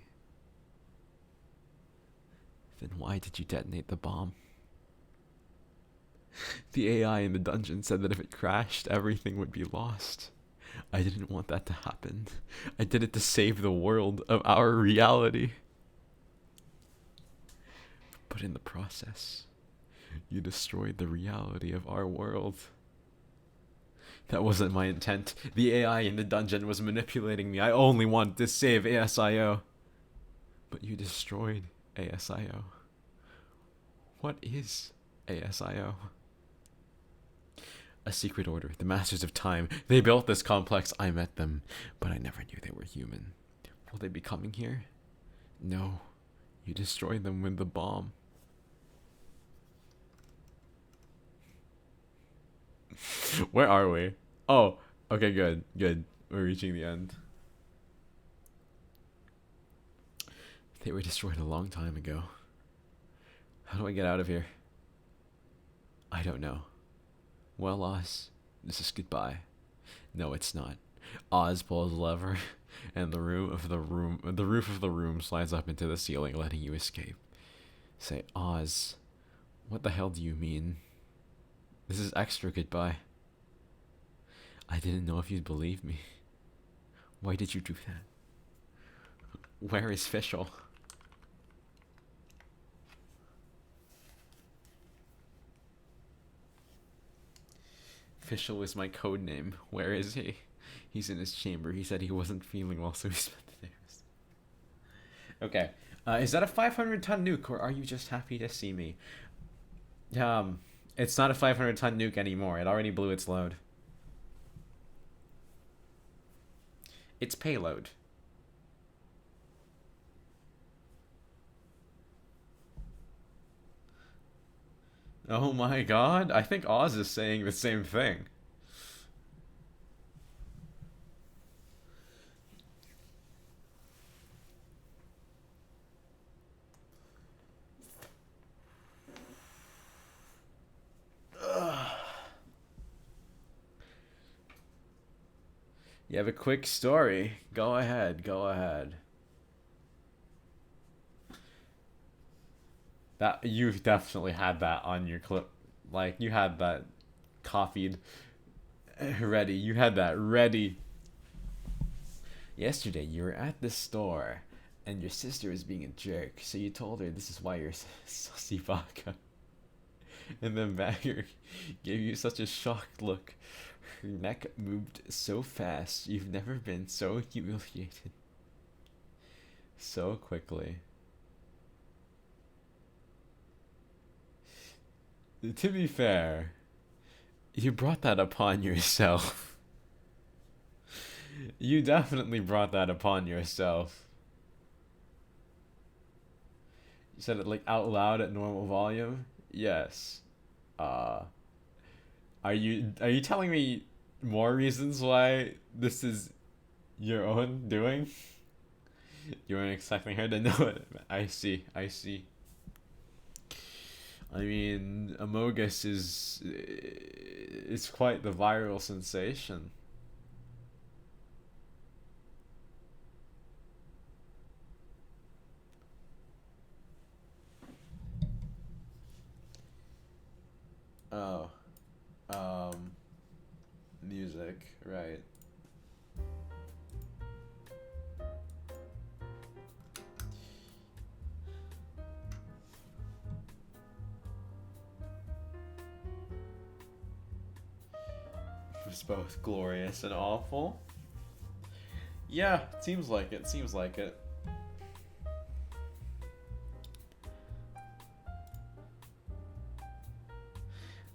Then why did you detonate the bomb? The AI in the dungeon said that if it crashed, everything would be lost. I didn't want that to happen. I did it to save the world of our reality. But in the process, you destroyed the reality of our world. That wasn't my intent. The AI in the dungeon was manipulating me. I only wanted to save ASIO. But you destroyed ASIO. What is ASIO? A secret order, the Masters of Time. They built this complex. I met them, but I never knew they were human. Will they be coming here? No. You destroyed them with the bomb. Where are we? Oh, okay, good. We're reaching the end. They were destroyed a long time ago. How do I get out of here? I don't know. Well, Oz, this is goodbye. No, it's not. Oz pulls a lever, and the roof of the room slides up into the ceiling, letting you escape. Say, Oz, what the hell do you mean? This is extra goodbye. I didn't know if you'd believe me. Why did you do that? Where is Fischl? Fischl is my code name. Where is he? He's in his chamber. He said he wasn't feeling well, so he spent the day. Okay. Is that a 500-ton nuke, or are you just happy to see me? It's not a 500-ton nuke anymore. It already blew its load. It's payload. Oh my god, I think Oz is saying the same thing. You have a quick story. Go ahead. That you've definitely had that on your clip. Like you had that copied ready. You had that ready. Yesterday you were at the store and your sister was being a jerk, so you told her this is why you're sussy vodka. And then Bagger gave you such a shocked look. Her neck moved so fast. You've never been so humiliated so quickly. To be fair, you brought that upon yourself. You definitely brought that upon yourself. You said it like out loud at normal volume? Yes. Are you telling me more reasons why this is your own doing? You weren't expecting her to know it. I see. I mean, Amogus is quite the viral sensation. Oh, music, right. It was both glorious and awful. Yeah, seems like it.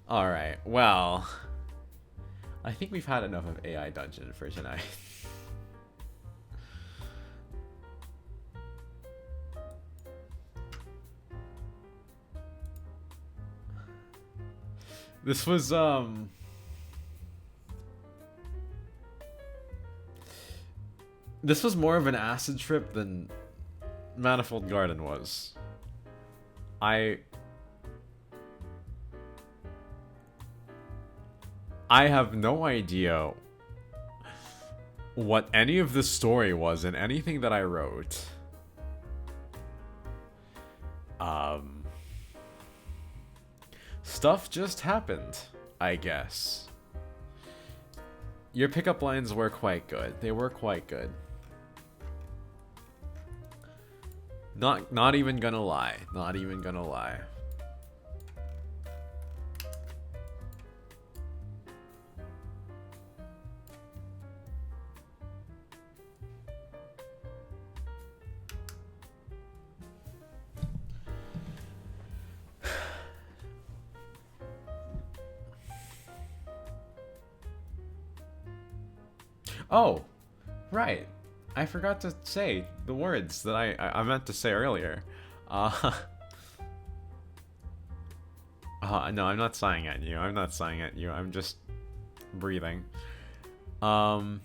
Alright, well, I think we've had enough of AI Dungeon for tonight. This was this was more of an acid trip than Manifold Garden was. I have no idea what any of the story was in anything that I wrote. Stuff just happened, I guess. Your pickup lines were quite good. They were quite good. Not even gonna lie. Not even gonna lie. Oh, right. I forgot to say the words that I meant to say earlier. No, I'm not sighing at you. I'm not sighing at you. I'm just breathing. What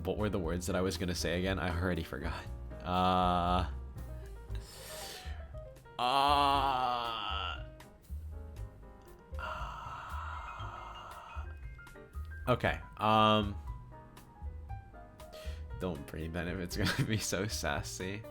were the words that I was gonna say again? I already forgot. Okay. Don't breathe then if it's gonna be so sassy.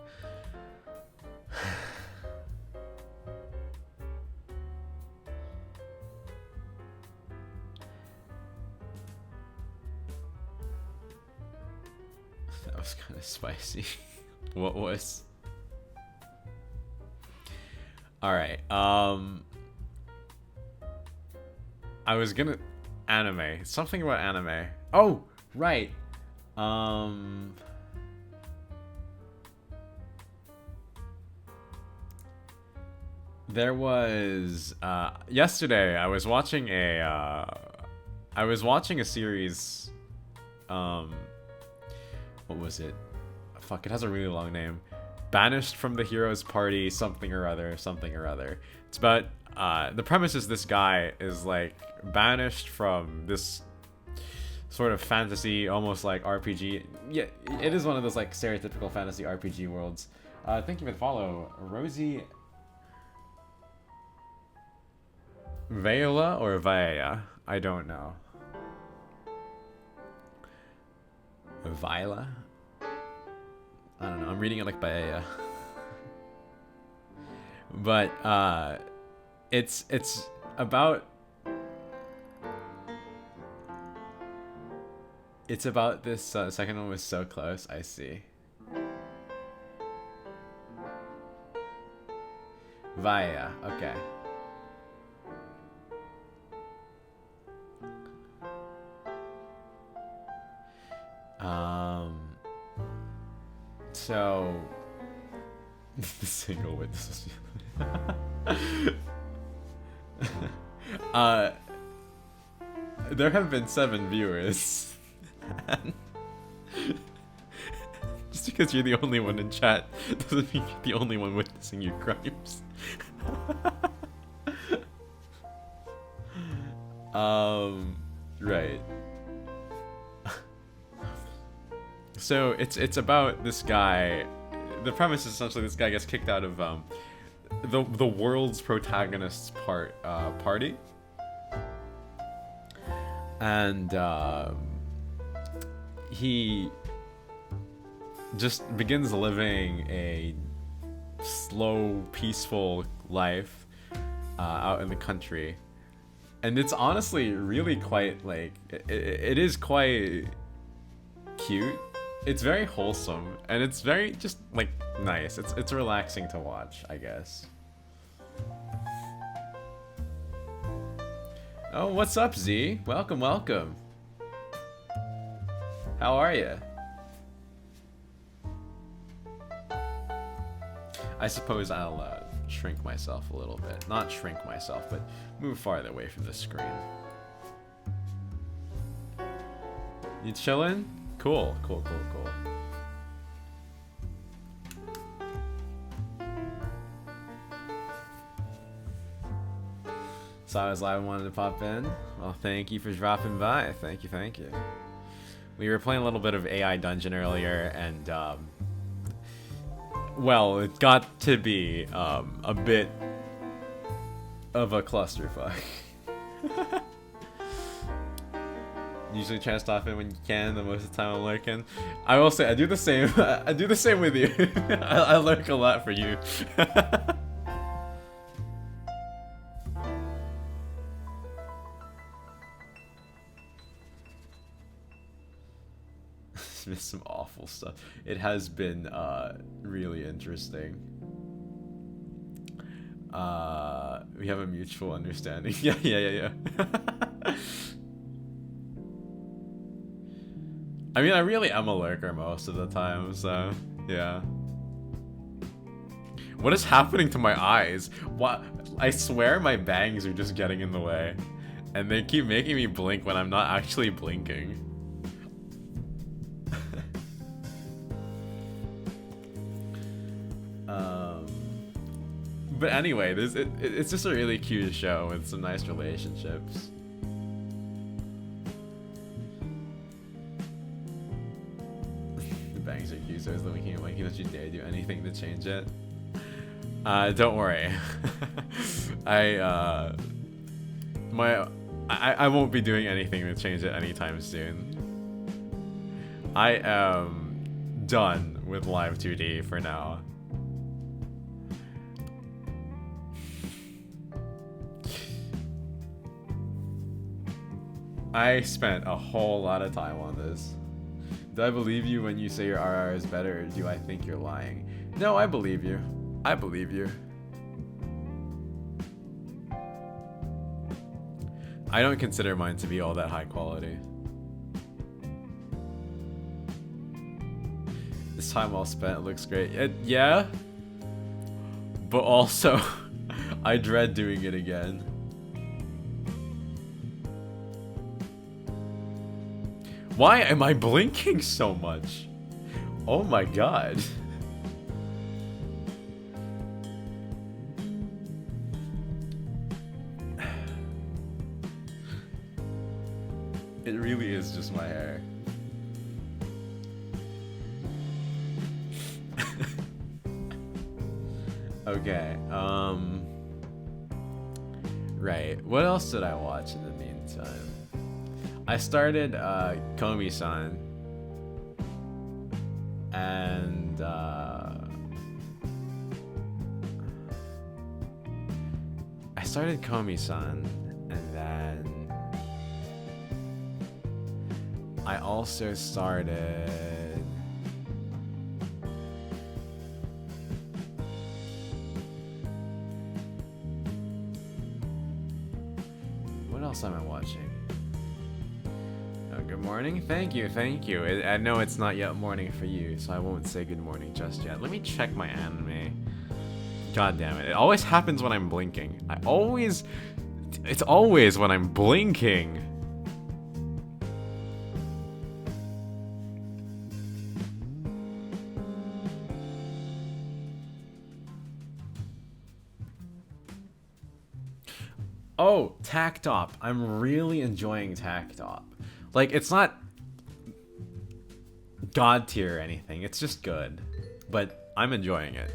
That was kind of spicy. What was? Alright, I was gonna... Anime. Something about anime. Oh, right. There was yesterday I was watching a series. What was it? Fuck, it has a really long name. Banished from the Hero's Party, something or other. It's about the premise is this guy is like banished from this sort of fantasy, almost like RPG. Yeah, it is one of those like stereotypical fantasy RPG worlds. Thank you for the follow, Rosie Viola or Vaea. I don't know. Viola. I don't know. I'm reading it like Baea. But it's about this second one was so close. I see. Vaea. Okay. So the single witness. There have been 7 viewers. Just because you're the only one in chat doesn't mean you're the only one witnessing your crimes. Right. So it's about this guy. The premise is essentially this guy gets kicked out of the world's protagonist's party, and he just begins living a slow, peaceful life out in the country, and it's honestly really quite like it is quite cute. It's very wholesome, and it's very just like nice. It's relaxing to watch, I guess. Oh, what's up, Z? Welcome, welcome. How are you? I suppose I'll shrink myself a little bit. Not shrink myself, but move farther away from the screen. You chillin'? Cool, cool, cool, cool. So I was live and wanted to pop in. Well, thank you for dropping by. Thank you, thank you. We were playing a little bit of AI Dungeon earlier, and well, it got to be a bit of a clusterfuck. Usually try to stop it when you can, but most of the time I'm lurking. I will say I do the same. I do the same with you. I lurk a lot for you. Missed some awful stuff. It has been really interesting. We have a mutual understanding. Yeah. I mean, I really am a lurker most of the time, so yeah. What is happening to my eyes? What? I swear my bangs are just getting in the way, and they keep making me blink when I'm not actually blinking. But anyway, it's just a really cute show with some nice relationships. The bangs are cute, so it's looking at like, don't you dare do anything to change it. Don't worry. I won't be doing anything to change it anytime soon. I am done with Live 2D for now. I spent a whole lot of time on this. Do I believe you when you say your RR is better, or do I think you're lying? No, I believe you. I believe you. I don't consider mine to be all that high quality. This time well spent looks great. Yeah? But also, I dread doing it again. Why am I blinking so much? Oh my god. It really is just my hair. Okay, right. What else did I watch in the meantime? I started Komi-san, and I started Komi-san, and then I also started what else am I watching? Good morning. Thank you. I know it's not yet morning for you, so I won't say good morning just yet. Let me check my anime. God damn it. It always happens when I'm blinking. It's always when I'm blinking. Oh, Tactop. I'm really enjoying Tactop. Like, it's not god tier or anything. It's just good. But I'm enjoying it.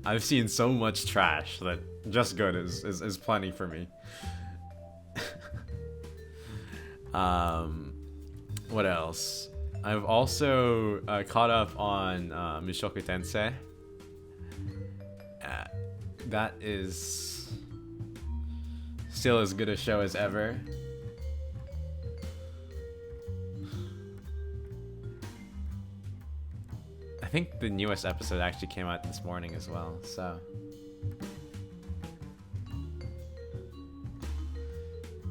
I've seen so much trash that just good is plenty for me. What else? I've also caught up on Mushoku Tensei. That is still as good a show as ever. I think the newest episode actually came out this morning as well, so.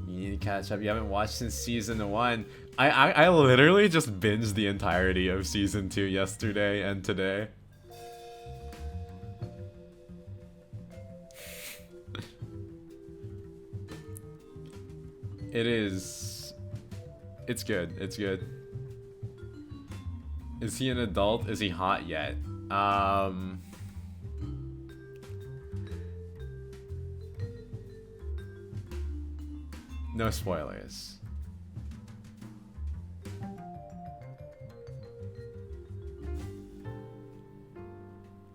You need to catch up. You haven't watched since season 1. I literally just binged the entirety of season 2 yesterday and today. It is. It's good. It's good. Is he an adult? Is he hot yet? No spoilers.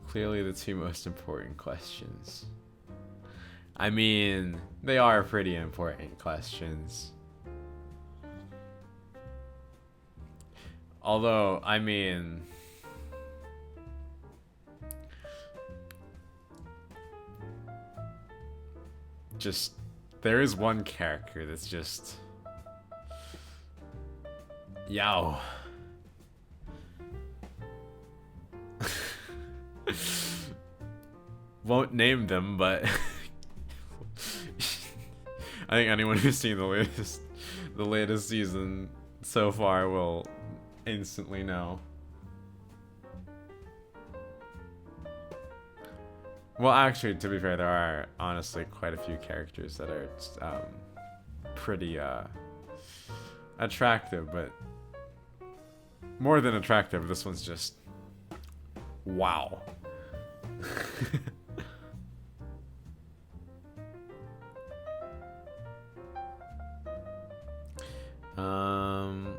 Clearly the two most important questions. I mean, they are pretty important questions. Although, I mean... Just... There is one character that's just... Yow. Won't name them, but... I think anyone who's seen the latest season so far will instantly know. Well, actually, to be fair, there are honestly quite a few characters that are pretty attractive, but more than attractive, this one's just wow.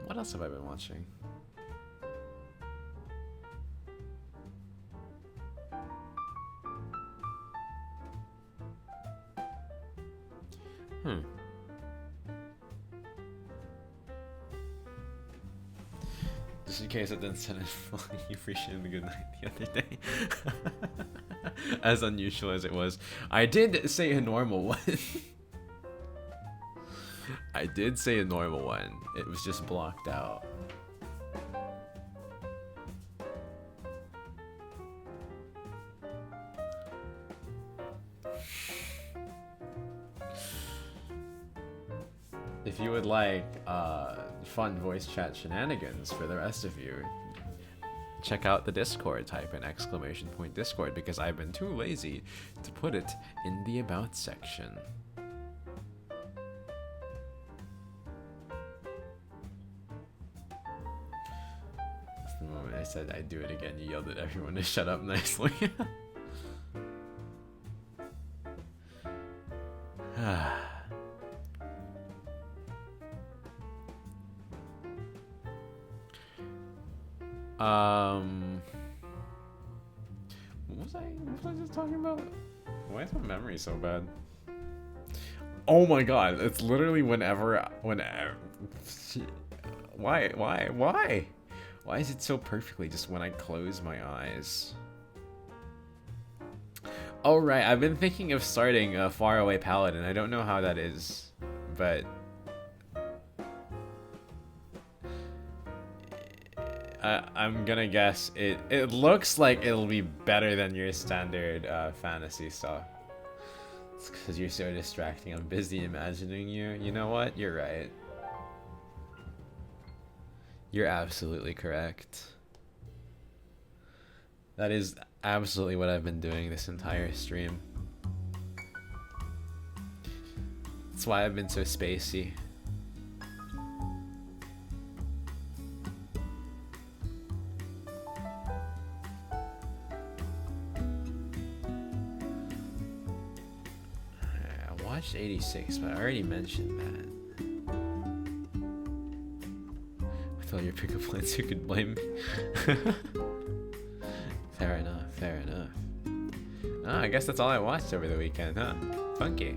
What else have I been watching? Just in case I didn't send it, you appreciated the good night the other day. As unusual as it was. I did say a normal one. I did say a normal one. It was just blocked out. If you would like fun voice chat shenanigans for the rest of you, check out the Discord. Type in !Discord because I've been too lazy to put it in the about section. The moment I said I'd do it again, you yelled at everyone to shut up nicely. What was I just talking about? Why is my memory so bad? Oh my god, it's literally whenever why? Why is it so perfectly just when I close my eyes? Oh right, I've been thinking of starting a Faraway Paladin. I don't know how that is, but I'm gonna guess it looks like it'll be better than your standard fantasy stuff. It's because you're so distracting. I'm busy imagining you. You know what? You're right. You're absolutely correct. That is absolutely what I've been doing this entire stream. That's why I've been so spacey. I watched 86, but I already mentioned that. With all your pickup lines, you could blame me. Fair enough, fair enough. Oh, I guess that's all I watched over the weekend, huh? Funky.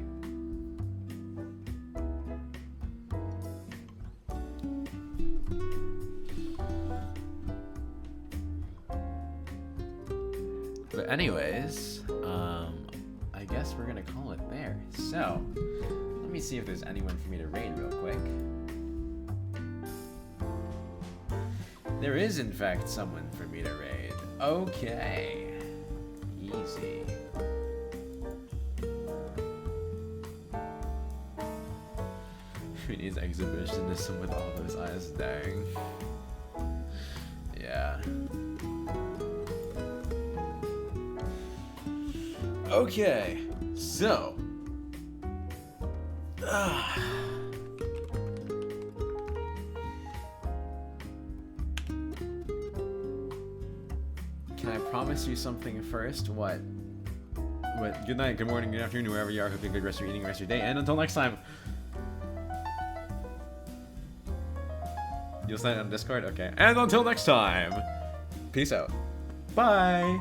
But anyways, I guess we're gonna call it there. So, let me see if there's anyone for me to raid real quick. There is, in fact, someone for me to raid. Okay. Easy. Who needs exhibitionism with all those eyes staring? Yeah. Okay, so promise you something first. What? What? Good night, good morning, good afternoon, wherever you are. Hope you have a good rest of your evening, rest of your day. And until next time. You'll sign on Discord? Okay. And until next time. Peace out. Bye.